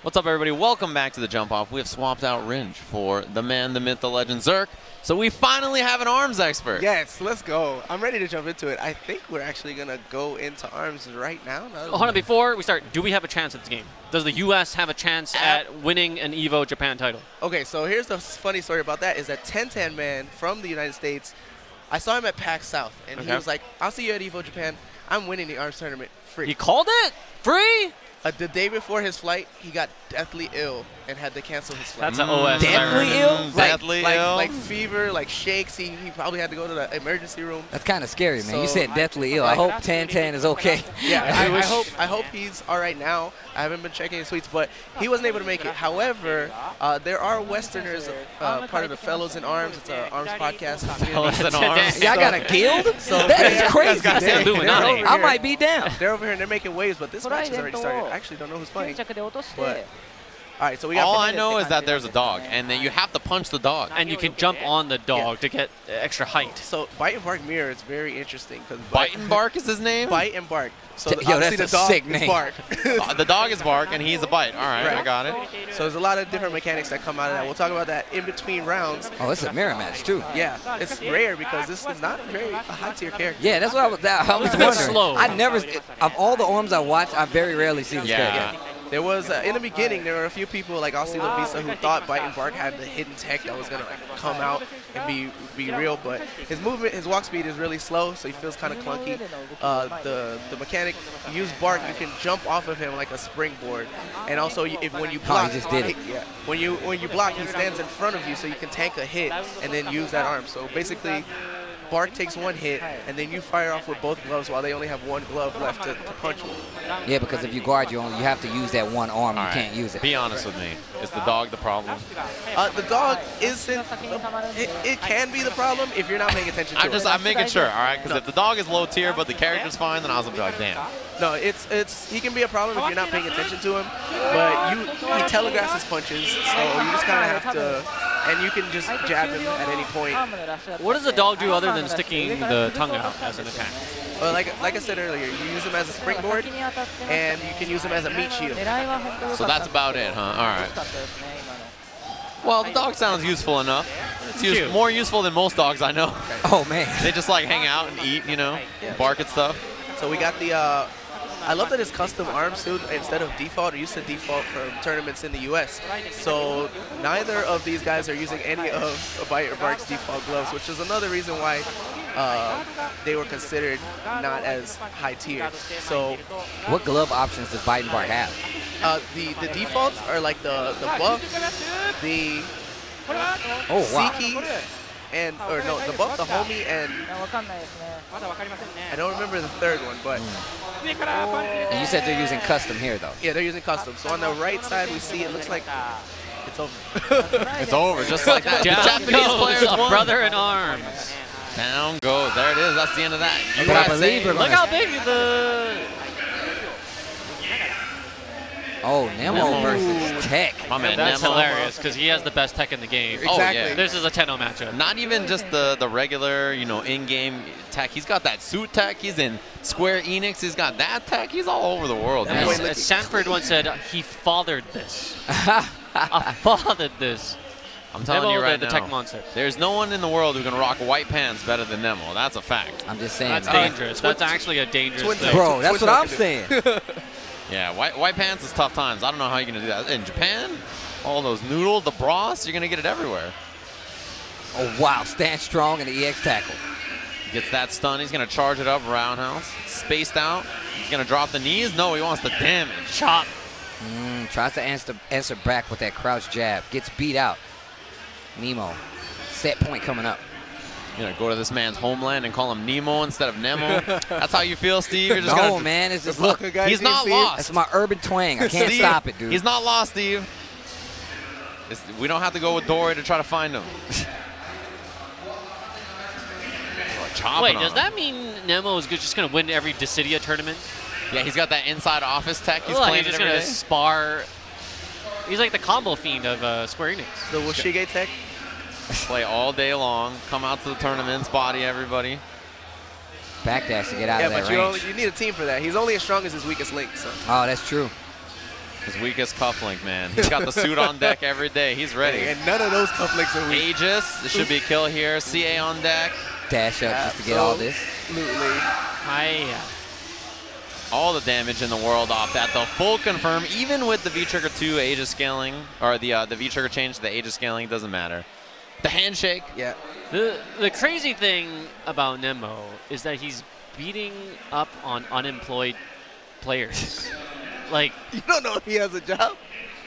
What's up, everybody? Welcome back to the Jump Off. We have swapped out Ringe for the man, the myth, the legend, Zerk. So we finally have an arms expert. Yes, let's go. I'm ready to jump into it. I think we're actually going to go into arms right now. Hold on, before we start, do we have a chance at this game? Does the U.S. have a chance at winning an Evo Japan title? Okay, so here's the funny story about that is that 1010 man from the United States, I saw him at PAX South, and he was like, I'll see you at Evo Japan. I'm winning the arms tournament free. He called it? Free? The day before his flight, he got deathly ill and had to cancel his flight. That's an OS. Deathly ill? Deathly ill? Like fever, like shakes. He probably had to go to the emergency room. That's kind of scary, man. You So, said deathly ill. I hope 1010 is okay. Yeah, I hope he's all right now. I haven't been checking his tweets, but he wasn't able to make it. However, there are Westerners, part of the Fellows in Arms. It's an arms podcast. Fellows in Arms. Y'all got a guild? That is crazy. That's Illuminati. I might be down. They're over here and they're making waves, but this match has already started. I actually don't know who's playing. But all right, so we got. All I know is that there's a dog, and then you have to punch the dog. And you can jump on the dog to get extra height. So Bite and Bark Mirror is very interesting because Bite and Bark is his name? Bite and Bark. So Yo, obviously that's the a dog sick is name. Bark. The dog is Bark, and he's a bite. All right, Right. I got it. So there's a lot of different mechanics that come out of that. We'll talk about that in between rounds. Oh, it's a mirror match, too. Yeah, it's rare because this is not a high tier character. Yeah, that's what I was It's a bit wondering. slow. I never, of all the arms I watch, I very rarely see this Yeah. character. There was, in the beginning, there were a few people like Aussie Lavisa who thought Bite and Bark had the hidden tech that was going to come out and be real, but his movement, his walk speed is really slow, so he feels kind of clunky. The mechanic, you use Bark, you can jump off of him like a springboard, and also when you block, he just did it. Yeah, when you block, he stands in front of you, so you can tank a hit and then use that arm. So basically, Bark takes one hit, and then you fire off with both gloves while they only have one glove left to punch him. Yeah, because if you guard, you have to use that one arm. All You right. can't use it. Be honest with me. Is the dog the problem? The dog isn't. It can be the problem if you're not paying attention to it. I'm making sure, all right? Because if the dog is low tier, but the character's fine, then I was gonna be like, damn. No, he can be a problem if you're not paying attention to him. But he telegraphs his punches, so you just kind of have to, and you can just jab him at any point. What does the dog do other than sticking the tongue out as an attack? Well, like I said earlier, you use him as a springboard, and you can use him as a meat shield. So that's about it, huh? All right. Well, the dog sounds useful enough. It's more useful than most dogs I know. Oh, man. They just like hang out and eat, you know, bark at stuff. So we got the. I love that it's custom arms too, instead of default. It used to default from tournaments in the U.S. So neither of these guys are using any of Bite or Bark's default gloves, which is another reason why they were considered not as high tier. So What glove options does Bite and Bark have? the defaults are like the buff, the Oh, wow. Siki, the buff, the homie, and I don't remember the third one, but And you said they're using custom here, though. yeah, they're using custom. So on the right side, we see it looks like it's over. It's over, just like that. The Down Japanese goes players a won. brother in arms. Down goes. There it is. That's the end of that. But I believe we're Look gonna- how big the... Oh, Nemo versus Tech. My man, That's Nemo. hilarious, because he has the best tech in the game. Oh, Exactly. yeah. This is a 10-0 matchup. Not even just the regular, you know, in-game tech. He's got that suit tech. He's in Square Enix. He's got that tech. He's all over the world. And man. as Sanford once said, he fathered this. I fathered this. I'm telling Nemo, you right the now. tech monster. There's no one in the world who can rock white pants better than Nemo. That's a fact. I'm just saying. That's man. dangerous. That's actually a dangerous twin thing. Bro, that's Twin what I'm token. saying. Yeah, white pants is tough times. I don't know how you're going to do that. In Japan, all those noodles, the broths, you're going to get it everywhere. Oh, wow. Stand strong in the EX tackle. Gets that stun. He's going to charge it up roundhouse. Spaced out. He's going to drop the knees. No, he wants the damage. Chop. Tries to answer back with that crouch jab. Gets beat out. Nemo. Set point coming up. You're going to go to this man's homeland and call him Nemo instead of Nemo. That's how you feel, Steve? You're just No, gonna, man. It's just, look. He's not lost. That's my urban twang. I can't Steve, stop it, dude. He's not lost, Steve. We don't have to go with Dory to try to find him. Wait, does that mean Nemo is just going to win every Dissidia tournament? Yeah, he's got that inside office tech. He's Like, playing he's it just every going day. to spar. He's like the combo fiend of Square Enix. The Washige tech. Play all day long. Come out to the tournaments, body everybody. Backdash to get out Yeah, of that but range. you need a team for that. He's only as strong as his weakest link. So Oh, that's true. His weakest cufflink, man. He's got the suit on deck every day. He's ready. And none of those cufflinks are weak. Aegis, this should be a kill here. CA on deck. Dash up just to get all this. Absolutely. All the damage in the world off that. The full confirm, even with the V-Trigger 2 Aegis scaling, or the V-Trigger change to the Aegis scaling, doesn't matter. The handshake. Yeah. The crazy thing about Nemo is that he's beating up on unemployed players. Like, You don't know if he has a job?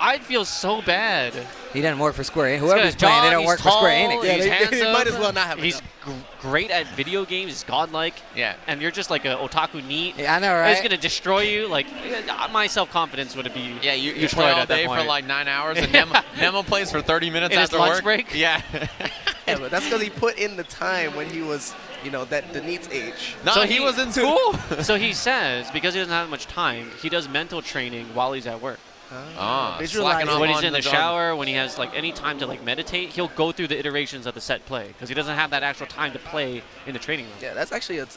I'd feel so bad. He doesn't work for Square Enix. He's got Whoever's a playing, they job, don't he's work tall, for Square Enix. Yeah, he's they handsome. might as well not have a He's job. great at video games. He's godlike. Yeah. And you're just like a otaku neat. Yeah, I know, right? He's going to destroy you. Like, my self-confidence would be Yeah, you play destroyed all at that day for point. like 9 hours, and Nemo plays for 30 minutes In his after lunch work. break? Yeah. Yeah, but that's because he put in the time when he was, you know, the NEET's age. No, So he he- was in school. So he says, because he doesn't have much time, he does mental training while he's at work. Slacking off When on he's in the job. shower, when he has like any time to like meditate, he'll go through the iterations of the set play because he doesn't have that actual time to play in the training room. Yeah, that's actually a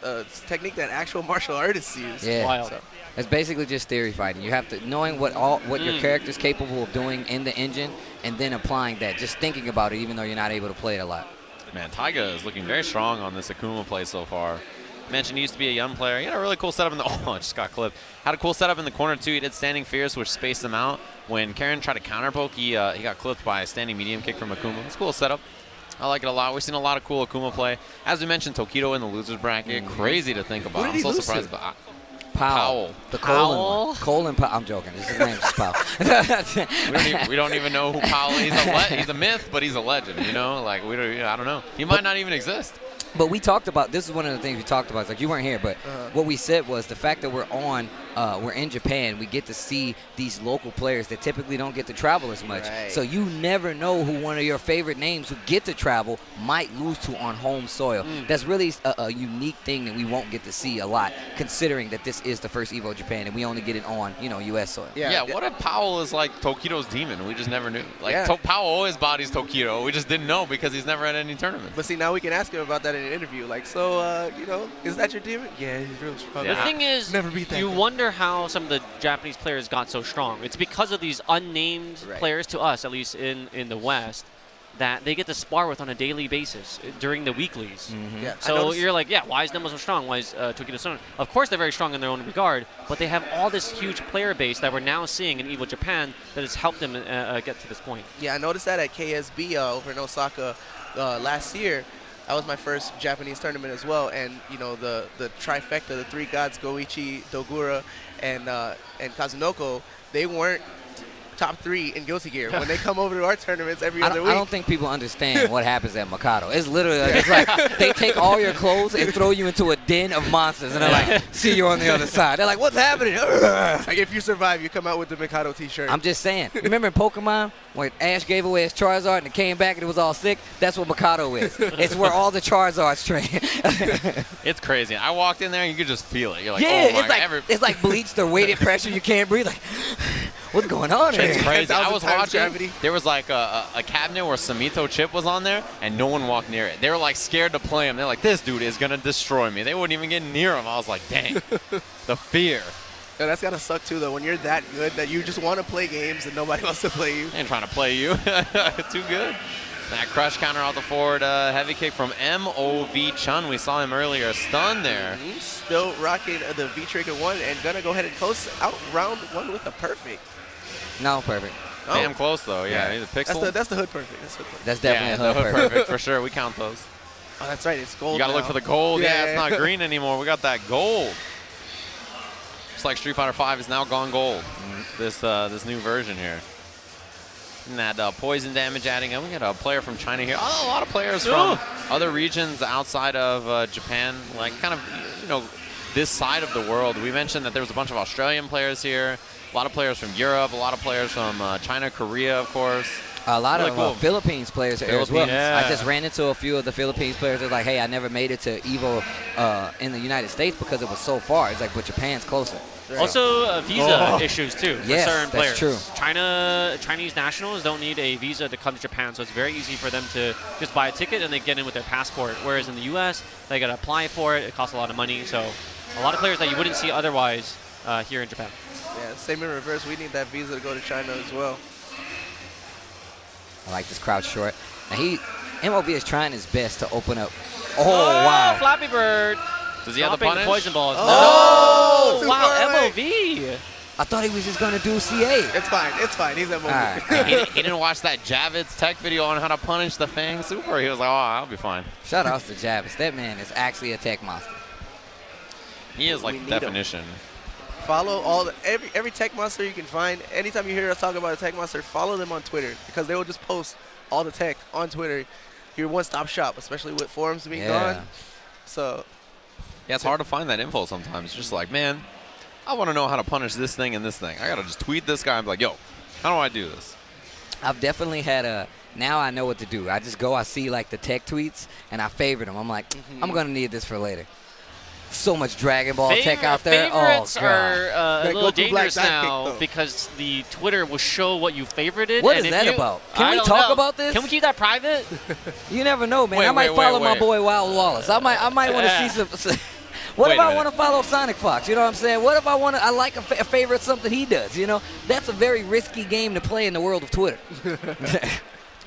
technique that actual martial artists use. Yeah. Wild. So, It's basically just theory fighting. You have to knowing what your character's capable of doing in the engine, and then applying that. Just thinking about it, even though you're not able to play it a lot. Man, Taiga is looking very strong on this Akuma play so far. Mentioned he used to be a young player. He had a really cool setup in the oh, it just got clipped. Had a cool setup in the corner too. He did standing fierce, which spaced him out. When Karen tried to counter poke, he got clipped by a standing medium kick from Akuma. It's a cool setup. I like it a lot. We've seen a lot of cool Akuma play. As we mentioned, Tokido in the losers bracket. Crazy to think about. Who did I'm he so lose surprised to? about. Powell. The Colin one. Colin Powell. I'm joking. His name's just Powell. We don't even know who Powell is. He's a myth, but he's a legend. You know, like I don't know. He might not even exist. But we talked about, this is one of the things we talked about. It's like, you weren't here, but what we said was the fact that we're in Japan, we get to see these local players that typically don't get to travel as much. Right. So you never know who one of your favorite names who get to travel might lose to on home soil. That's really a unique thing that we won't get to see a lot, considering that this is the first Evo Japan and we only get it on, U.S. soil. Yeah, what if Powell is like Tokido's demon? We just never knew. Like, Yeah. Powell always bodies Tokido. We just didn't know because he's never had any tournaments. but see, now we can ask him about that in an interview. Like, so, is that your demon? Yeah, he's real strong. The thing is, Never beat that you guy. wonder how some of the Japanese players got so strong. It's because of these unnamed players, to us, at least in the West, that they get to spar with on a daily basis during the weeklies. Yeah, I So noticed- you're like, yeah, why is Nemo so strong? Why is Tokido so strong? Of course, they're very strong in their own regard, but they have all this huge player base that we're now seeing in Evo Japan that has helped them get to this point. Yeah, I noticed that at KSB over in Osaka last year. That was my first Japanese tournament as well, and the trifecta, the three gods, Goichi, Dogura, and Kazunoko, they weren't top 3 in Guilty Gear. When they come over to our tournaments every other week. I don't think people understand what happens at Mikado. It's literally it's like they take all your clothes and throw you into a den of monsters, and they're like, see you on the other side. They're like, what's happening? Like, if you survive, you come out with the Mikado t-shirt. I'm just saying. Remember in Pokemon when Ash gave away his Charizard and it came back and it was all sick? That's what Mikado is. It's where all the Charizards train. It's crazy. I walked in there and you could just feel it. You're like, Yeah, oh my it's like God. it's like bleached or weighted pressure. You can't breathe. Like, what's going on here? It's crazy. I 10,000 was times watching. gravity. There was like a cabinet where Samito chip was on there, and no one walked near it. They were like scared to play him. They're like, this dude is gonna destroy me. They wouldn't even get near him. I was like, dang, the fear. Yeah, that's gotta suck too, though. When you're that good that you just want to play games and nobody wants to play you. I ain't trying to play you. Too good. That crush counter out the forward heavy kick from MOV Chun. We saw him earlier. Stun there. Still rocking the V-Trigger 1 and gonna go ahead and close out round 1 with a perfect. No, perfect. Oh. Damn close though. Yeah, he's a pixel. That's the hood perfect. That's hood perfect. That's definitely yeah, a hood the perfect. perfect for sure. We count those. Oh, that's right. It's gold. You gotta now. look for the gold. Yeah, Yeah. it's not green anymore. We got that gold. Just like Street Fighter V is now gone gold. This new version here. And that poison damage adding up. We got a player from China here. Oh, a lot of players from other regions outside of Japan, like kind of this side of the world. We mentioned that there was a bunch of Australian players here, a lot of players from Europe, a lot of players from China, Korea, of course. A lot Really of cool. Philippines players are here as well. Yeah. I just ran into a few of the Philippines players. They're like, hey, I never made it to Evo in the United States because it was so far. It's like, but Japan's closer. Also, visa issues too for Yes, certain that's players. true. Chinese nationals don't need a visa to come to Japan, so it's very easy for them to just buy a ticket and they get in with their passport. Whereas in the U.S., they got to apply for it. It costs a lot of money. So a lot of players that you wouldn't see otherwise here in Japan. Yeah, same in reverse. We need that visa to go to China as well. I like this crouch short. Now MOV is trying his best to open up. Oh, wow. Flappy Bird. Does he have the punish? Poison balls. Oh, no. Wow, right. MOV. I thought he was just going to do CA. It's fine. It's fine. He's MOV. All right. he didn't watch that Javits tech video on how to punish the Fang Super. He was like, oh, I'll be fine. Shout out to Javis. That man is actually a tech monster. He is like the definition. Follow every tech monster you can find. Anytime you hear us talk about a tech monster, follow them on Twitter because they will just post all the tech on Twitter. Your one-stop shop, especially with forums being gone. So yeah, it's hard to find that info sometimes. It's just like, man, I want to know how to punish this thing and this thing. I gotta just tweet this guy and be like, yo, how do I do this? I've definitely had now I know what to do. I just go, I see like the tech tweets, and I favorite them. I'm like, I'm gonna need this for later. So much Dragon Ball tech out there. Favorites Oh, God. are a little dangerous now though. because the Twitter will show what you favorited. What and is if that you, about? I Can we don't talk know. about this? Can we keep that private? You never know, man. Wait, I might wait, follow wait. my boy Wild Wallace. I might want to see some. What Wait if a I minute. want to follow Sonic Fox? You know what I'm saying? What if I like a favorite something he does? You know, that's a very risky game to play in the world of Twitter.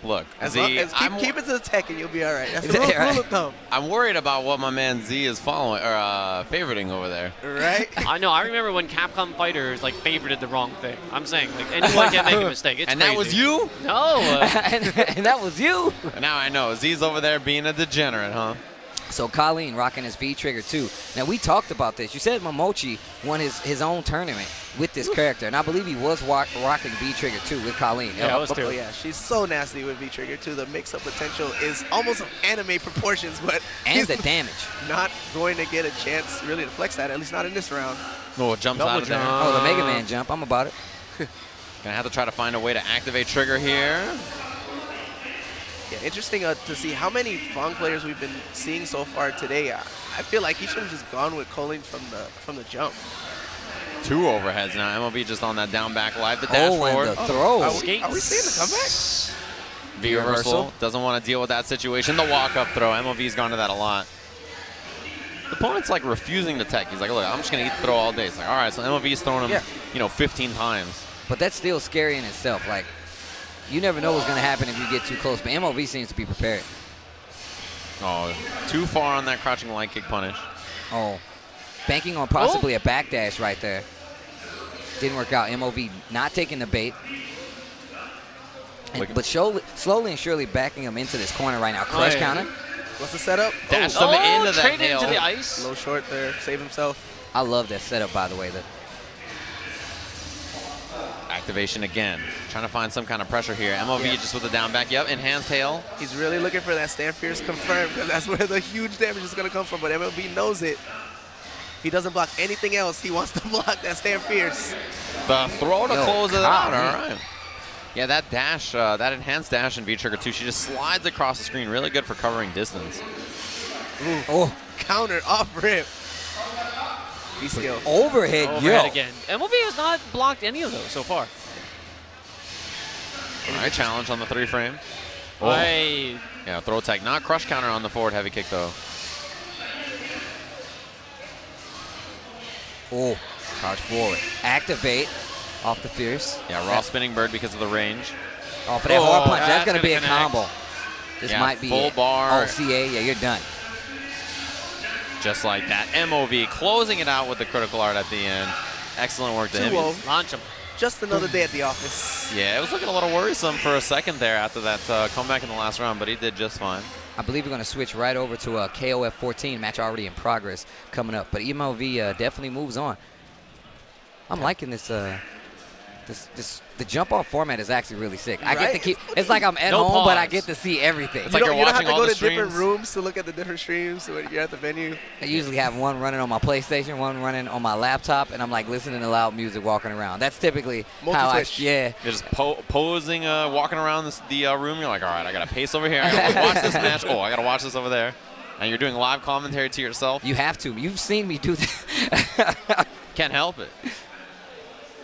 Look, as Z, long as keep it to the tech and you'll be all right. That's the Right. rule of thumb. I'm worried about what my man Z is following or favoriting over there. Right? I know. I remember when Capcom Fighters like favorited the wrong thing. I'm saying like anyone can make a mistake. It's And crazy. that was you? No. and that was you. Now I know. Z's over there being a degenerate, huh? So Colleen rocking his V-Trigger too. Now we talked about this. You said Momochi won his own tournament with this character, and I believe he was rocking V-Trigger too with Colleen. Yeah, I was too. Oh yeah, she's so nasty with V-Trigger too. The mix-up potential is almost of anime proportions, but And he's the damage. not going to get a chance really to flex that, at least not in this round. Oh, it jumps out of there. Oh, the Mega Man jump. I'm about it. Gonna have to try to find a way to activate trigger here. Yeah, interesting to see how many Fong players we've been seeing so far today. I feel like he should have just gone with Colleen from the jump. 2 overheads now. MLB just on that down back live. The dash forward. and the throw. Are we seeing the comeback? V reversal. Doesn't want to deal with that situation. The walk-up throw. MLB's gone to that a lot. The opponent's like refusing to tech. He's like, look, I'm just going to eat the throw all day. It's like, all right, so MLB's throwing him, 15 times. But that's still scary in itself. Like, you never know what's going to happen if you get too close. But MOV seems to be prepared. Oh, too far on that crouching light kick punish. Oh, banking on possibly a backdash right there. Didn't work out. MOV not taking the bait. But slowly and surely backing him into this corner right now. Crush counter. What's the setup? Dashed him into that straight nail. into the ice. Low short there, save himself. I love that setup, by the way. Activation again. Trying to find some kind of pressure here. MOV just with the down back. Yep, enhanced tail. He's really looking for that stand fierce confirmed because that's where the huge damage is going to come from. But MLB knows it. If he doesn't block anything else, he wants to block that stand fierce. The throw to close it out. man. All right. Yeah, that dash, that enhanced dash in V-Trigger 2, she just slides across the screen. Really good for covering distance. Ooh. Oh, Counter off rip. He's still. overhead, Overhead yo. again. MLB has not blocked any of those so far. All right, challenge on the 3 frame. Right. Yeah, throw tag. Not crush counter on the forward heavy kick, though. Oh, crouch forward. Activate off the fierce. Yeah, raw spinning bird because of the range. Off of that hard punch. That's that's going to be a gonna connect. combo. This Yeah, might be full it. bar. Oh, CA. Yeah, you're done. Just like that. MOV closing it out with the critical art at the end. Excellent work to him. 2-0. Launch him. Just another day at the office. Yeah, it was looking a little worrisome for a second there after that comeback in the last round, but he did just fine. I believe we're going to switch right over to a KOF 14 match already in progress coming up. But MLV definitely moves on. I'm liking this. The jump off format is actually really sick. I get to keep. It's like I'm at No home, but I pause. get to see everything. It's like you're you don't watching have to all go the to different streams. rooms to look at the different streams when you're at the venue. I usually have one running on my PlayStation, one running on my laptop, and I'm like listening to loud music walking around. That's typically how I. Multi-switch. Yeah. You're just posing, walking around the room. You're like, all right, I got to pace over here. I got to watch this match. Oh, I got to watch this over there. And you're doing live commentary to yourself. You have to. You've seen me do that. Can't help it.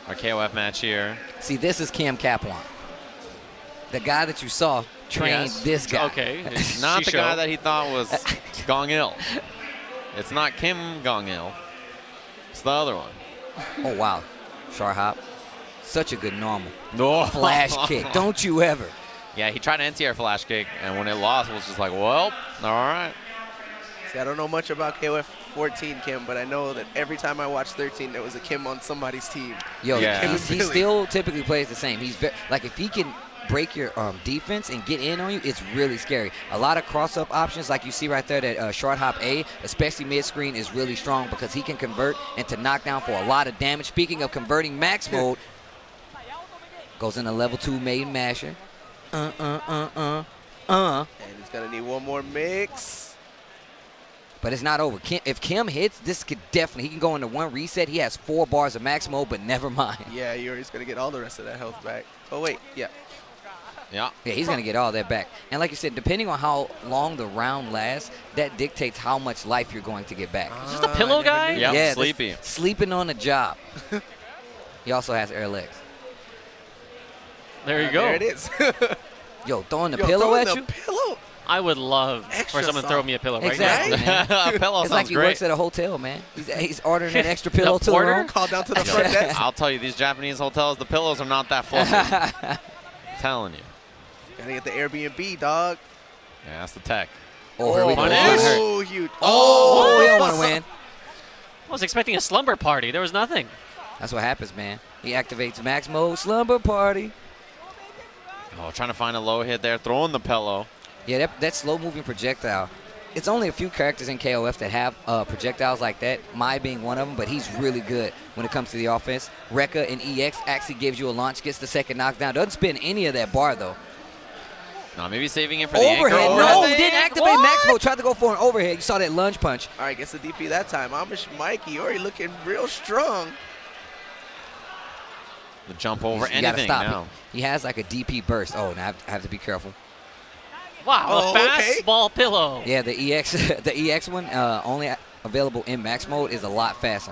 Our KOF match here. See, this is Kim Kaplan. The guy that you saw trained this guy. Okay. Not the Shisho. guy that he thought was Gong Il. It's not Kim Gong Il. It's the other one. Oh, wow. Char hop. Such a good normal. No. Flash kick. Don't you ever. Yeah, he tried an anti-air flash kick, and when it lost, it was just like, well, all right. See, I don't know much about KOF 14, Kim, but I know that every time I watch 13, there was a Kim on somebody's team. Yo, Yeah. he still typically plays the same. He's like, if he can break your defense and get in on you, it's really scary. A lot of cross-up options, like you see right there, that short hop A, especially mid-screen, is really strong because he can convert into knockdown for a lot of damage. Speaking of converting max mode, goes into level 2 maiden masher. And he's going to need one more mix. But it's not over. If Kim hits, this could definitely, he can go into one reset. He has 4 bars of max mode, but never mind. Yeah, Yuri's going to get all the rest of that health back. Oh, wait, yeah. Yeah. Yeah, he's going to get all that back. And like you said, depending on how long the round lasts, that dictates how much life you're going to get back. Is this the pillow guy? Yep, yeah, sleepy. Sleeping on the job. He also has air legs. There you go. There it is. Yo, throwing the pillow at you? Pillow? I would love Extra for someone to soft. throw me a pillow right Exactly, now. man. A pillow It's sounds like he great. works at a hotel, man. He's ordering an extra pillow to the porter? room. Call down to the front desk. I'll tell you, these Japanese hotels, the pillows are not that fluffy. Telling you. Gotta get the Airbnb, dog. Yeah, that's the tech. Oh, here we go. punish. Oh, huge. Oh, we don't want to win. I was expecting a slumber party. There was nothing. That's what happens, man. He activates max mode slumber party. Oh, trying to find a low hit there, throwing the pillow. Yeah, that slow-moving projectile. It's only a few characters in KOF that have projectiles like that, Mai being one of them, but he's really good when it comes to the offense. Rekka in EX actually gives you a launch, gets the second knockdown. Doesn't spin any of that bar, though. No, maybe saving it for the Overhead. anchor. No, Overhead. didn't activate max mode. Tried to go for an overhead. You saw that lunge punch. All right, gets the DP that time. Amish Mikey, Yuri looking real strong. The jump over You gotta anything stop now. it. He has like a DP burst. Oh, now I have to be careful. Wow, Oh, a fast okay. ball pillow. Yeah, the EX, the EX one, only available in max mode, is a lot faster.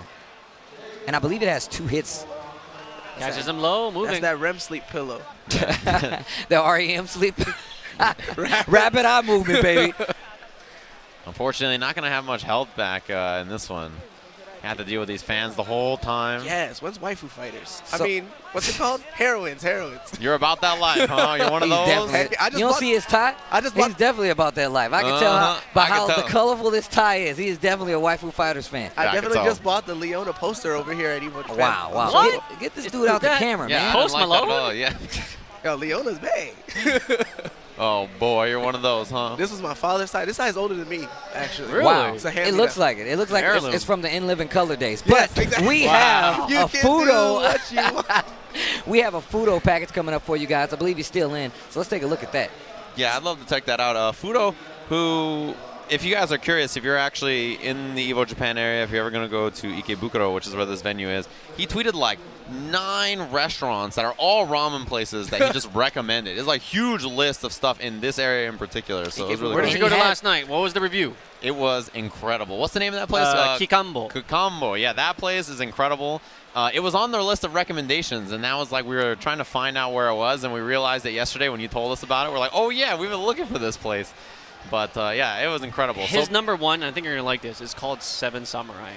And I believe it has 2 hits. Catches him low, That's moving. that REM sleep pillow. The REM sleep. Rapid eye movement, baby. Unfortunately, not going to have much health back in this one. Had to deal with these fans the whole time. Yes, when's waifu fighters? So- I mean, what's it called? Heroines. You're about that life, huh? You're one of He's those? definitely- I just you don't bought- see his tie? I just He's bought- definitely about that life. I can tell by I can how tell. the colorful this tie is. He is definitely a waifu fighters fan. I Yeah, I can definitely tell. just bought the Leona poster over here at Evo Japan. Wow, wow. What? Get this dude out the that- camera, Yeah, man. I don't Post like that at Malone? all, yeah. Yo, Leona's big. Oh, boy, you're one of those, huh? This was my father's side. This side's older than me, actually. Really? Wow. It's a It hand-me-down. looks like it. It looks like Heirloom. it's from the In Living Color days. Yes, But exactly. we Wow. have You a can do Fudo. what you want. We have a Fudo package coming up for you guys. I believe he's still in. So let's take a look at that. Yeah, I'd love to check that out. Fudo, who, if you guys are curious, if you're actually in the Evo Japan area, if you're ever going to go to Ikebukuro, which is where this venue is, he tweeted like 9 restaurants that are all ramen places that he just recommended. It's like huge list of stuff in this area in particular. So it was really Where cool. did you go to He had- last night? What was the review? It was incredible. What's the name of that place? Kikambo. Kukambo. Yeah, that place is incredible. It was on their list of recommendations, and that was like we were trying to find out where it was, and we realized that yesterday when you told us about it, we're like, oh, yeah, we've been looking for this place. But, yeah, it was incredible. His So, number one, I think you're going to like this, is called Seven Samurai.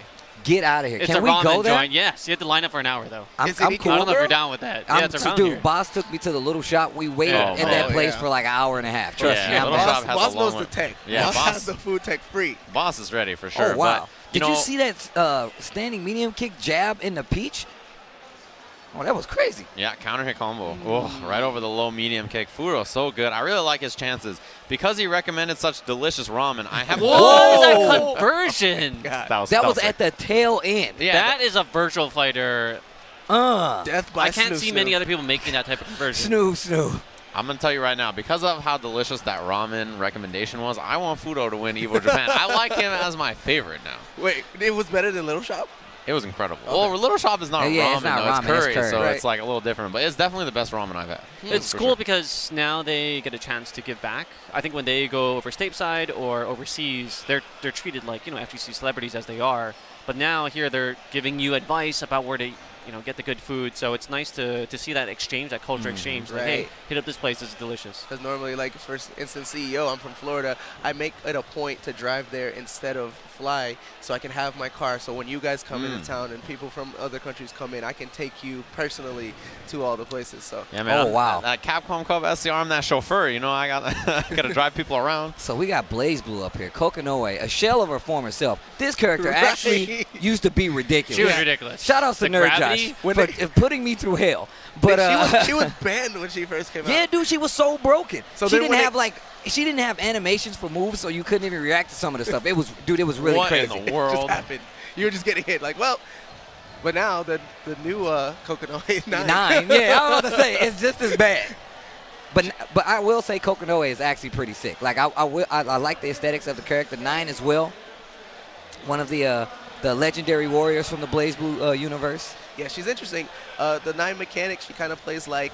Get out of here. It's Can a we ramen go there? joint. Yes, you have to line up for an hour, though. I'm Is it cool. I don't know if Ikebukuro? you're down with that. Yeah, it's around Dude, here. Boss took me to the little shop. We waited Oh, in that man. place Yeah. for like an hour and a half. Trust Yeah, me. I'm Little back. Shop has Boss a long knows one. the tech. Yeah, Boss Boss- has the food tech free. Boss is ready for sure. Oh, wow. But, Did know, you see that standing medium kick jab in the peach? Oh, that was crazy. Yeah, counter hit combo. Oh, right over the low medium kick. Fudo, so good. I really like his chances. Because he recommended such delicious ramen, I have What is that conversion? That was That was sick. at the tail end. Yeah, That is a virtual fighter. Death by I can't see snoo-snoo. many other people making that type of conversion. Snoo. I'm going to tell you right now, because of how delicious that ramen recommendation was, I want Fudo to win Evo Japan. I like him as my favorite now. Wait, it was better than Little Shop? It was incredible. Well, Little Shop is not Yeah, ramen, it's not though. ramen, It's curry, it's curry. so Right. it's like a little different. But it's definitely the best ramen I've had. It's For cool sure. because now they get a chance to give back. I think when they go over stateside or overseas, they're treated like, FGC celebrities as they are. But now here they're giving you advice about where to get the good food. So it's nice to see that exchange, that culture exchange. Like, hey, hit up this place, it's delicious. Because normally, like, for instance, CEO, I'm from Florida, I make it a point to drive there instead of fly so I can have my car. So when you guys come into town and people from other countries come in, I can take you personally to all the places. So yeah, man. Oh, wow. That Capcom Cup SCR, I'm that chauffeur. You know, I got to drive people around. So we got BlazBlue up here. Kokonoe, a shell of her former self. This character actually used to be ridiculous. She was ridiculous. Shout out to The Nerd gravity? Josh for putting me through hell. But she was banned when she first came out. yeah, dude, she was so broken. So she didn't have animations for moves, so you couldn't even react to some of the stuff. It was really What crazy. in the It world? just happened. You were just getting hit. Like, well, but now the new Kokonoe 9. 9, yeah, I was about to say it's just as bad. But I will say Kokonoe is actually pretty sick. Like I like the aesthetics of the character. 9 as well. One of the legendary warriors from the BlazBlue universe. Yeah, she's interesting. The 9 mechanic, she kind of plays like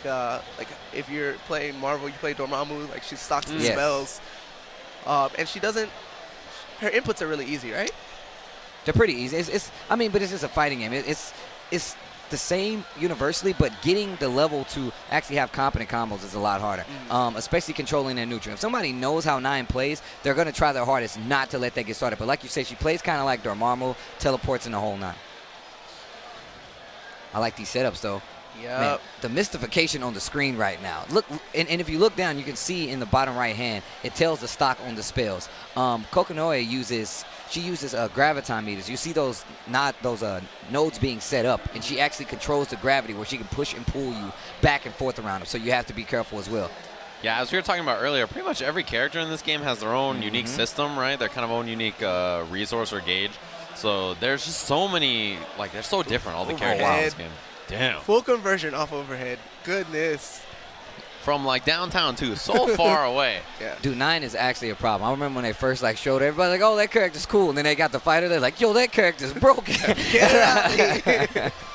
if you're playing Marvel, you play Dormammu. Like she stocks the spells, and she doesn't. Her inputs are really easy, right? They're pretty easy. But it's just a fighting game. It's the same universally, but getting the level to actually have competent combos is a lot harder, especially controlling their neutral. If somebody knows how 9 plays, they're going to try their hardest not to let that get started. But like you say, she plays kind of like Dormammu, teleports in the whole 9. I like these setups, though. Yeah. Man, the mystification on the screen right now. Look, and if you look down, you can see in the bottom right hand, it tells the stock on the spells. Kokonoe uses graviton meters. You see those nodes being set up, and she actually controls the gravity where she can push and pull you back and forth around them. So you have to be careful as well. Yeah, as we were talking about earlier, pretty much every character in this game has their own unique system, right? Their kind of own unique resource or gauge. So there's just so many, like, they're so different, all the characters in this game. Damn. Full conversion off overhead. Goodness. From, like, downtown, too, so far away. Yeah. Dude, 9 is actually a problem. I remember when they first, like, showed everybody, like, oh, that character's cool. And then they got the fighter, they're like, yo, that character's broken.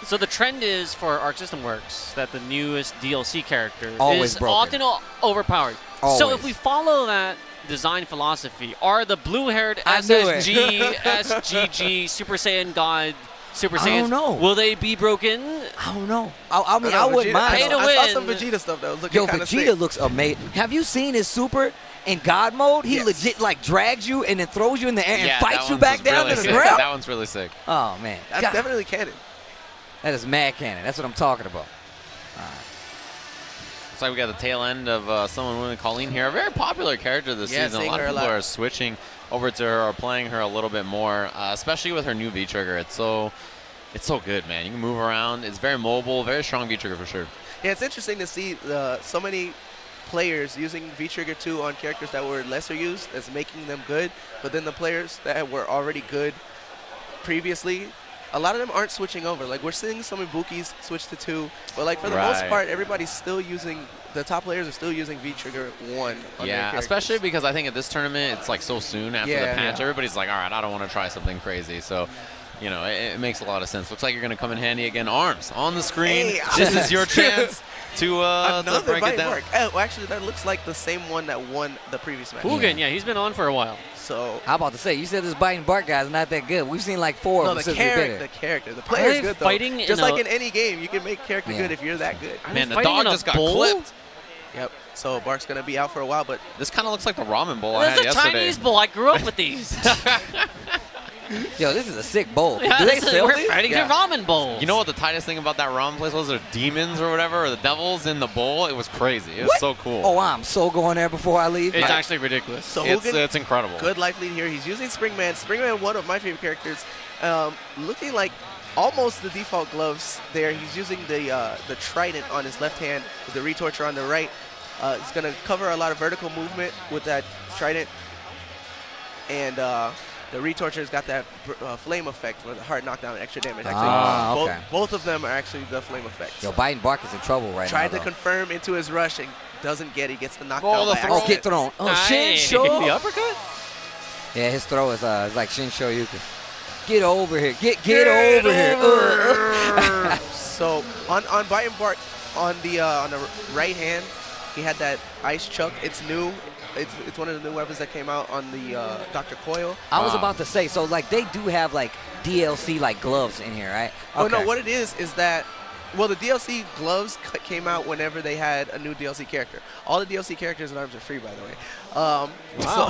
So the trend is for Arc System Works that the newest DLC character Always is broken. often overpowered. Always. So if we follow that design philosophy, are the blue-haired I knew it. SSG, SGG, Super Saiyan God, Super Saiyans, I don't know. will they be broken? I don't know. I mean, I wouldn't mind. Pay to I saw win. some Vegeta stuff that was looking Yo, kind of Vegeta sick. looks amazing. Have you seen his super in God mode? He legit, like, drags you and then throws you in the air and Yeah, fights that you one's back down really to the sick. ground. That one's really sick. Oh, man. That's God, definitely canon. that is mad cannon. That's what I'm talking about. Looks like we got the tail end of someone winning Colleen here. A very popular character this season. A seeing lot her of a people lot. are switching over to her or playing her a little bit more, especially with her new V-Trigger. It's so good, man. You can move around. It's very mobile, very strong V-Trigger for sure. Yeah, it's interesting to see so many players using V-Trigger 2 on characters that were lesser used as making them good, but then the players that were already good previously, a lot of them aren't switching over. Like, we're seeing some Ibukis switch to 2, but, like, for the most part, everybody's still using, the top players are still using V-Trigger 1 on their characters. Especially because I think at this tournament, it's, like, so soon after the patch. Yeah. Everybody's like, all right, I don't want to try something crazy. So, you know, it makes a lot of sense. Looks like you're going to come in handy again. Arms on the screen. Hey, this is your chance to break it down. Oh, well, actually, that looks like the same one that won the previous match. Mugen, yeah, he's been on for a while. So, How about to say, you said this biting bark guy's not that good. We've seen like 4 no, of them the since we've been character, here. the player's they good though. fighting Just in like a- in any game, you can make character good if you're that good. Are Man, they the fighting dog in a just got bowl? clipped. Yep. So Bark's gonna be out for a while, but This kind of looks like the ramen bowl I had That's a yesterday. Chinese bowl. I grew up with these. Yo, this is a sick bowl. Yeah, Do they this is- sell we're these? fighting Yeah. for ramen bowls. You know what the tightest thing about that ramen place was? The demons or whatever, or the devils in the bowl. It was crazy. It was What? so cool. Oh, I'm so going there before I leave. It's actually ridiculous. so it's Hogan, incredible. good life lead here. He's using Springman. Springman, one of my favorite characters, looking like almost the default gloves there. He's using the trident on his left hand with the retorture on the right. He's gonna cover a lot of vertical movement with that trident, and the retorture's got that flame effect for the hard knockdown and extra damage. Actually, okay. both of them are actually the flame effects. Yo, biting bark is in trouble right Tried now. to confirm into his rush and doesn't get. He gets the knockdown. Oh, the by throw. Oh, get thrown. Oh, Shin The Sho. uppercut? Yeah, his throw is like Shin Shoryuken. Get over here. Get over here. So on Biting Bark on the right hand, he had that ice chuck. It's new. It's one of the new weapons that came out on the Dr. Coil. I was about to say, so like they do have like DLC like gloves in here, right? Oh no, what it is that, well, the DLC gloves came out whenever they had a new DLC character. All the DLC characters and arms are free, by the way. Wow. So